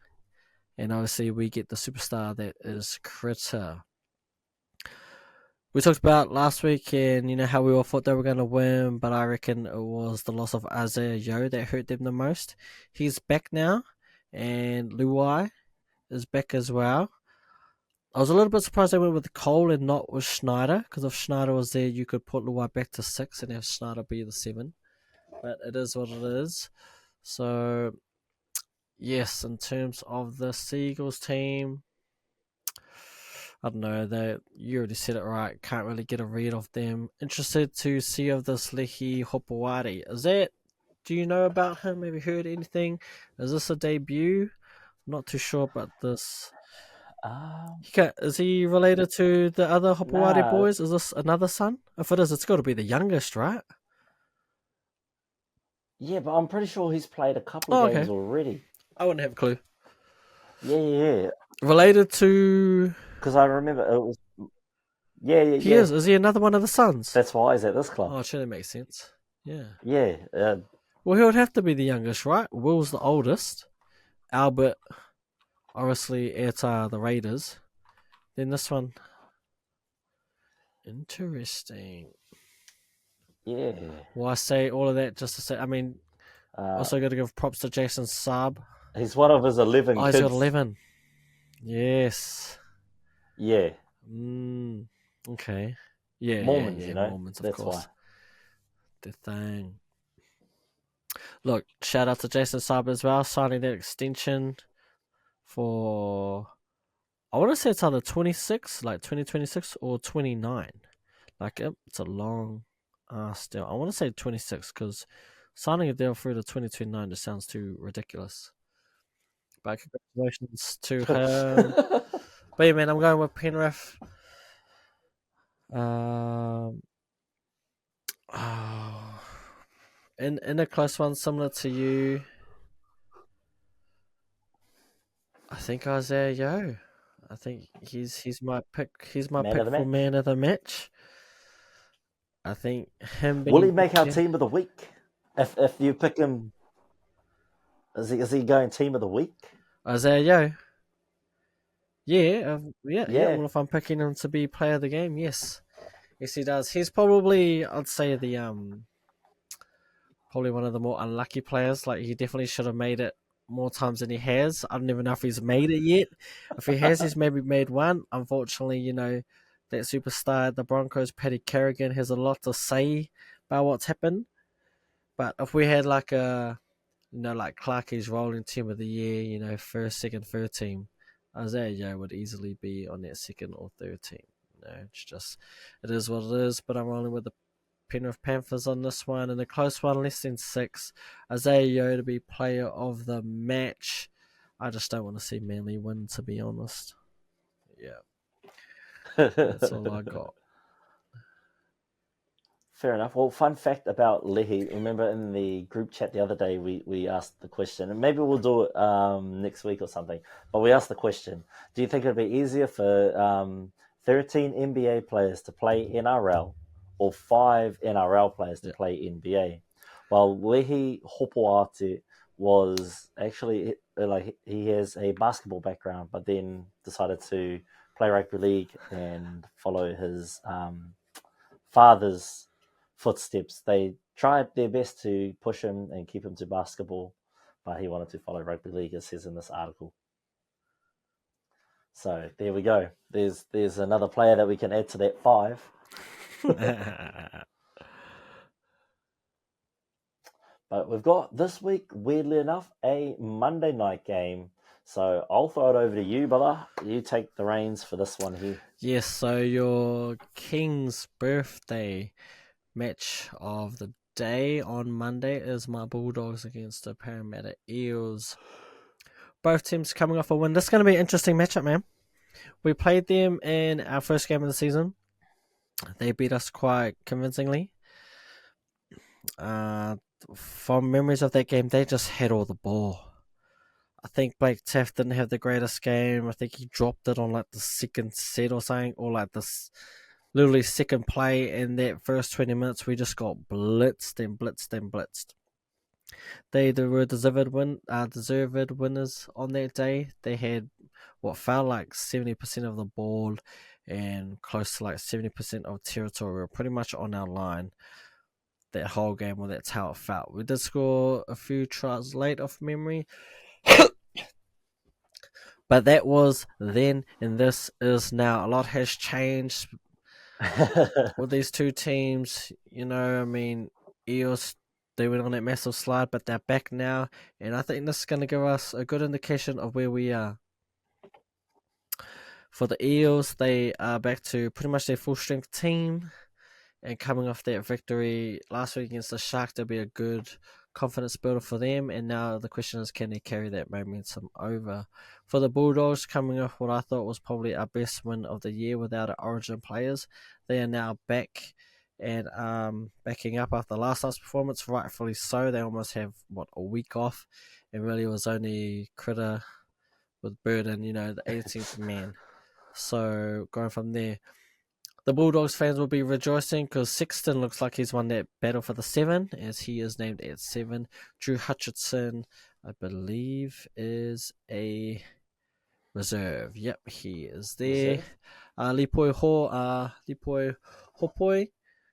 Speaker 2: And obviously we get the superstar that is Critter. We talked about last week, and how we all thought they were going to win, but I reckon it was the loss of Isaiah Yo that hurt them the most. He's back now, and Luai is back as well. I was a little bit surprised they went with Cole and not with Schneider, because if Schneider was there, you could put Luai back to 6 and have Schneider be the 7. But it is what it is. So, yes, in terms of the Seagulls team, I don't know, you already said it right. Can't really get a read of them. Interested to see of this Lehi Hopewadi. Do you know about him? Have you heard anything? Is this a debut? Not too sure about this. Is he related to the other Hopewadi
Speaker 1: Nah,
Speaker 2: boys? Is this another son? If it is, it's got to be the youngest, right?
Speaker 1: yeah, but I'm pretty sure he's played a couple of games
Speaker 2: Okay.
Speaker 1: already.
Speaker 2: I wouldn't have a clue.
Speaker 1: Yeah.
Speaker 2: Related to...
Speaker 1: Because I remember it was... Yeah.
Speaker 2: He is. Is he another one of the sons?
Speaker 1: That's why he's at this club.
Speaker 2: Oh, sure, that makes sense. Yeah.
Speaker 1: Yeah.
Speaker 2: Well, he would have to be the youngest, right? Will's the oldest. Albert, obviously, at the Raiders. Then this one. Interesting.
Speaker 1: Yeah.
Speaker 2: Well, I say all of that just to say, I mean, also got to give props to Jason Saab.
Speaker 1: He's one of his 11
Speaker 2: kids.
Speaker 1: He's
Speaker 2: got 11. Yes.
Speaker 1: Yeah.
Speaker 2: Okay. Yeah,
Speaker 1: Mormons,
Speaker 2: Mormons, of
Speaker 1: that's
Speaker 2: course.
Speaker 1: Why.
Speaker 2: The thing. Look, shout out to Jason Saab as well, signing that extension for, I want to say it's either 26, like 2026, or 29. Like, it's a long ass deal. I want to say 26 because signing a deal through to 2029 just sounds too ridiculous. But congratulations to him. But yeah, man, I'm going with Penrith. In a close one, similar to you, I think Isaiah Yo. I think he's my pick. He's my pick for man of the match. I think him.
Speaker 1: Will he make our team of the week? If you pick him, is he going team of the week?
Speaker 2: Isaiah Yo. Yeah. Well, if I'm picking him to be player of the game, yes, he does. He's probably, I'd say, the probably one of the more unlucky players. Like, he definitely should have made it more times than he has. I don't even know if he's made it yet. If he has, he's maybe made one. Unfortunately, that superstar at the Broncos, Paddy Carrigan, has a lot to say about what's happened. But if we had like a, like Clarkie's rolling team of the year, first, second, third team, Isaiah Yo would easily be on that second or third team. It's just, it is what it is. But I'm rolling with the Penrith Panthers on this one. In a close one, less than 6. Isaiah Yo to be player of the match. I just don't want to see Manly win, to be honest. Yeah. That's all I got.
Speaker 1: Fair enough. Well, fun fact about Lehi. Remember in the group chat the other day, we asked the question, and maybe we'll do it next week or something. But we asked the question: do you think it'd be easier for 13 NBA players to play NRL or 5 NRL players to play NBA? Well, Lehi Hopoate was actually he has a basketball background, but then decided to play rugby league and follow his father's footsteps. They tried their best to push him and keep him to basketball, but he wanted to follow rugby league, as says in this article. So there we go. There's another player that we can add to that 5. But we've got this week, weirdly enough, a Monday night game. So I'll throw it over to you, brother. You take the reins for this one here.
Speaker 2: Yes, so your King's birthday match of the day on Monday is my Bulldogs against the Parramatta Eels. Both teams coming off a win. This is going to be an interesting matchup, man. We played them in our first game of the season. They beat us quite convincingly. Uh, from memories of that game, they just had all the ball. I think Blake Taft didn't have the greatest game. I think he dropped it on like the second set or something, or like this literally second play. In that first 20 minutes, we just got blitzed and blitzed and blitzed. They were deserved winners on that day. They had what felt like 70% of the ball and close to like 70% of territory. We were pretty much on our line that whole game, or that's how it felt. We did score a few tries late off memory, but that was then, and this is now. A lot has changed with these two teams. I mean, Eos, they went on that massive slide, but they're back now, and I think this is going to give us a good indication of where we are. For the Eels, they are back to pretty much their full strength team, and coming off that victory last week against the Sharks, there'll be a good confidence builder for them. And now the question is, can they carry that momentum over? For the Bulldogs, coming off what I thought was probably our best win of the year without our Origin players, they are now back and backing up after last night's performance, rightfully so. They almost have a week off, and really it was only Critter with Burden, the 18th man. So going from there, the Bulldogs fans will be rejoicing because Sexton looks like he's won that battle for the 7, as he is named at 7. Drew Hutchinson, I believe, is a reserve. Yep, he is there. Lipoi Hopoi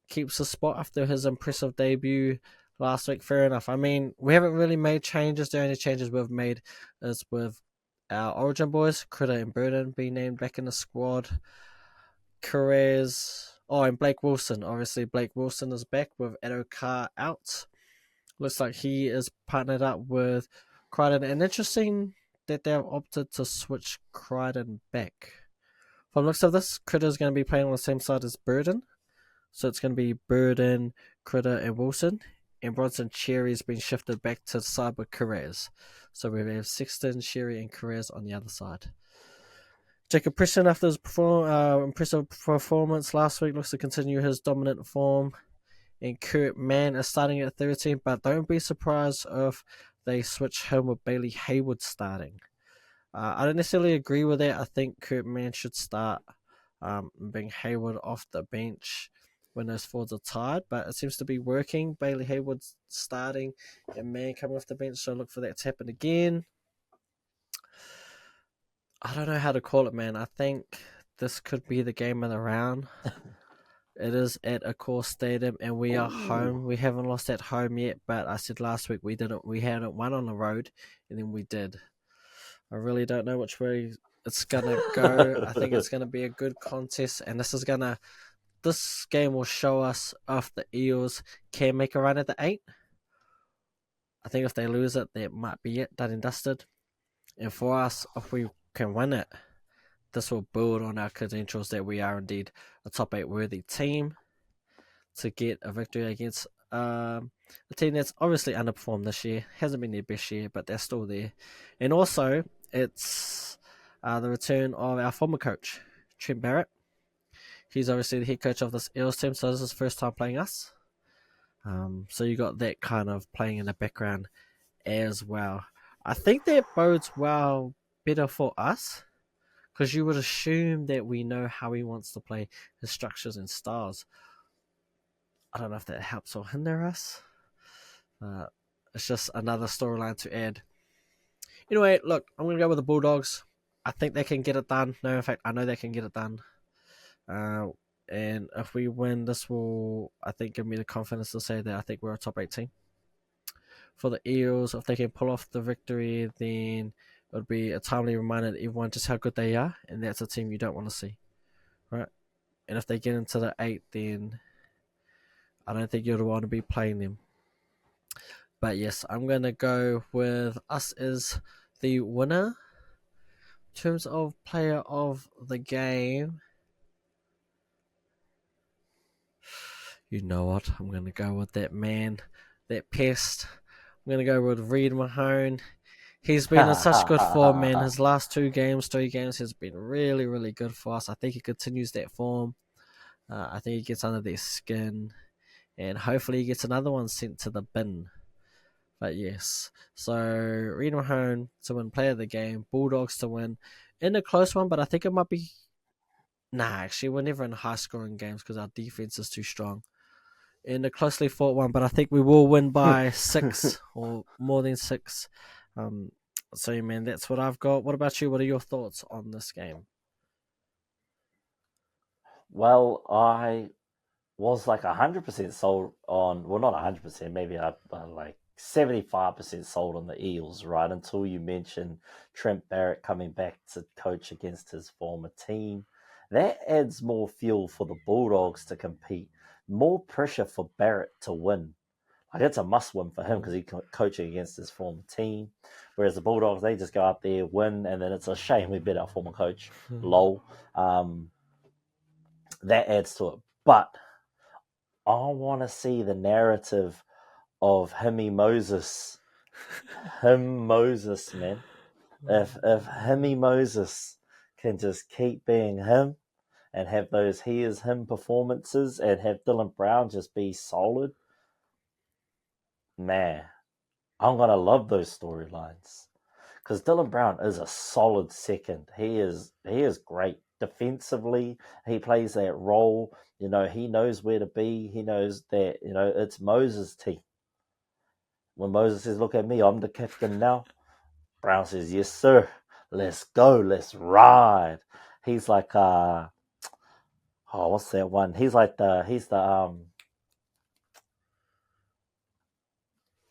Speaker 2: keeps a spot after his impressive debut last week. Fair enough. I mean, we haven't really made changes. The only changes we've made is with our Origin boys, Critter and Burden, being named back in the squad. And Blake Wilson. Obviously, Blake Wilson is back with Edo Carr out. Looks like he is partnered up with Crichton. And interesting that they've opted to switch Crichton back. From the looks of this, Critter is going to be playing on the same side as Burden. So it's going to be Burden, Critter, and Wilson. And Bronson Cherry's been shifted back to the side with Carrez. So we have Sexton, Cherry, and Carrez on the other side. Jacob Preston, after his impressive performance last week, looks to continue his dominant form. And Kurt Mann is starting at 13, but don't be surprised if they switch him with Bailey Hayward starting. I don't necessarily agree with that. I think Kurt Mann should start, being Hayward off the bench when those forwards are tired, but it seems to be working. Bailey Hayward starting and Mann coming off the bench, so look for that to happen again. I don't know how to call it, man. I think this could be the game of the round. It is at Accor Stadium, and we are home. We haven't lost at home yet, but I said last week we hadn't won on the road, and then we did. I really don't know which way it's gonna go. I think it's gonna be a good contest, and this game will show us if the Eels can make a run at the 8. I think if they lose it, that might be it, done and dusted. And for us, if we can win it, this will build on our credentials that we are indeed a top 8 worthy team to get a victory against a team that's obviously underperformed this year. Hasn't been their best year, but they're still there. And also, it's the return of our former coach, Trent Barrett. He's obviously the head coach of this Eels team, so this is his first time playing us. So you got that kind of playing in the background as well. I think that bodes well better for us, because you would assume that we know how he wants to play, his structures and styles. I don't know if that helps or hinder us. It's just another storyline to add. Anyway, look, I'm going to go with the Bulldogs. I think they can get it done. No, in fact, I know they can get it done. And if we win, this will, I think, give me the confidence to say that I think we're a top 8 team. For the Eels, if they can pull off the victory, then it would be a timely reminder to everyone just how good they are, and that's a team you don't want to see, right? And if they get into the 8, then I don't think you'd want to be playing them. But yes, I'm going to go with us as the winner. In terms of player of the game, you know what? I'm going to go with that man, that pest. I'm going to go with Reid Mahone. He's been in such good form, man. His last 3 games has been really, really good for us. I think he continues that form. I think he gets under their skin, and hopefully he gets another one sent to the bin. But yes, so Reed Mahone to win player of the game, Bulldogs to win in a close one, but I think it might be. Nah, actually, we're never in high scoring games because our defense is too strong. In a closely fought one, but I think we will win by 6 or more than 6. Um, so, yeah, man, that's what I've got. What about you? What are your thoughts on this game?
Speaker 1: Well, I was like 100% sold on, well, not 100%, maybe like 75% sold on the Eels, right? Until you mentioned Trent Barrett coming back to coach against his former team. That adds more fuel for the Bulldogs to compete, more pressure for Barrett to win. Like, it's a must win for him because he's coaching against his former team. Whereas the Bulldogs, they just go out there, win, and then it's a shame we beat our former coach. Lol. That adds to it. But I want to see the narrative of Himmy Moses. Him Moses, man. If Himmy Moses can just keep being him and have those he is him performances and have Dylan Brown just be solid, man, I'm gonna love those storylines. Because Dylan Brown is a solid second. He is great defensively. He plays that role. He knows where to be. He knows that it's Moses' team. When Moses says, "Look at me, I'm the captain now," Brown says, "Yes, sir. Let's go. Let's ride." He's like, what's that one? He's the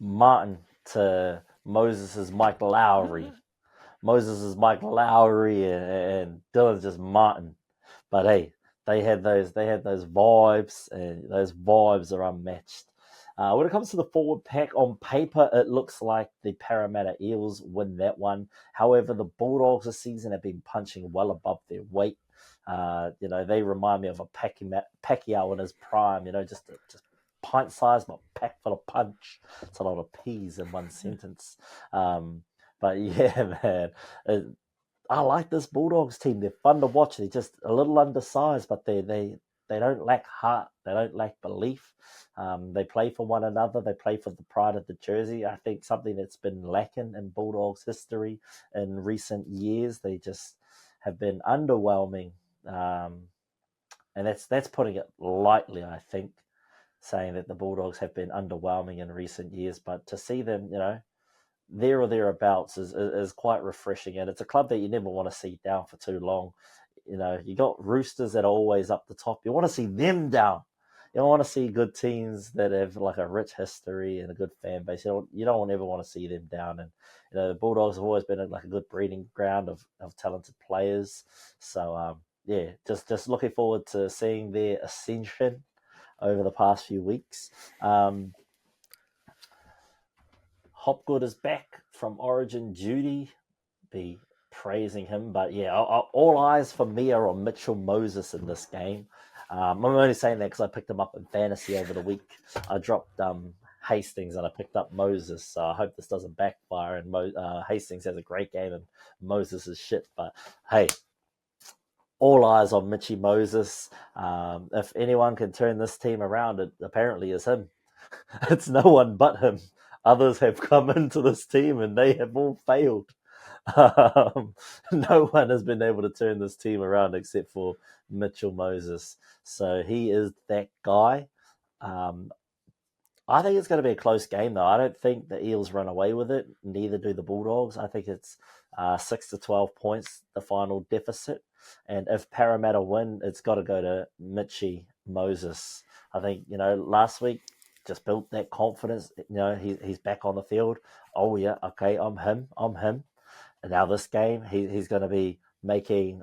Speaker 1: Martin to Moses's Mike Lowry. Moses is Mike Lowry and Dylan's just Martin. But hey, they had those vibes, and those vibes are unmatched. When it comes to the forward pack, on paper, it looks like the Parramatta Eels win that one. However, the Bulldogs this season have been punching well above their weight. They remind me of a Pacquiao in his prime. Just pint size, but packed full of punch. It's a lot of peas in one sentence. But yeah, man, I like this Bulldogs team. They're fun to watch. They're just a little undersized, but they don't lack heart. They don't lack belief. They play for one another. They play for the pride of the jersey. I think something that's been lacking in Bulldogs history in recent years. They just have been underwhelming, and that's putting it lightly. I think saying that the Bulldogs have been underwhelming in recent years, but to see them, there or thereabouts is quite refreshing, and it's a club that you never want to see down for too long. You got Roosters that are always up the top. You want to see them down. You don't want to see good teams that have like a rich history and a good fan base. You don't ever want to see them down. And the Bulldogs have always been like a good breeding ground of talented players. So yeah, just looking forward to seeing their ascension over the past few weeks. Hopgood is back from Origin duty. Be praising him, but yeah, all eyes for me are on Mitchell Moses in this game. I'm only saying that because I picked him up in fantasy over the week. I dropped Hastings and I picked up Moses, so I hope this doesn't backfire. And Hastings has a great game and Moses is shit. But hey, all eyes on Mitchy Moses. If anyone can turn this team around, it apparently is him. It's no one but him. Others have come into this team and they have all failed. Um, no one has been able to turn this team around except for Mitchell Moses. So he is that guy. Um, I think it's going to be a close game, though. I don't think the Eels run away with it. Neither do the Bulldogs. I think it's 6 to 12 points, the final deficit. And if Parramatta win, it's got to go to Mitchy Moses. I think, last week just built that confidence. He's back on the field. Oh, yeah, okay, I'm him. I'm him. And now this game, he's going to be making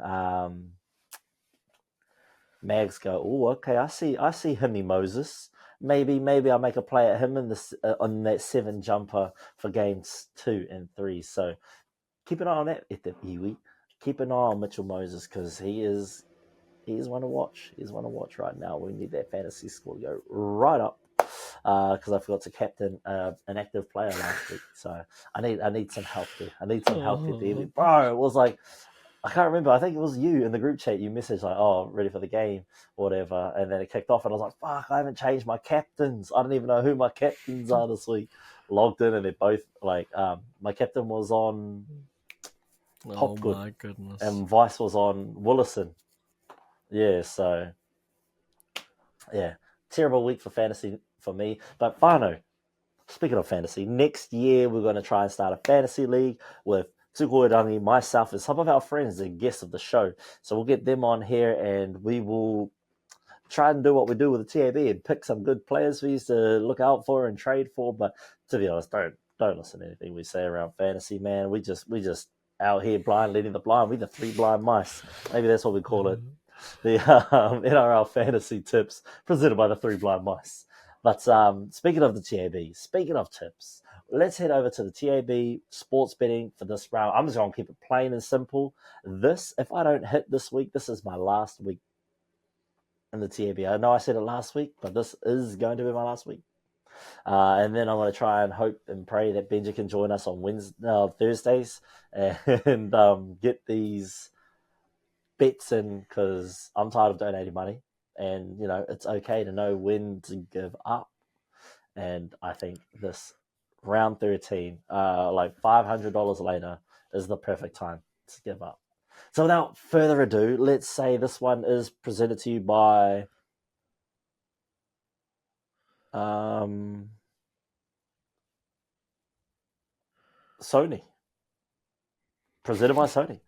Speaker 1: Mags go, oh, okay, I see him, Moses. Maybe I'll make a play at him in this on that 7 jumper for games 2 and 3. So keep an eye on that, Iwi. Keep an eye on Mitchell Moses because he is one to watch. He's one to watch right now. We need that fantasy score to go right up because I forgot to captain an active player last week. So I need some help there. I need some help there, David. Bro, it was like I can't remember. I think it was you in the group chat. You messaged like, "Oh, ready for the game, or whatever," and then it kicked off, and I was like, "Fuck! I haven't changed my captains. I don't even know who my captains are this week." Logged in, and they're both like, my captain was on
Speaker 2: Oh
Speaker 1: Hopgood,
Speaker 2: my goodness.
Speaker 1: and Vice was on Willison. Yeah, so yeah, terrible week for fantasy for me. But Fano, speaking of fantasy, next year we're going to try and start a fantasy league with Tukoirangi, myself, and some of our friends and guests of the show. So we'll get them on here and we will try and do what we do with the TAB and pick some good players for you to look out for and trade for. But to be honest, don't listen to anything we say around fantasy, man. We just out here blind leading the blind. We the three blind mice. Maybe that's what we call it. The NRL fantasy tips presented by the three blind mice. But speaking of the TAB, speaking of tips, let's head over to the TAB sports betting for this round. I'm just going to keep it plain and simple. If I don't hit this week, this is my last week in the TAB. I know I said it last week, but this is going to be my last week. And then I'm going to try and hope and pray that Benji can join us on Thursdays and get these bets in because I'm tired of donating money. And, it's okay to know when to give up. And I think this round 13, like $500 later, is the perfect time to give up. So without further ado, let's say this one is presented to you by Sony. Presented by Sony.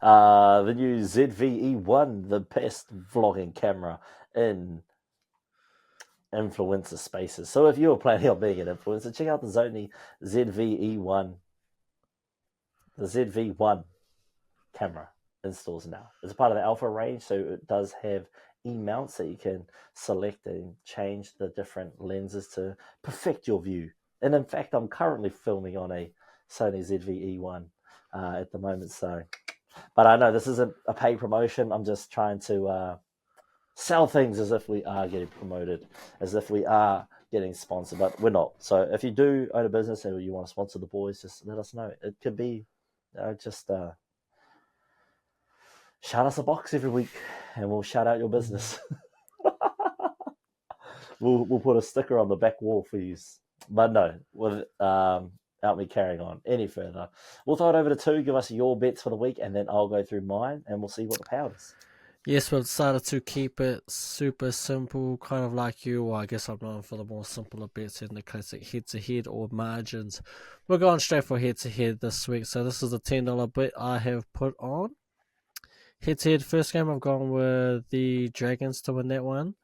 Speaker 1: The new ZVE1, the best vlogging camera in influencer spaces. So if you're planning on being an influencer, check out the Sony ZVE1, the ZV1 camera in stores now. It's part of the Alpha range, so it does have E-mounts that you can select and change the different lenses to perfect your view. And in fact, I'm currently filming on a Sony ZV-E1 at the moment. So, but I know this isn't a paid promotion. I'm just trying to sell things as if we are getting promoted, as if we are getting sponsored, but we're not. So if you do own a business and you want to sponsor the boys, just let us know. It could be just shout us a box every week and we'll shout out your business. we'll put a sticker on the back wall for you. But no, without me carrying on any further, we'll throw it over to two. Give us your bets for the week, and then I'll go through mine, and we'll see what the power is.
Speaker 2: Yes, we've decided to keep it super simple, kind of like you, or I guess I'm known for the more simpler bets in the classic head-to-head or margins. We're going straight for head-to-head this week, so this is a $10 bet I have put on. Head-to-head first game, I've gone with the Dragons to win that one.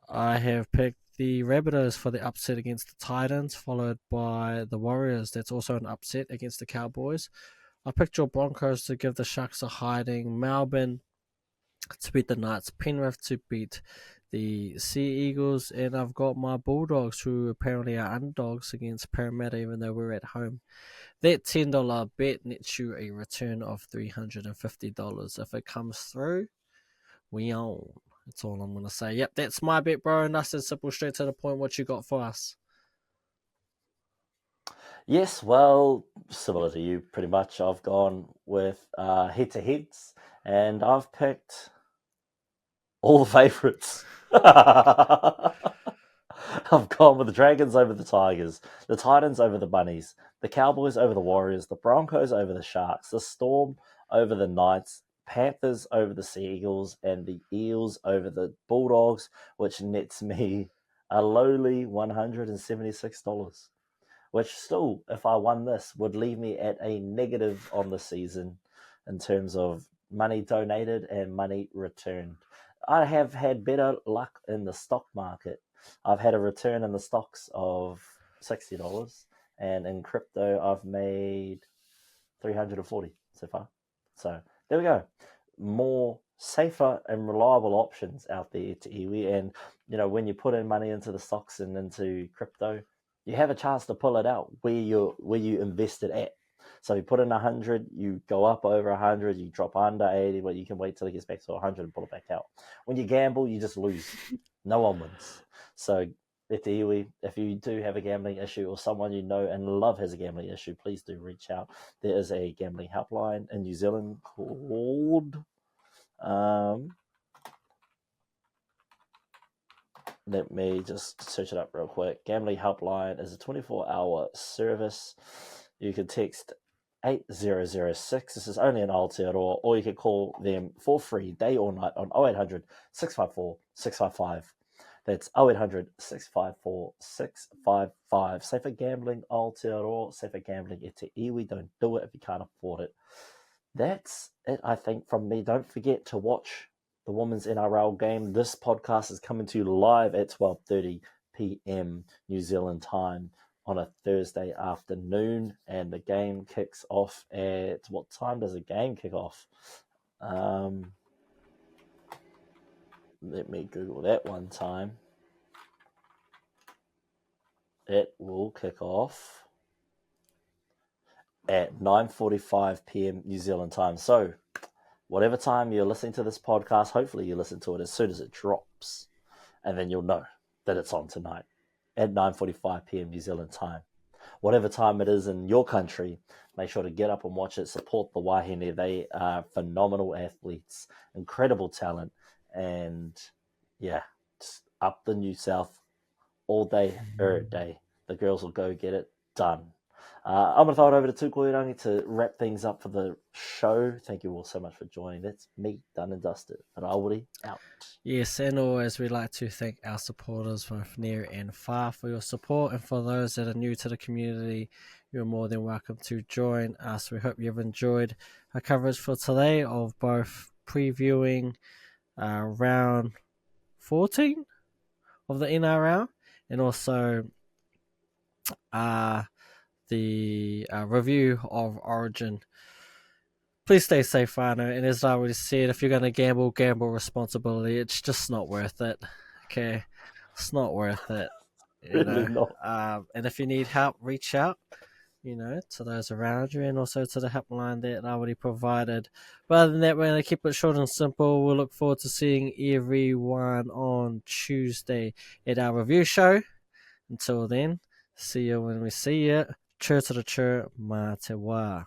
Speaker 2: I have picked the Rabbitos for the upset against the Titans, followed by the Warriors. That's also an upset against the Cowboys. I picked your Broncos to give the Sharks a hiding. Melbourne to beat the Knights. Penrith to beat the Sea Eagles. And I've got my Bulldogs, who apparently are underdogs against Parramatta, even though we're at home. That $10 bet nets you a return of $350. If it comes through, we own. That's all I'm going to say. Yep, that's my bet, bro. Nice and simple, straight to the point. What you got for us?
Speaker 1: Yes, well, similar to you, pretty much. I've gone with head-to-heads, and I've picked all the favourites. I've gone with the Dragons over the Tigers, the Titans over the Bunnies, the Cowboys over the Warriors, the Broncos over the Sharks, the Storm over the Knights, Panthers over the Sea Eagles, and the Eels over the Bulldogs, which nets me a lowly $176, which still, if I won this, would leave me at a negative on the season in terms of money donated and money returned. I have had better luck in the stock market. I've had a return in the stocks of $60, and in crypto, I've made 340 so far. So there we go. More safer and reliable options out there to iwi. And when you put in money into the stocks and into crypto, you have a chance to pull it out where you invested at. So you put in 100, you go up over 100, you drop under 80, but you can wait till it gets back to 100 and pull it back out. When you gamble, you just lose. No one wins. So Te iwi, if you do have a gambling issue or someone you know and love has a gambling issue, please do reach out. There is a gambling helpline in New Zealand called let me just search it up real quick. Gambling Helpline is a 24-hour service. You can text 8006. This is only in Aotearoa, or you can call them for free day or night on 0800 654 655. That's 0800 654 655. Safer gambling Aotearoa, safer gambling e te iwi. Don't do it if you can't afford it. That's it, I think, from me. Don't forget to watch the Women's NRL game. This podcast is coming to you live at 12:30 p.m. New Zealand time on a Thursday afternoon, and the game kicks off at what time does the game kick off? Let me Google that one time. It will kick off at 9:45 p.m. New Zealand time. So, whatever time you're listening to this podcast, hopefully you listen to it as soon as it drops, and then you'll know that it's on tonight at 9:45 p.m. New Zealand time. Whatever time it is in your country, make sure to get up and watch it. Support the Wahine. They are phenomenal athletes, incredible talent, and yeah, just up the New South all day, every day. The girls will go get it done. I'm going to throw it over to Tukoirangi to wrap things up for the show. Thank you all so much for joining. That's me, done and dusted. Rawiri, out.
Speaker 2: Yes, and always we'd like to thank our supporters both near and far for your support, and for those that are new to the community, you're more than welcome to join us. We hope you've enjoyed our coverage for today of both previewing round 14 of the NRL and also the review of Origin. Please stay safe, whānau, and as I already said, if you're going to gamble, gamble responsibly. It's just not worth it, okay? It's not worth it,
Speaker 1: Really not.
Speaker 2: and if you need help, reach out, to those around you, and also to the helpline that I already provided. But other than that, we're going to keep it short and simple. We'll look forward to seeing everyone on Tuesday at our review show. Until then, see you when we see you. Chur to the chur, mā te wā.